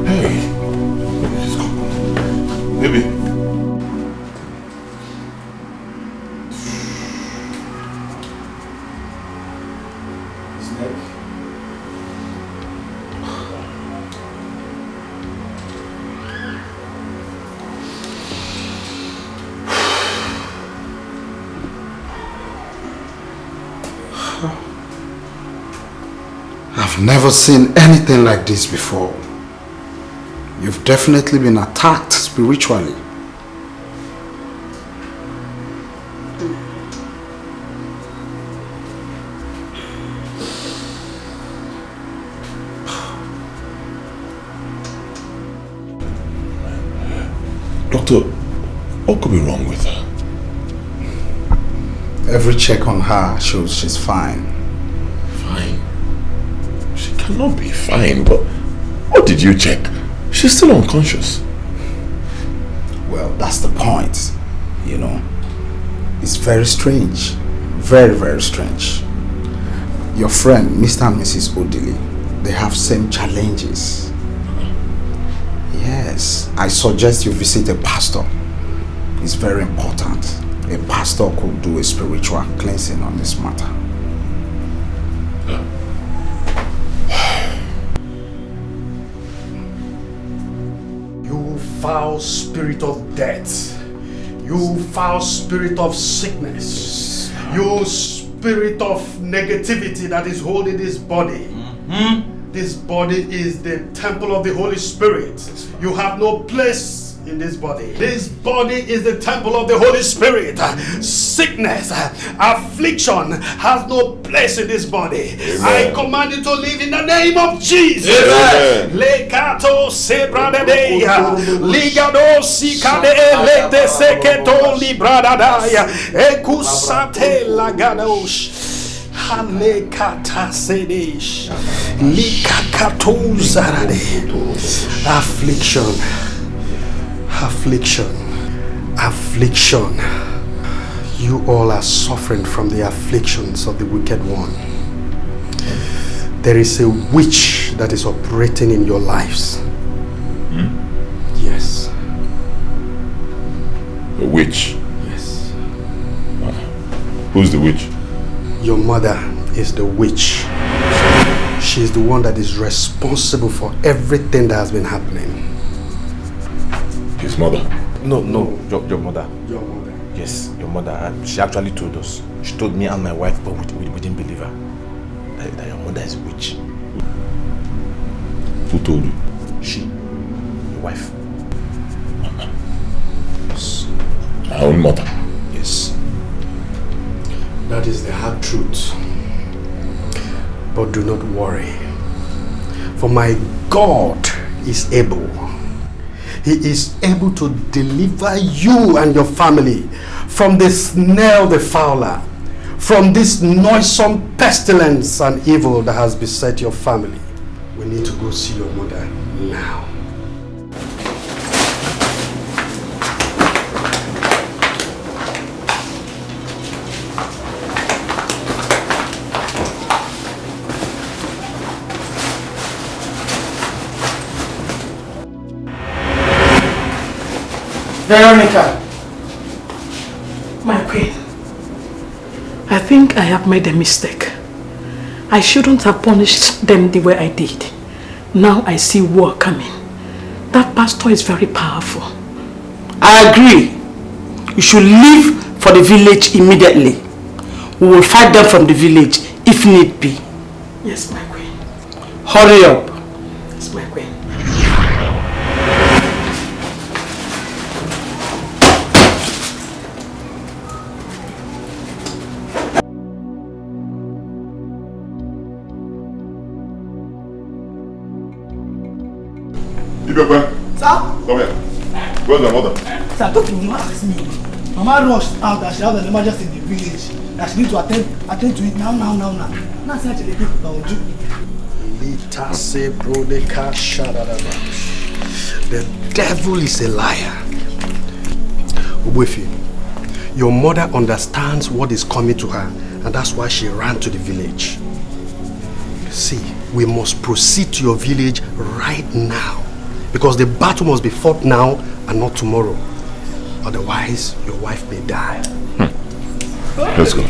Hey. Baby. I've never seen anything like this before. You've definitely been attacked spiritually. Doctor, what could be wrong with her? Every check on her shows she's fine. Fine? She cannot be fine, but what did you check? She's still unconscious. Well, that's the point, you know. It's very strange. Very, very strange. Your friend, Mr. and Mrs. Odili, they have same challenges. Yes, I suggest you visit a pastor. It's very important. A pastor could do a spiritual cleansing on this matter. You foul spirit of death. You foul spirit of sickness. You spirit of negativity that is holding this body. This body is the temple of the Holy Spirit. You have no place in this body. This body is the temple of the Holy Spirit. Sickness, affliction has no place in this body. Amen. I command you to live in the name of Jesus. Lekato sebradeya, ligado sikade lete seketo libradadaya, ekusate lagadosh. Affliction, affliction, affliction. You all are suffering from the afflictions of the wicked one. There is a witch that is operating in your lives. Yes. A witch? Yes. Who's the witch? Your mother is the witch. She is the one that is responsible for everything that has been happening. His mother? No, your mother. Your mother? Yes, your mother. She actually told us. She told me and my wife, but we didn't believe her. That your mother is a witch. Who told you? She. Your wife. Yes. My own mother? Yes. That is the hard truth. But do not worry. For my God is able. He is able to deliver you and your family from the snare of the fowler, from this noisome pestilence and evil that has beset your family. We need to go see your mother now. Veronica, my queen, I think I have made a mistake. I shouldn't have punished them the way I did. Now I see war coming. That pastor is very powerful. I agree. You should leave for the village immediately. We will fight them from the village if need be. Yes, my queen. Hurry up. Yes, my queen. Ibah, Sir? Come here. Where's my mother? Sir, don't you ask me. Mama rushed out that she had an emergency in the village. That she needs to attend to it now. Now say to the people about you. The devil is a liar. Obuefi, your mother understands what is coming to her, and that's why she ran to the village. See, we must proceed to your village right now, because the battle must be fought now and not tomorrow. Otherwise, your wife may die. Let's go.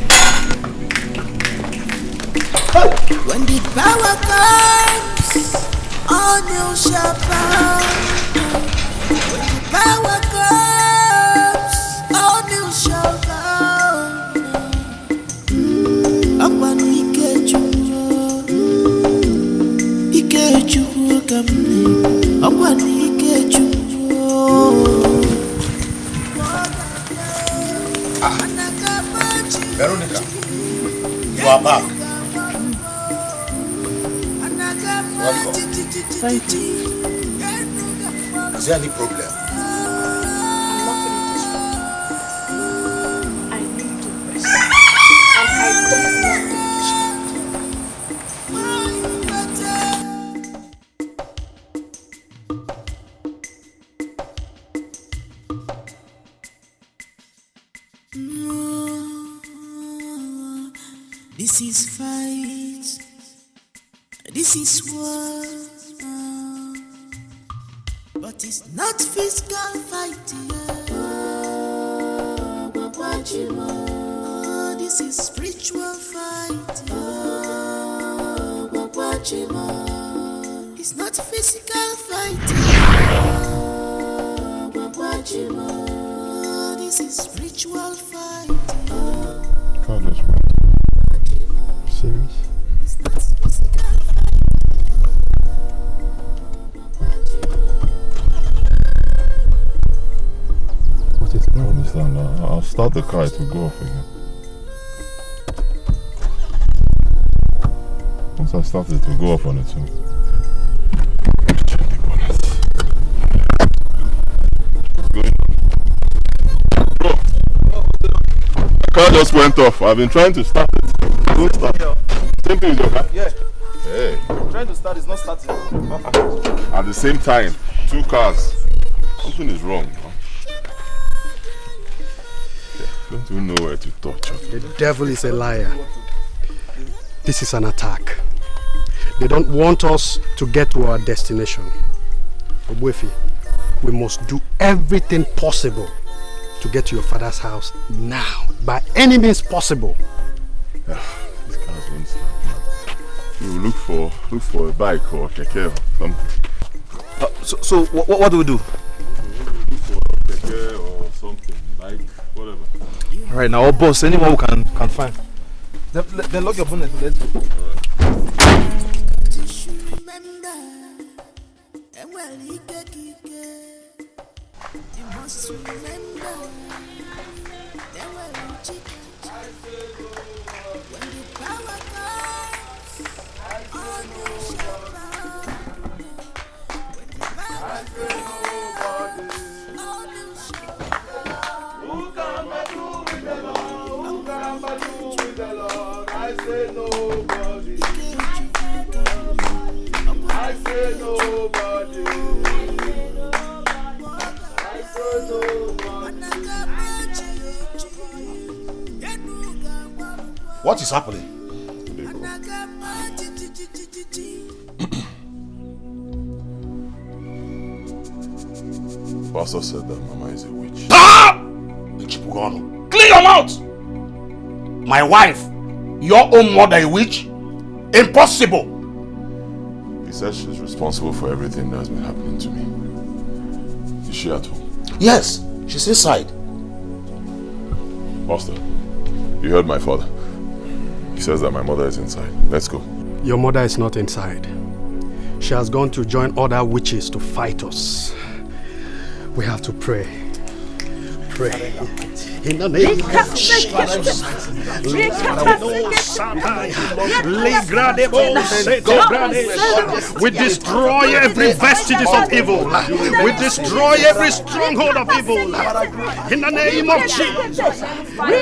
When the power comes, all you shall bow. When the power comes, all you shall bow. Upon Ikechu, upon Ikechu. Veronica, you are back. Welcome. Thank you. Is there any problem? I need to rest. And I don't want to This is fight. This is war. But it's not physical fighting. This is spiritual fighting. It's not physical fighting. This is spiritual fighting. God, that's right. Serious? What is that? I understand. I'll start the car to go off again. Once I start it, will go off on its own. Check the bonnet. Bro, the car just went off. I've been trying to start it. Don't start. Same thing with your car? Yeah. Hey. I'm trying to start, it's not starting. At the same time, two cars. Something is wrong. Huh? Don't even know where to touch. The devil is a liar. This is an attack. They don't want us to get to our destination. Obuefi, we must do everything possible to get to your father's house now. By any means possible. These cars won't start. You look for a bike or a keke or something. So what do we do? Look for a keke or something, bike, whatever. Alright, now, boss, anyone who can find. Then lock your bonnet, let's go. What is happening? Pastor said that Mama is a witch. Ah! Clear your mouth! My wife, your own mother a witch? Impossible! He said she's responsible for everything that's been happening to me. Is she at home? Yes, she's inside. Pastor, you heard my father. He says that my mother is inside. Let's go. Your mother is not inside. She has gone to join other witches to fight us. We have to pray. pray. In the name of Jesus. We destroy every vestiges of evil. We destroy every stronghold of evil. In the name of Jesus. We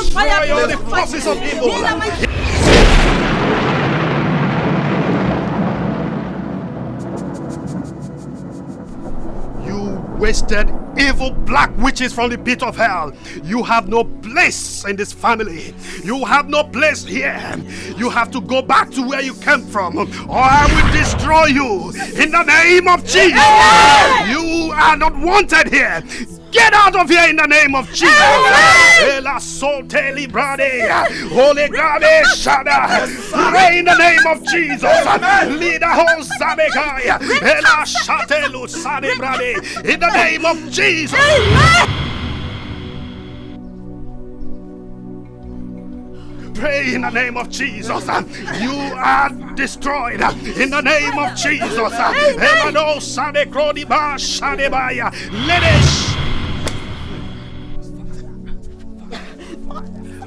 destroy all the forces of evil. Wasted evil black witches from the pit of hell. You have no place in this family. You have no place here. You have to go back to where you came from, or I will destroy you in the name of Jesus. You are not wanted here. Get out of here in the name of Jesus. Holy God, pray in the name of Jesus. In the name of Jesus. Pray in the name of Jesus. You are destroyed in the name of Jesus.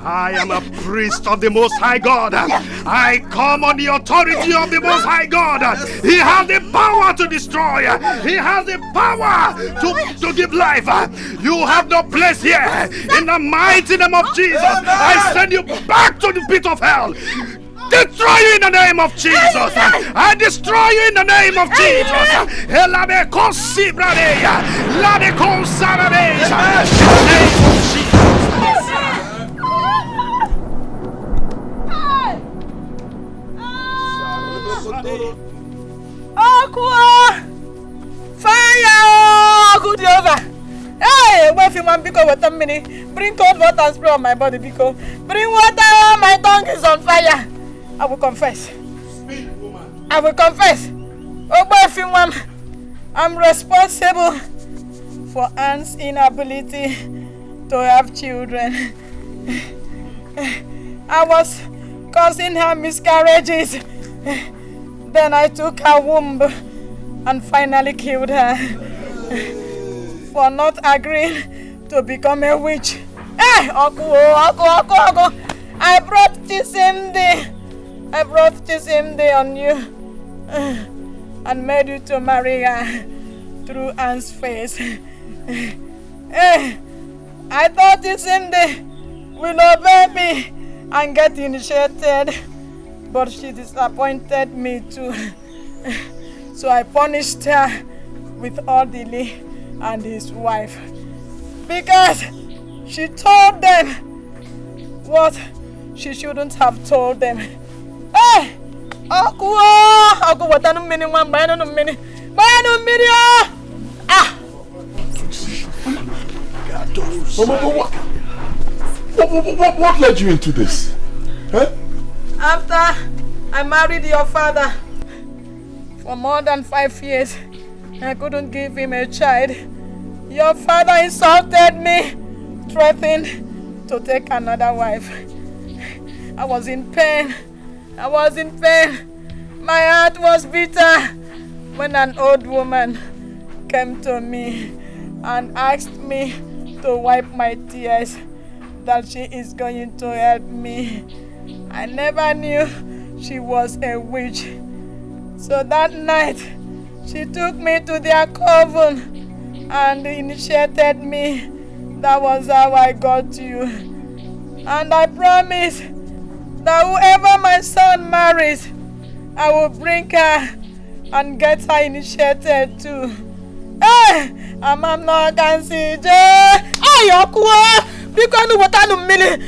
I am a priest of the Most High God. I come on the authority of the Most High God. He has the power to destroy. He has the power to give life. You have no place here. In the mighty name of Jesus, I send you back to the pit of hell. Destroy you in the name of Jesus. I destroy you in the name of Jesus. In the name of Jesus. Aqua! Fire! Good over. Hey, wait for one because water mini. Bring cold water and spray on my body because bring water. My tongue is on fire. I will confess. I will confess. Oh, wait for one. I'm responsible for Anne's inability to have children. I was causing her miscarriages. Then I took her womb and finally killed her for not agreeing to become a witch. Hey, Oku! I brought this MD. I brought this MD on you and made you to marry her through Anne's face. Hey, I thought this MD will obey me and get initiated. But she disappointed me too. So I punished her with Odili and his wife. Because she told them what she shouldn't have told them. Hey! Aku watanu mini one bayanu mini. Bayanu mini ah! What led you into this? Huh? After I married your father, for more than 5 years, I couldn't give him a child. Your father insulted me, threatened to take another wife. I was in pain. My heart was bitter when an old woman came to me and asked me to wipe my tears, that she is going to help me. I never knew she was a witch. So that night, she took me to their coven and initiated me. That was how I got you. And I promise that whoever my son marries, I will bring her and get her initiated too. Hey! I'm not going to see you. Hey, Okwa! Because you want to million.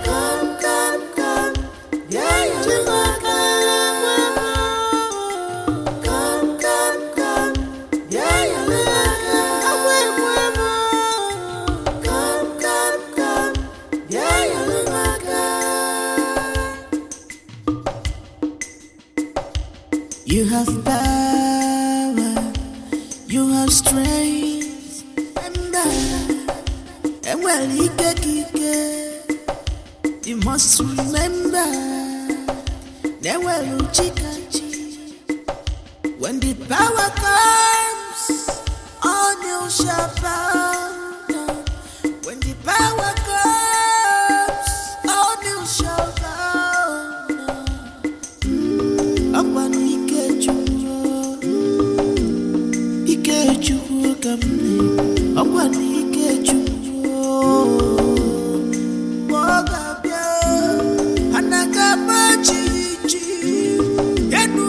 Come You have strength and well, you must remember that well, when the power comes, all you shall bow down. When the power comes, all you shall bow down. Upon Ikechu kamne, upon Ikechu. Mogabia, Anakamachi, Yenu